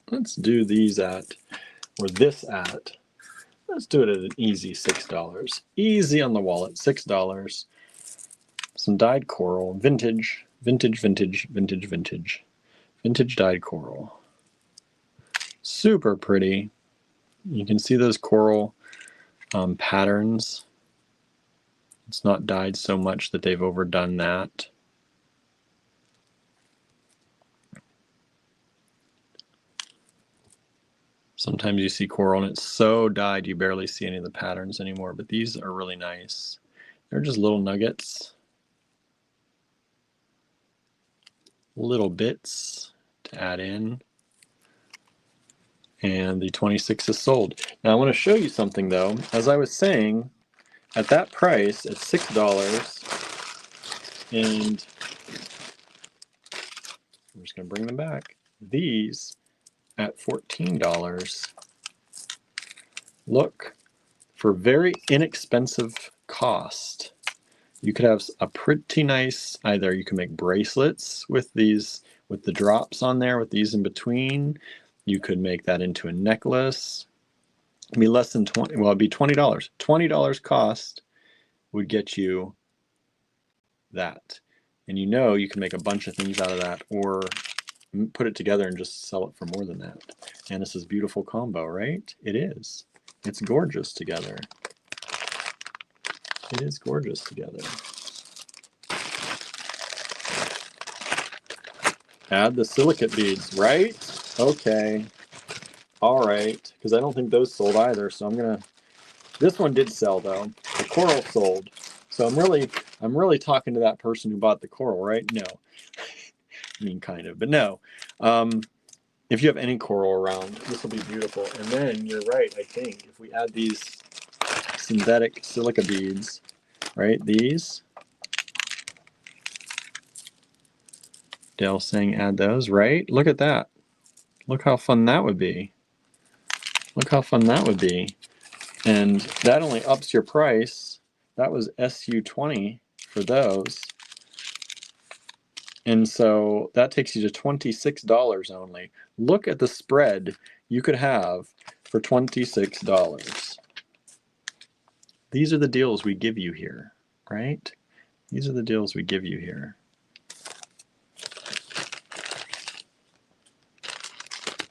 Let's do these at, or this at, let's do it at an easy $6. Easy on the wallet, $6. Some dyed coral, vintage dyed coral. Super pretty. You can see those coral patterns. It's not dyed so much that they've overdone that. Sometimes you see coral and it's so dyed you barely see any of the patterns anymore, but these are really nice. They're just little nuggets, little bits to add in. And the 26 is sold. Now I want to show you something though. As I was saying, at that price, at $6, and I'm just going to bring them back. These at $14. Look, for very inexpensive cost, you could have a pretty nice, either you can make bracelets with these, with the drops on there, with these in between. You could make that into a necklace. It'd be less than 20, well, it'd be $20. $20 cost would get you that. And you know you can make a bunch of things out of that, or put it together and just sell it for more than that. And this is a beautiful combo, right? It is. It's gorgeous together. It is gorgeous together. Add the silicate beads, right? Okay. All right. Because I don't think those sold either. So I'm gonna. This one did sell though. The coral sold. So I'm really talking to that person who bought the coral, right? No. I mean, kind of, but no. If you have any coral around, this will be beautiful. And then you're right. I think if we add these synthetic silica beads, right? These. Dale's saying add those, right? Look at that. Look how fun that would be. Look how fun that would be. And that only ups your price. That was SU20 for those. And so that takes you to $26 only. Look at the spread you could have for $26. These are the deals we give you here, right? These are the deals we give you here.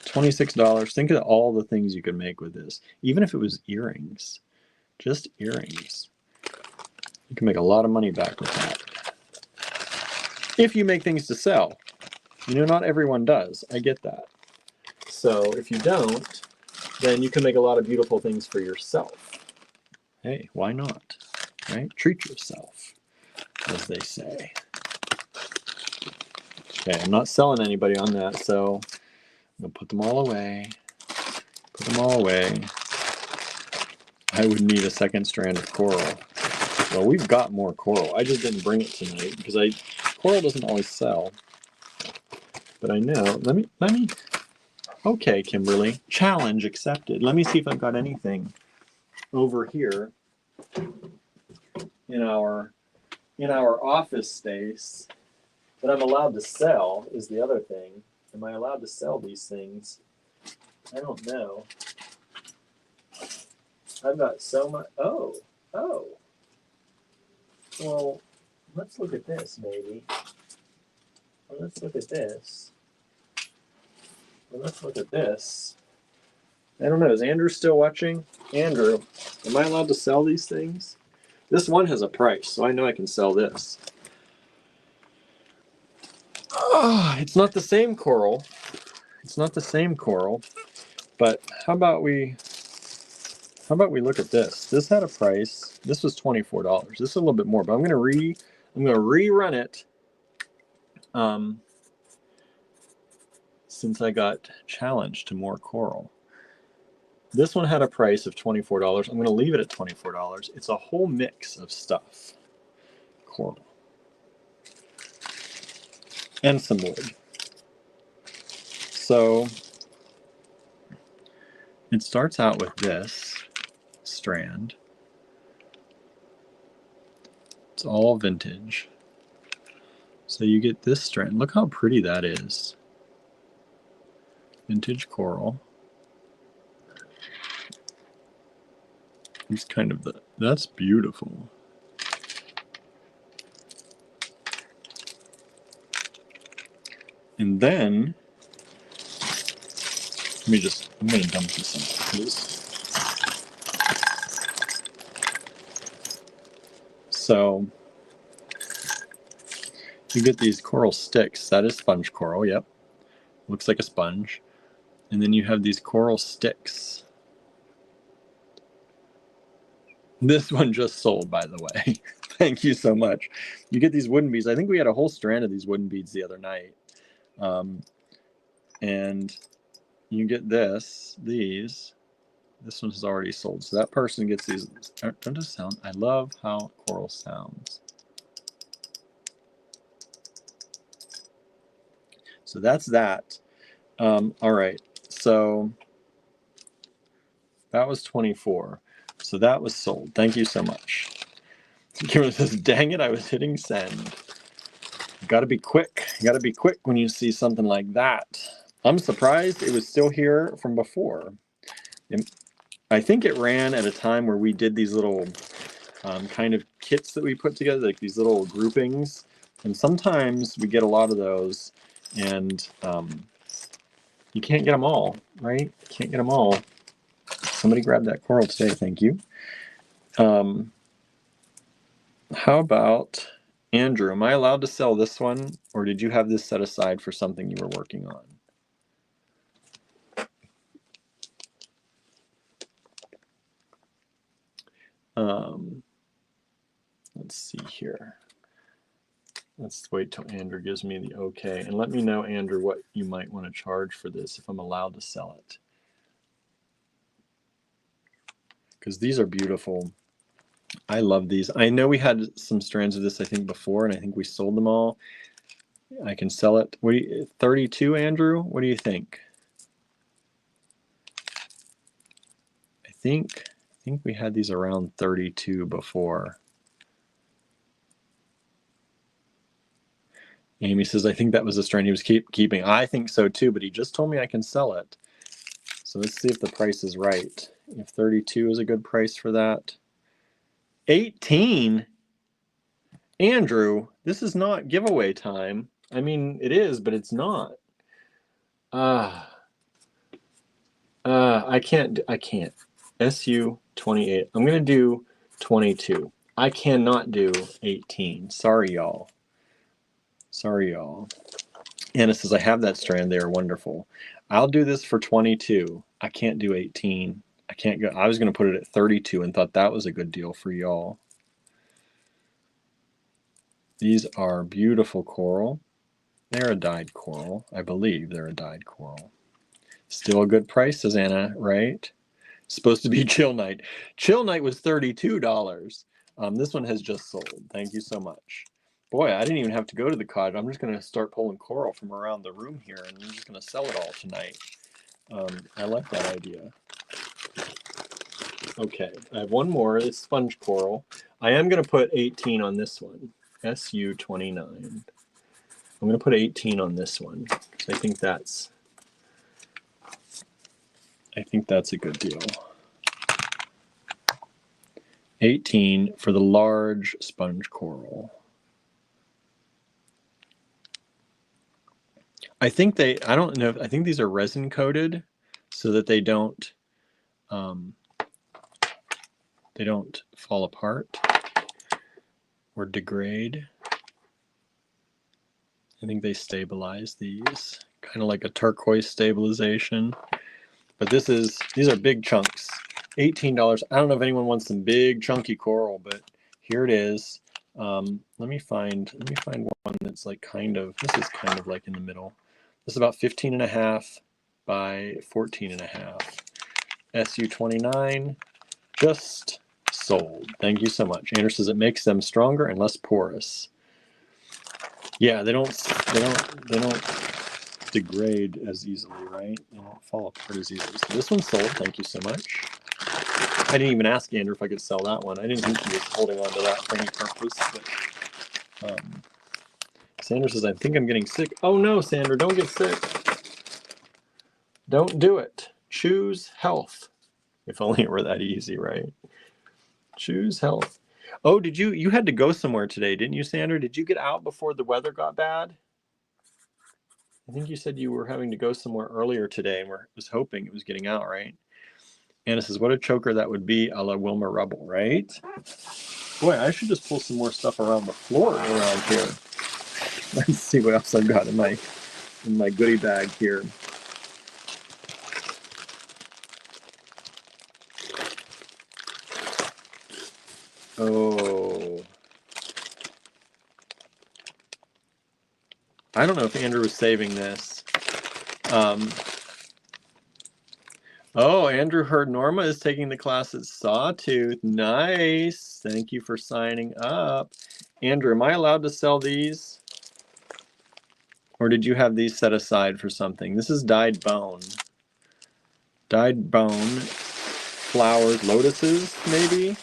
$26. Think of all the things you could make with this. Even if it was earrings, just earrings. You can make a lot of money back with that. If you make things to sell. You know, not everyone does. I get that. So if you don't, then you can make a lot of beautiful things for yourself. Hey, why not? Right? Treat yourself, as they say. Okay, I'm not selling anybody on that, so I'm going to put them all away. Put them all away. I would need a second strand of coral. Well, we've got more coral. I just didn't bring it tonight because coral doesn't always sell. But I know. Let me. Okay, Kimberly. Challenge accepted. Let me see if I've got anything over here in our office space that I'm allowed to sell is the other thing. Am I allowed to sell these things? I don't know. I've got so much. Oh. Well, let's look at this, maybe. Well, let's look at this. Well, let's look at this. I don't know. Is Andrew still watching? Andrew, am I allowed to sell these things? This one has a price, so I know I can sell this. Oh, it's not the same coral. It's not the same coral. But how about we look at this? This had a price. This was $24. This is a little bit more, but I'm gonna rerun it. Since I got challenged to more coral. This one had a price of $24. I'm gonna leave it at $24. It's a whole mix of stuff. Coral. And some wood. So it starts out with this strand. It's all vintage. So you get this strand. Look how pretty that is. Vintage coral. It's kind of that's beautiful. And then, I'm going to dump this in, please. So, you get these coral sticks. That is sponge coral, yep. Looks like a sponge. And then you have these coral sticks. This one just sold, by the way. Thank you so much. You get these wooden beads. I think we had a whole strand of these wooden beads the other night. And you get these. This one has already sold. So that person gets these. Don't just sound. I love how coral sounds. So that's that. All right. So that was 24. So that was sold. Thank you so much. Kimberly says, dang it, I was hitting send. You gotta be quick. You gotta be quick when you see something like that. I'm surprised it was still here from before. I think it ran at a time where we did these little kind of kits that we put together, like these little groupings. And sometimes we get a lot of those, and you can't get them all, right? You can't get them all. Somebody grabbed that coral today, thank you. How about Andrew? Am I allowed to sell this one, or did you have this set aside for something you were working on? Let's see here. Let's wait till Andrew gives me the okay. And let me know, Andrew, what you might want to charge for this if I'm allowed to sell it. Because these are beautiful. I love these. I know we had some strands of this, I think, before, and I think we sold them all. I can sell it. What do you, 32, Andrew? What do you think? I think we had these around 32 before. Amy says, I think that was a strand he was keeping. I think so too, but he just told me I can sell it. So let's see if the price is right. If 32 is a good price for that. 18? Andrew, this is not giveaway time. I mean, it is, but it's not. I can't. SU 28. I'm going to do 22. I cannot do 18. Sorry, y'all. Sorry, y'all. Anna says, I have that strand. They are wonderful. I'll do this for 22. I can't do 18. I can't go. I was going to put it at 32 and thought that was a good deal for y'all. These are beautiful coral. They're a dyed coral. I believe they're a dyed coral. Still a good price, says Anna, right? Supposed to be chill night. Chill night was $32. This one has just sold. Thank you so much. Boy, I didn't even have to go to the cottage. I'm just going to start pulling coral from around the room here, and I'm just going to sell it all tonight. I like that idea. Okay, I have one more. It's sponge coral. I am going to put 18 on this one. SU 29. I'm going to put 18 on this one because I think that's a good deal. 18 for the large sponge coral. I think I don't know, I think these are resin coated so that they don't fall apart or degrade. I think they stabilize these, kind of like a turquoise stabilization. But these are big chunks. $18. I don't know if anyone wants some big chunky coral, but here it is. Let me find one that's like this is kind of like in the middle. This is about 15.5 by 14.5. SU 29 just sold. Thank you so much. Andrew says it makes them stronger and less porous. Yeah, they don't degrade as easily, right? They don't fall apart as easily. So this one's sold. Thank you so much. I didn't even ask Andrew if I could sell that one. I didn't think he was holding on to that for any purpose. But, Sandra says, I think I'm getting sick. Oh no, Sandra, don't get sick. Don't do it. Choose health. If only it were that easy, right? Choose health. Oh, you had to go somewhere today, didn't you, Sandra? Did you get out before the weather got bad? I think you said you were having to go somewhere earlier today and was hoping it was getting out, right? Anna says, what a choker that would be a la Wilma Rubble, right? Boy, I should just pull some more stuff around the floor around here. Let's see what else I've got in my goodie bag here. Oh. I don't know if Andrew was saving this. Oh, Andrew heard Norma is taking the class at Sawtooth. Nice. Thank you for signing up. Andrew, am I allowed to sell these? Or did you have these set aside for something? This is dyed bone. Dyed bone. Flowers, lotuses, maybe?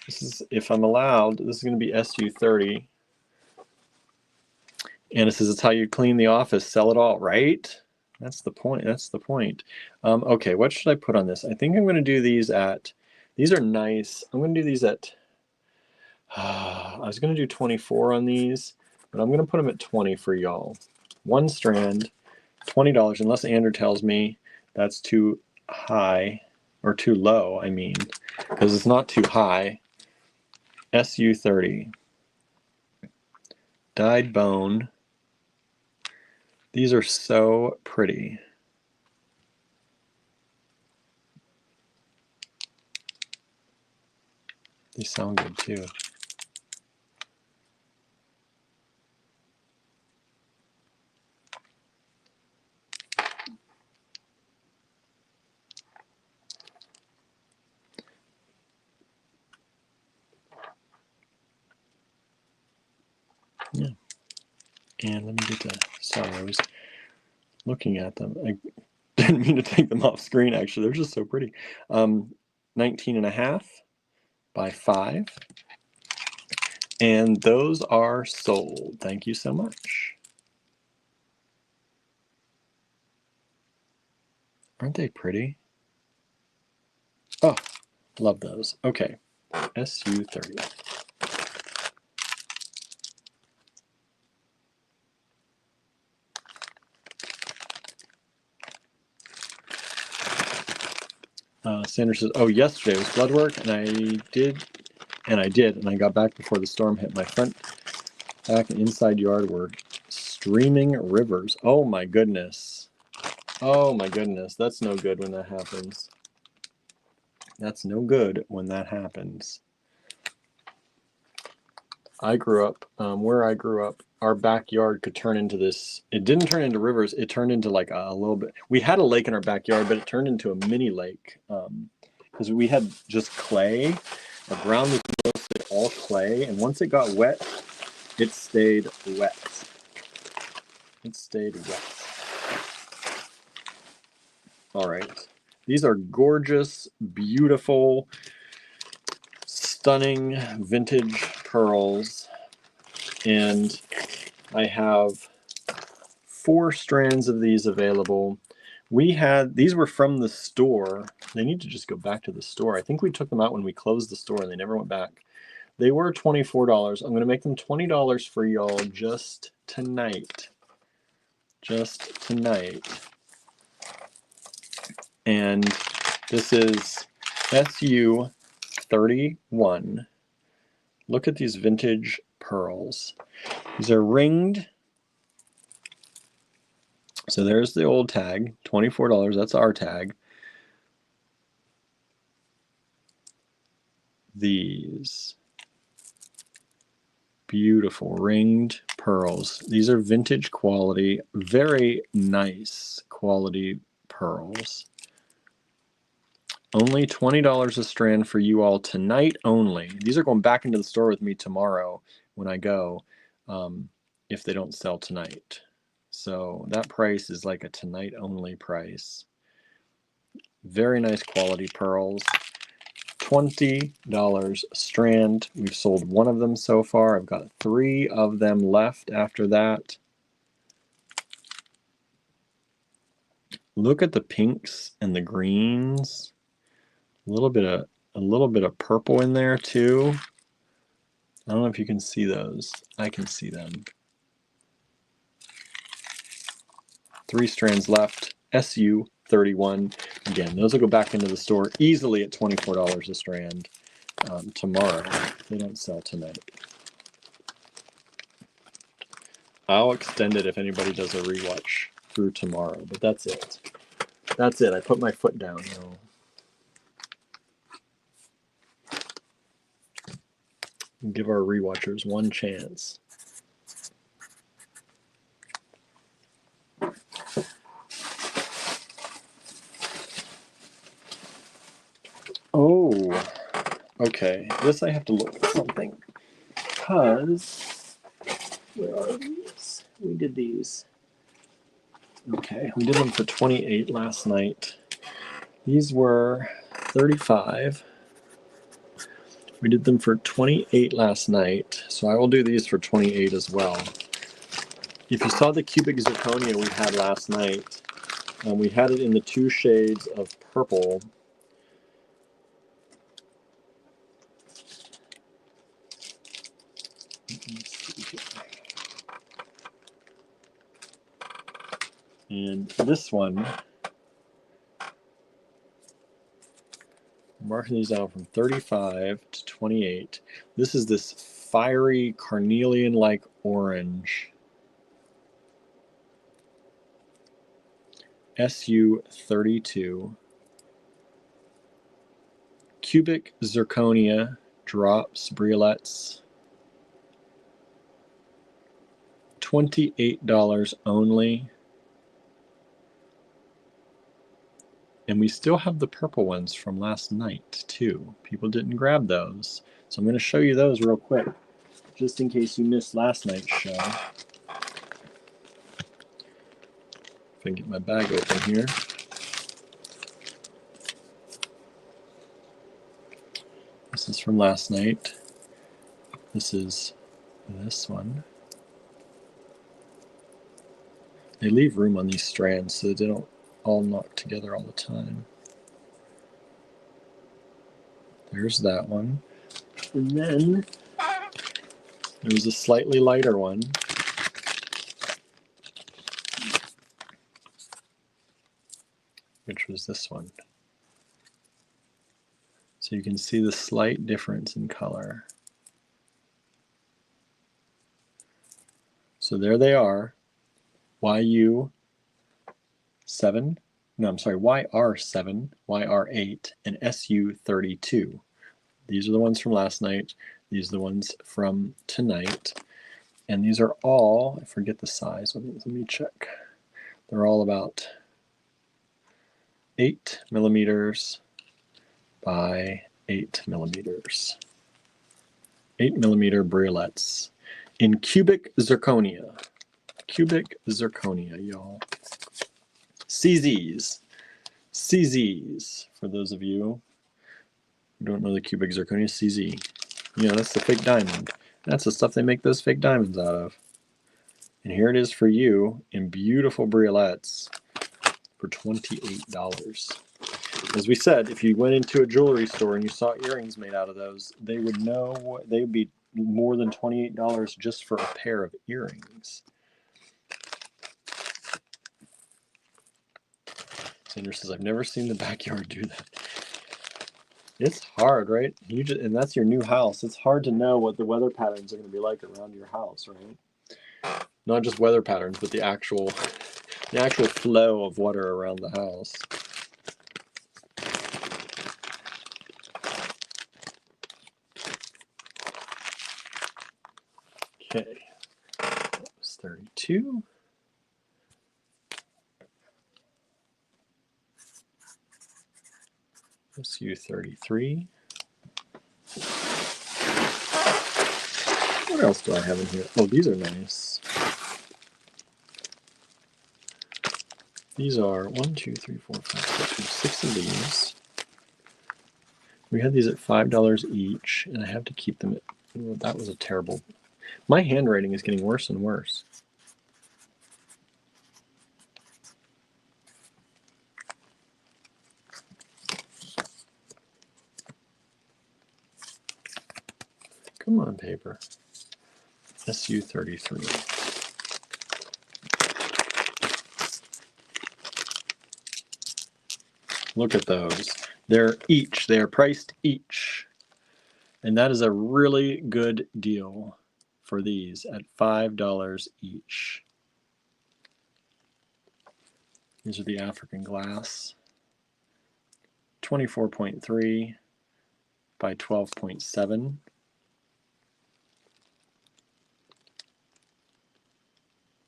This is, if I'm allowed, this is going to be SU 30. Anna says it's how you clean the office, sell it all, right? That's the point. That's the point. Okay, what should I put on this? I think I'm going to do these are nice. I'm going to do these at, I was going to do 24 on these, but I'm going to put them at 20 for y'all. One strand, $20, unless Andrew tells me that's too high, or too low, I mean, because it's not too high. SU 30. Dyed bone. These are so pretty. They sound good too. Yeah. And let me get to, sorry, I was looking at them. I didn't mean to take them off screen, actually. They're just so pretty. 19.5 by 5. And those are sold. Thank you so much. Aren't they pretty? Oh, love those. Okay, SU30. Sanders says, oh, yesterday was blood work, and I did, and I got back before the storm hit. My front, back, and inside yard were streaming rivers. Oh my goodness. Oh my goodness. That's no good when that happens. That's no good when that happens. I grew up, where I grew up, our backyard could turn into this. It didn't turn into rivers. It turned into like a little bit. We had a lake in our backyard, but it turned into a mini lake because we had just clay. Our ground was mostly all clay, and once it got wet, it stayed wet. It stayed wet. All right. These are gorgeous, beautiful, stunning vintage pearls. And I have 4 strands of these available. These were from the store. They need to just go back to the store. I think we took them out when we closed the store and they never went back. They were $24. I'm going to make them $20 for y'all just tonight. Just tonight. And this is SU31. Look at these vintage pearls. These are ringed. So there's the old tag, $24. That's our tag. These beautiful ringed pearls. These are vintage quality, very nice quality pearls. Only $20 a strand for you all tonight only. These are going back into the store with me tomorrow when I go, if they don't sell tonight. So that price is like a tonight only price. Very nice quality pearls. $20 a strand. We've sold 1 of them so far. I've got 3 of them left after that. Look at the pinks and the greens. A little bit of purple in there too. I don't know if you can see those. I can see them. 3 strands left. SU31. Again, those will go back into the store easily at $24 a strand tomorrow. They don't sell tonight. I'll extend it if anybody does a rewatch through tomorrow, but that's it. That's it. I put my foot down. No. Give our rewatchers one chance. Oh, okay. This I have to look at something because where are these? We did these. Okay, we did them for 28 last night. These were 35. We did them for 28 last night, so I will do these for 28 as well. If you saw the cubic zirconia we had last night, we had it in the 2 shades of purple. And this one, I'm marking these out from 35 to 28. This is this fiery carnelian-like orange. SU32. Cubic zirconia. drops, briolets. $28 only. And we still have the purple ones from last night too. People didn't grab those. So I'm going to show you those real quick, just in case you missed last night's show. If I can get my bag open here. This is from last night. This is this one. They leave room on these strands so that they don't all knock together all the time. There's that one. And then there's a slightly lighter one. Which was this one. So you can see the slight difference in color. So there they are. YR7, YR8, and SU32. These are the ones from last night. These are the ones from tonight. And these are all, I forget the size, let me check. They're all about 8 millimeters by 8 millimeters. 8 millimeter briolets in cubic zirconia. Cubic zirconia, y'all. CZs. CZs, for those of you who don't know the cubic zirconia, CZ. You know, that's the fake diamond. That's the stuff they make those fake diamonds out of. And here it is for you in beautiful briolets for $28. As we said, if you went into a jewelry store and you saw earrings made out of those, they would know they would be more than $28 just for a pair of earrings. Sandra says, I've never seen the backyard do that. It's hard, right? And that's your new house. It's hard to know what the weather patterns are going to be like around your house, right? Not just weather patterns, but the actual flow of water around the house. Okay, that was 32. SU33. What else do I have in here? Oh, these are nice. These are 1, 2, 3, 4, 5, 6 of these. We had these at $5 each, and I have to keep them at, well, that was a terrible. My handwriting is getting worse and worse. Come on, paper. SU33. Look at those. They are priced each. And that is a really good deal for these at $5 each. These are the African glass. 24.3 by 12.7.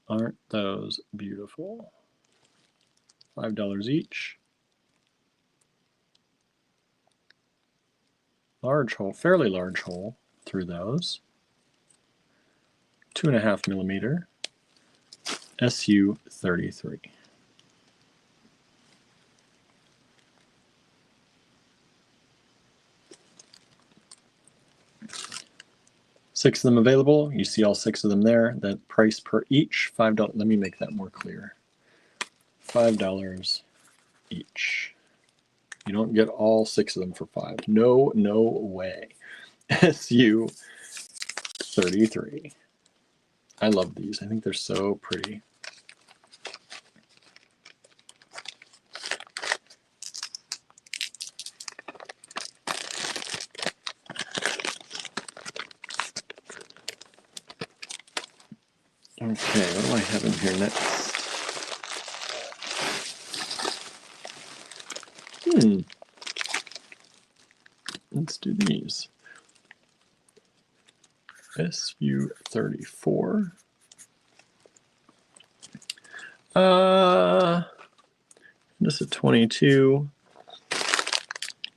Aren't those beautiful? $5 each. Large hole, fairly large hole through those. 2.5 millimeter SU33. Six of them available. You see all 6 of them there. The price per each, $5. Let me make that more clear. $5 each. You don't get all 6 of them for $5. No, no way. SU33. I love these. I think they're so pretty. Okay, what do I have in here next? Let's do these. SU34. Just a 22.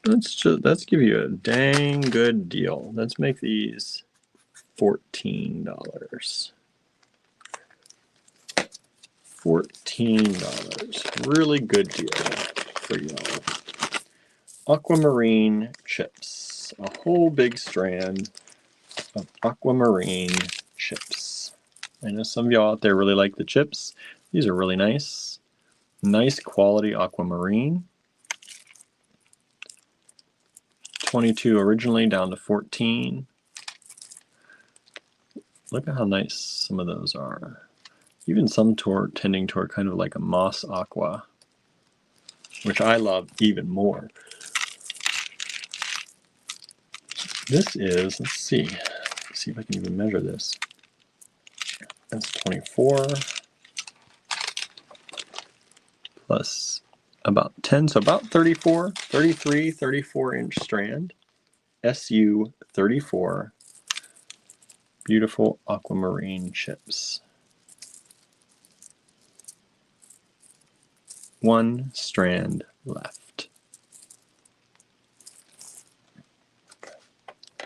Let's give you a dang good deal. Let's make these $14. $14. Really good deal for y'all. Aquamarine chips. A whole big strand of aquamarine chips. I know some of y'all out there really like the chips. These are really nice. Nice quality aquamarine. 22 originally, down to 14. Look at how nice some of those are. Even some tending toward kind of like a moss aqua, which I love even more. This is, let's see if I can even measure this. That's 24 plus about 10, so about 34, 33, 34-inch strand. SU34. Beautiful aquamarine chips. One strand left.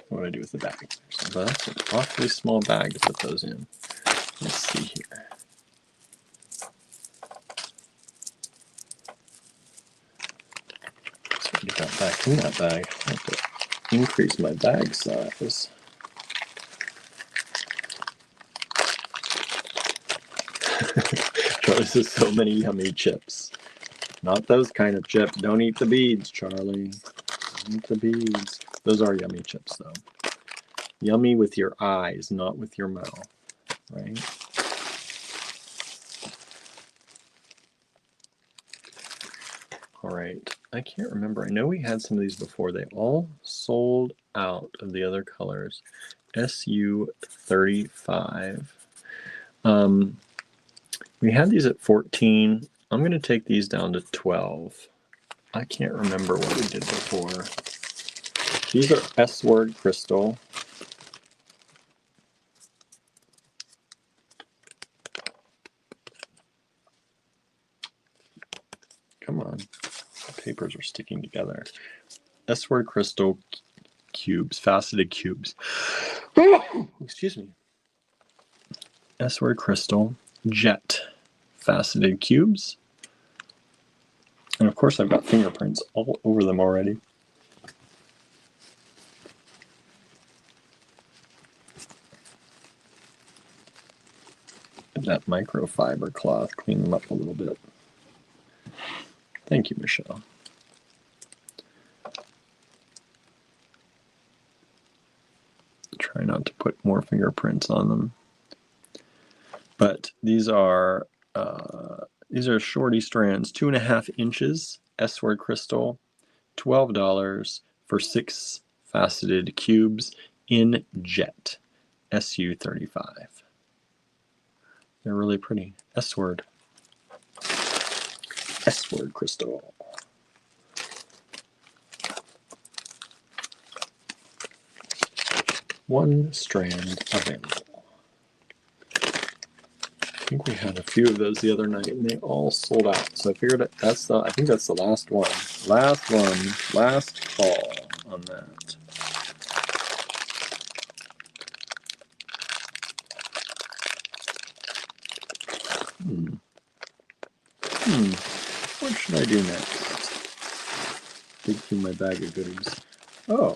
What do I do with the bag? So that's an awfully small bag to put those in. Let's see here. So get that back in that bag. I have to increase my bag size. Charlie says so many yummy chips. Not those kind of chips. Don't eat the beads, Charlie. Don't eat the beads. Those are yummy chips, though. Yummy with your eyes, not with your mouth, right? All right. I can't remember. I know we had some of these before. They all sold out of the other colors. SU35. We had these at 14. I'm going to take these down to 12. I can't remember what we did before. These are S-word crystal. Come on. The papers are sticking together. S-word crystal cubes, faceted cubes. Excuse me. S-word crystal jet faceted cubes. And of course I've got fingerprints all over them already. Get that microfiber cloth, clean them up a little bit. Thank you, Michelle. Try not to put more fingerprints on them. But these are shorty strands, 2.5 inches, S-word crystal, $12 for 6 faceted cubes in jet, SU35. They're really pretty. S-word. S-word crystal. One strand available. I think we had a few of those the other night and they all sold out. So I figured I think that's the last one. Last one. Last call on that. What should I do next? Dig through my bag of goodies. Oh.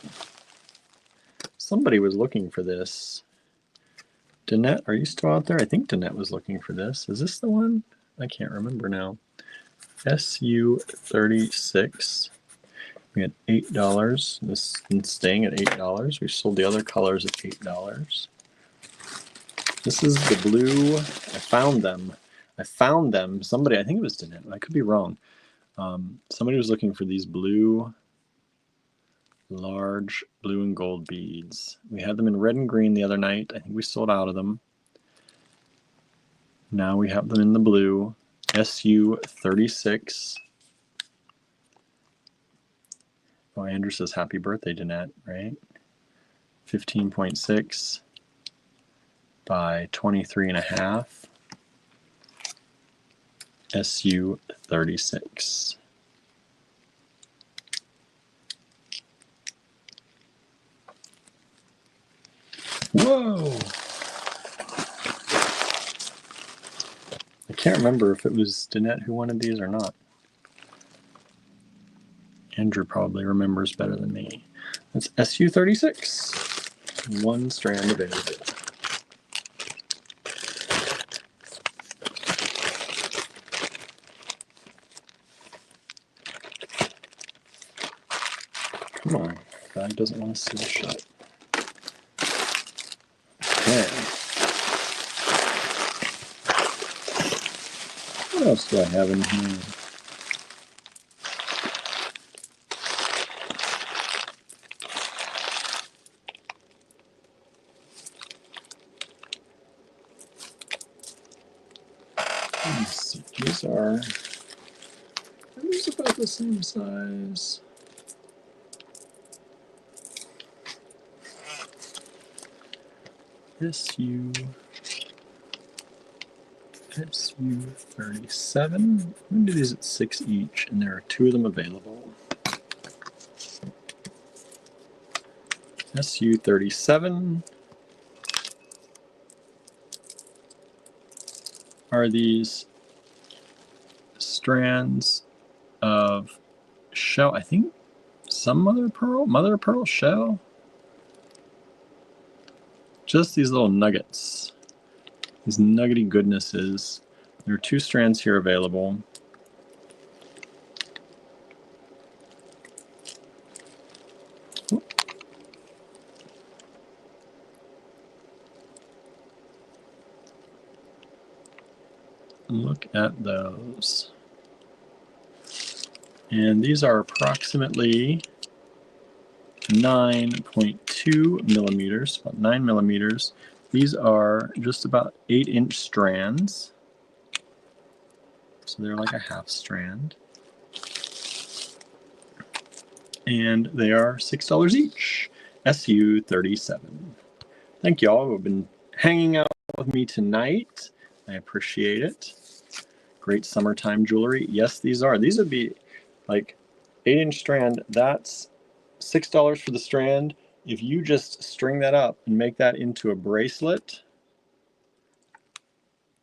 Somebody was looking for this. Danette, are you still out there? I think Danette was looking for this. Is this the one? I can't remember now. SU36. We had $8. This is staying at $8. We sold the other colors at $8. This is the blue. I found them. Somebody, I think it was Danette. I could be wrong. Somebody was looking for these blue, large blue and gold beads. We had them in red and green the other night. I think we sold out of them. Now we have them in the blue. SU36. Oh, Andrew says happy birthday, Danette, right? 15.6. by 23.5 SU36. Whoa! I can't remember if it was Danette who wanted these or not. Andrew probably remembers better than me. That's SU36. One strand available. Come on, bag doesn't want to seal shut. Okay. What else do I have in here? Let's see. These are about the same size. SU37. I'm going to do these at 6 each, and there are 2 of them available. SU37 are these strands of shell, I think some mother of pearl shell. Just these little nuggets, these nuggety goodnesses. There are 2 strands here available. Look at those. And these are approximately 9.2 millimeters, about 9 millimeters. These are just about 8-inch strands. So they're like a half strand. And they are $6 each. SU37. Thank you all who have been hanging out with me tonight. I appreciate it. Great summertime jewelry. Yes, these are. These would be like 8-inch strand. That's $6 for the strand. If you just string that up and make that into a bracelet,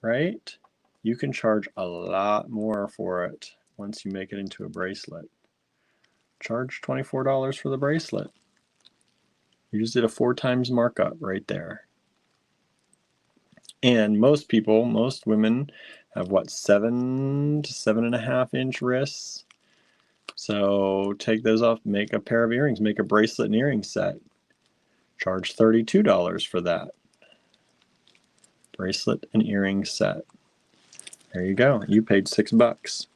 right, you can charge a lot more for it once you make it into a bracelet. Charge $24 for the bracelet. You just did a 4 times markup right there. And most people, most women have what, 7 to 7.5 inch wrists. So take those off, make a pair of earrings, make a bracelet and earring set. Charge $32 for that. Bracelet and earring set. There you go. You paid $6.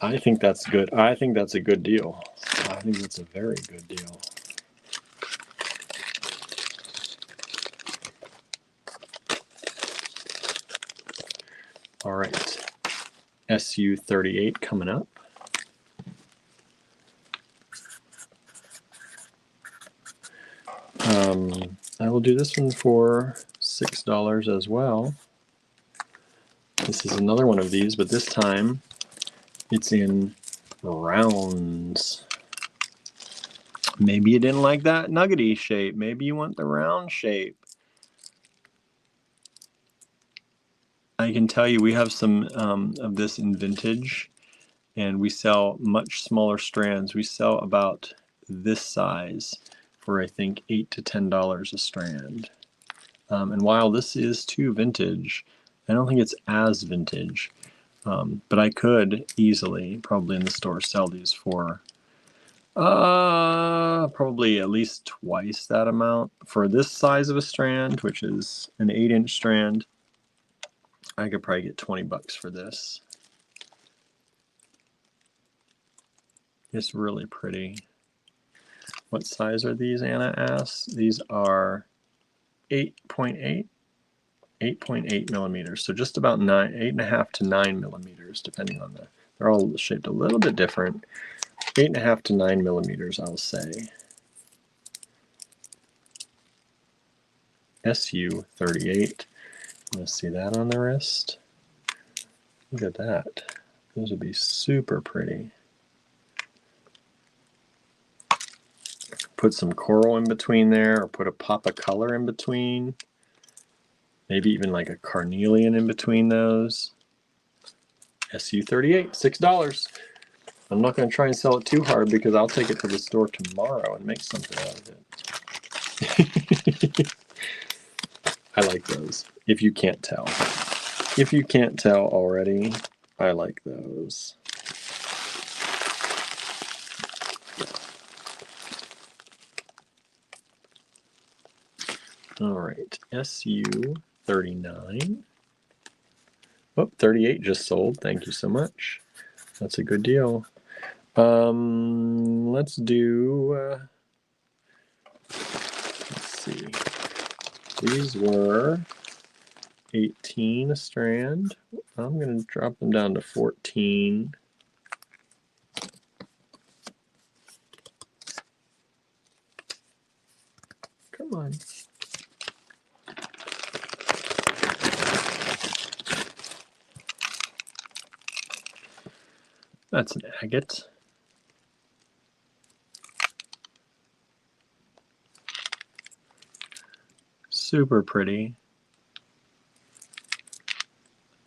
I think that's good. I think that's a good deal. I think that's a very good deal. All right. SU38 coming up. I will do this one for $6 as well. This is another one of these, but this time it's in rounds. Maybe you didn't like that nuggety shape. Maybe you want the round shape. I can tell you we have some of this in vintage, and we sell much smaller strands. We sell about this size for I think $8 to $10 a strand. And while this is too vintage, I don't think it's as vintage. But I could easily, probably in the store, sell these for probably at least twice that amount. For this size of a strand, which is an 8-inch strand, I could probably get $20 for this. It's really pretty. What size are these, Anna asks? These are 8.8 millimeters, so just about 8.5 to 9 millimeters, depending on the, they're all shaped a little bit different. 8.5 to 9 millimeters, I'll say. SU38. Let's see that on the wrist. Look at that. Those would be super pretty. Put some coral in between there, or put a pop of color in between. Maybe even like a carnelian in between those. SU38, $6. I'm not going to try and sell it too hard because I'll take it to the store tomorrow and make something out of it. I like those, if you can't tell. If you can't tell already, I like those. All right, SU39. Oh, 38 just sold. Thank you so much. That's a good deal. Let's do, let's see. These were 18 a strand. I'm going to drop them down to 14. Come on. That's an agate. Super pretty.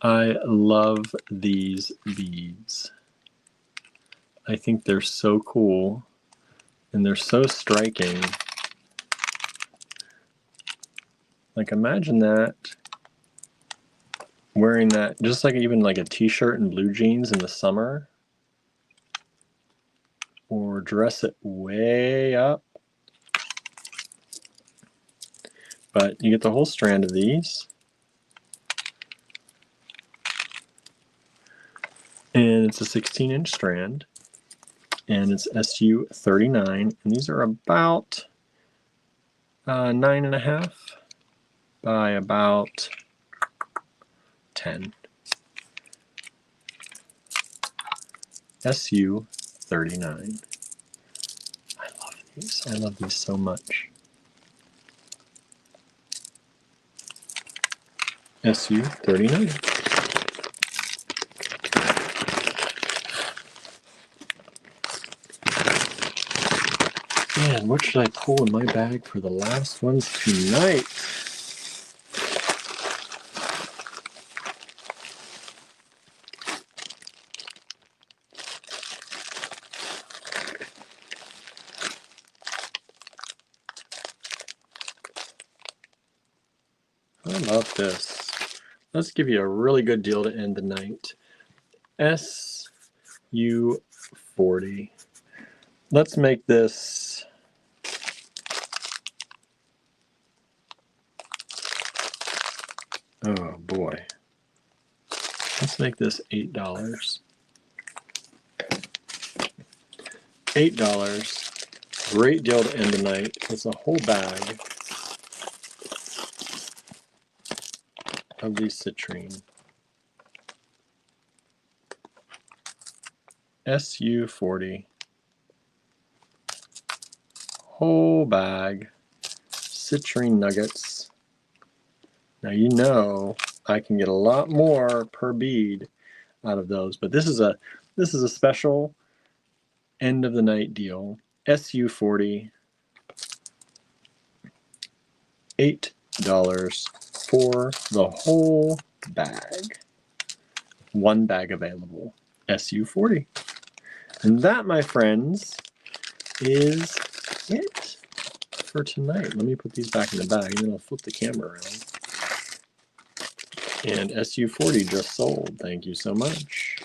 I love these beads. I think they're so cool and they're so striking. Like, imagine that, wearing that just like even like a t-shirt and blue jeans in the summer, or dress it way up. But you get the whole strand of these. And it's a 16-inch strand. And it's SU39. And these are about 9.5 by about 10. SU39. I love these. I love these so much. SU39. Man, what should I pull in my bag for the last ones tonight? I love this. Let's give you a really good deal to end the night. SU40. Let's make this oh boy. Let's make this $8. $8. Great deal to end the night. It's a whole bag of these citrine. SU40. Whole bag. Citrine nuggets. Now you know I can get a lot more per bead out of those, but this is a special end of the night deal. SU40. $8 for the whole bag. One bag available. SU40. And that, my friends, is it for tonight. Let me put these back in the bag and then I'll flip the camera around. And SU40 just sold. Thank you so much.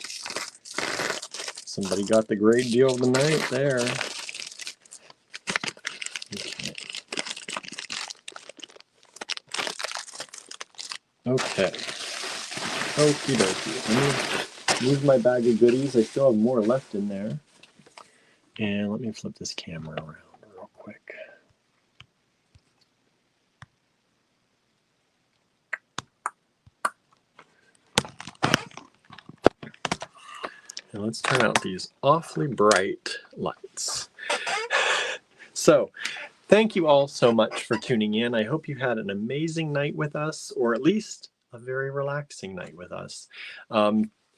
Somebody got the great deal of the night there. Okay. Okay. Okie dokie. Let me move my bag of goodies. I still have more left in there. And let me flip this camera around real quick. And let's turn out these awfully bright lights. So, thank you all so much for tuning in. I hope you had an amazing night with us, or at least a very relaxing night with us.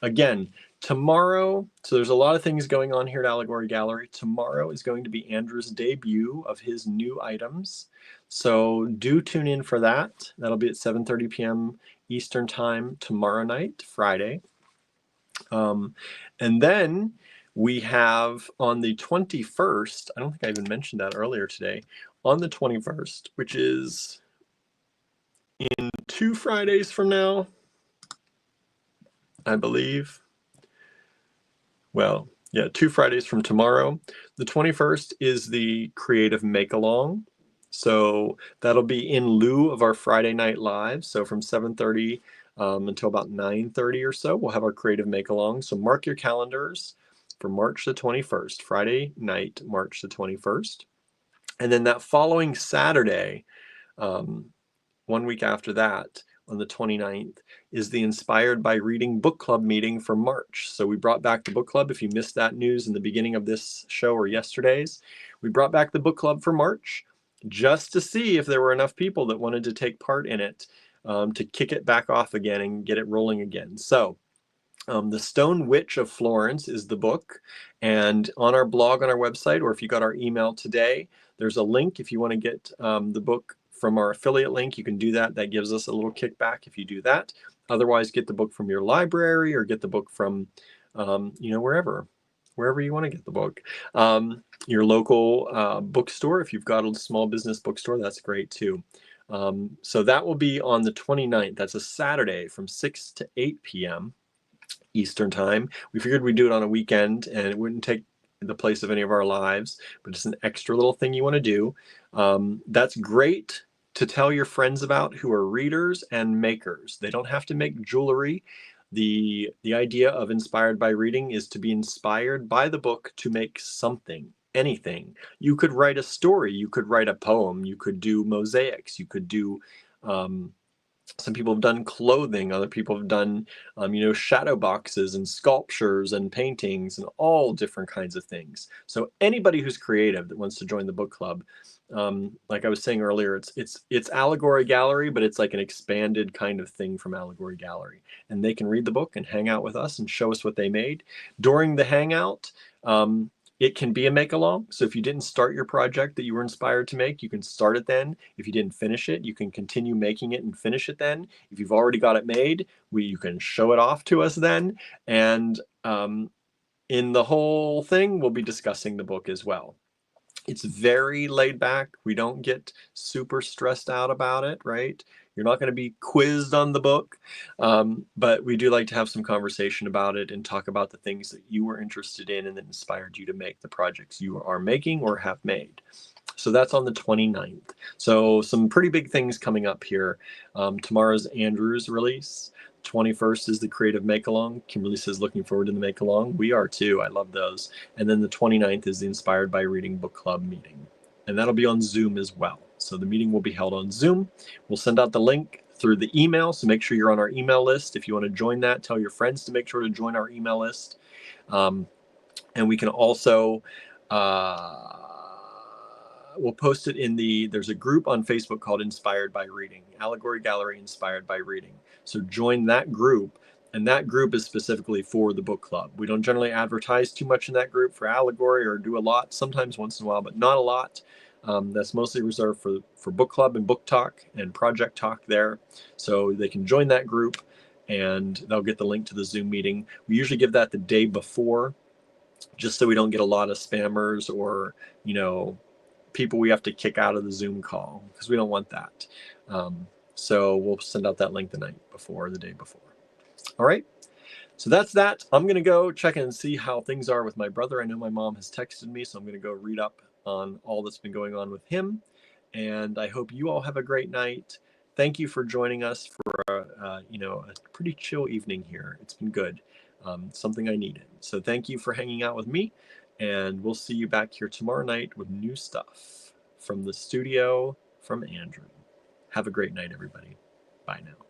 Again, tomorrow, so there's a lot of things going on here at Allegory Gallery. Tomorrow is going to be Andrew's debut of his new items. So do tune in for that. That'll be at 7:30 p.m. Eastern Time tomorrow night, Friday. And then we have on the 21st, I don't think I even mentioned that earlier today, on the 21st, which is in 2 Fridays from now, I believe. Well, yeah, 2 Fridays from tomorrow. The 21st is the Creative Make-Along. So that'll be in lieu of our Friday night live. So from 7:30 until about 9:30 or so, we'll have our Creative Make-Along. So mark your calendars for March the 21st, Friday night, March the 21st. And then that following Saturday, 1 week after that, on the 29th, is the Inspired by Reading Book Club meeting for March. So we brought back the book club. If you missed that news in the beginning of this show or yesterday's, we brought back the book club for March just to see if there were enough people that wanted to take part in it, to kick it back off again and get it rolling again. So The Stone Witch of Florence is the book, and on our blog on our website, or if you got our email today, there's a link. If you want to get the book from our affiliate link, you can do that. That gives us a little kickback if you do that. Otherwise, get the book from your library or get the book from, wherever you want to get the book. Your local bookstore, if you've got a small business bookstore, that's great too. So that will be on the 29th. That's a Saturday from 6 to 8 p.m. Eastern Time. We figured we'd do it on a weekend and it wouldn't take the place of any of our lives, but it's an extra little thing you want to do. That's great to tell your friends about who are readers and makers. They don't have to make jewelry. The idea of Inspired by Reading is to be inspired by the book to make something, anything. You could write a story, you could write a poem, you could do mosaics, you could do some people have done clothing, other people have done, shadow boxes and sculptures and paintings and all different kinds of things. So anybody who's creative that wants to join the book club, like I was saying earlier, it's Allegory Gallery, but it's like an expanded kind of thing from Allegory Gallery. And they can read the book and hang out with us and show us what they made. During the hangout, it can be a make-along. So if you didn't start your project that you were inspired to make, you can start it then. If you didn't finish it, you can continue making it and finish it then. If you've already got it made, you can show it off to us then. And in the whole thing, we'll be discussing the book as well. It's very laid back. We don't get super stressed out about it, right? You're not going to be quizzed on the book, but we do like to have some conversation about it and talk about the things that you were interested in and that inspired you to make the projects you are making or have made. So that's on the 29th. So some pretty big things coming up here. Tomorrow's Andrew's release. 21st is the Creative Make-Along. Kimberly says, looking forward to the Make-Along. We are too. I love those. And then the 29th is the Inspired by Reading Book Club meeting. And that'll be on Zoom as well. So the meeting will be held on Zoom. We'll send out the link through the email. So make sure you're on our email list. If you want to join that, tell your friends to make sure to join our email list. And we can also... we'll post it there's a group on Facebook called Inspired by Reading, Allegory Gallery Inspired by Reading. So join that group, and that group is specifically for the book club. We don't generally advertise too much in that group for Allegory or do a lot, sometimes once in a while, but not a lot. That's mostly reserved for book club and book talk and project talk there. So they can join that group and they'll get the link to the Zoom meeting. We usually give that the day before, just so we don't get a lot of spammers or, people we have to kick out of the Zoom call, because we don't want that. So we'll send out that link the night before, the day before. All right. So that's that. I'm going to go check and see how things are with my brother. I know my mom has texted me, so I'm going to go read up on all that's been going on with him. And I hope you all have a great night. Thank you for joining us for a pretty chill evening here. It's been good. Something I needed. So thank you for hanging out with me. And we'll see you back here tomorrow night with new stuff from the studio from Andrew. Have a great night, everybody. Bye now.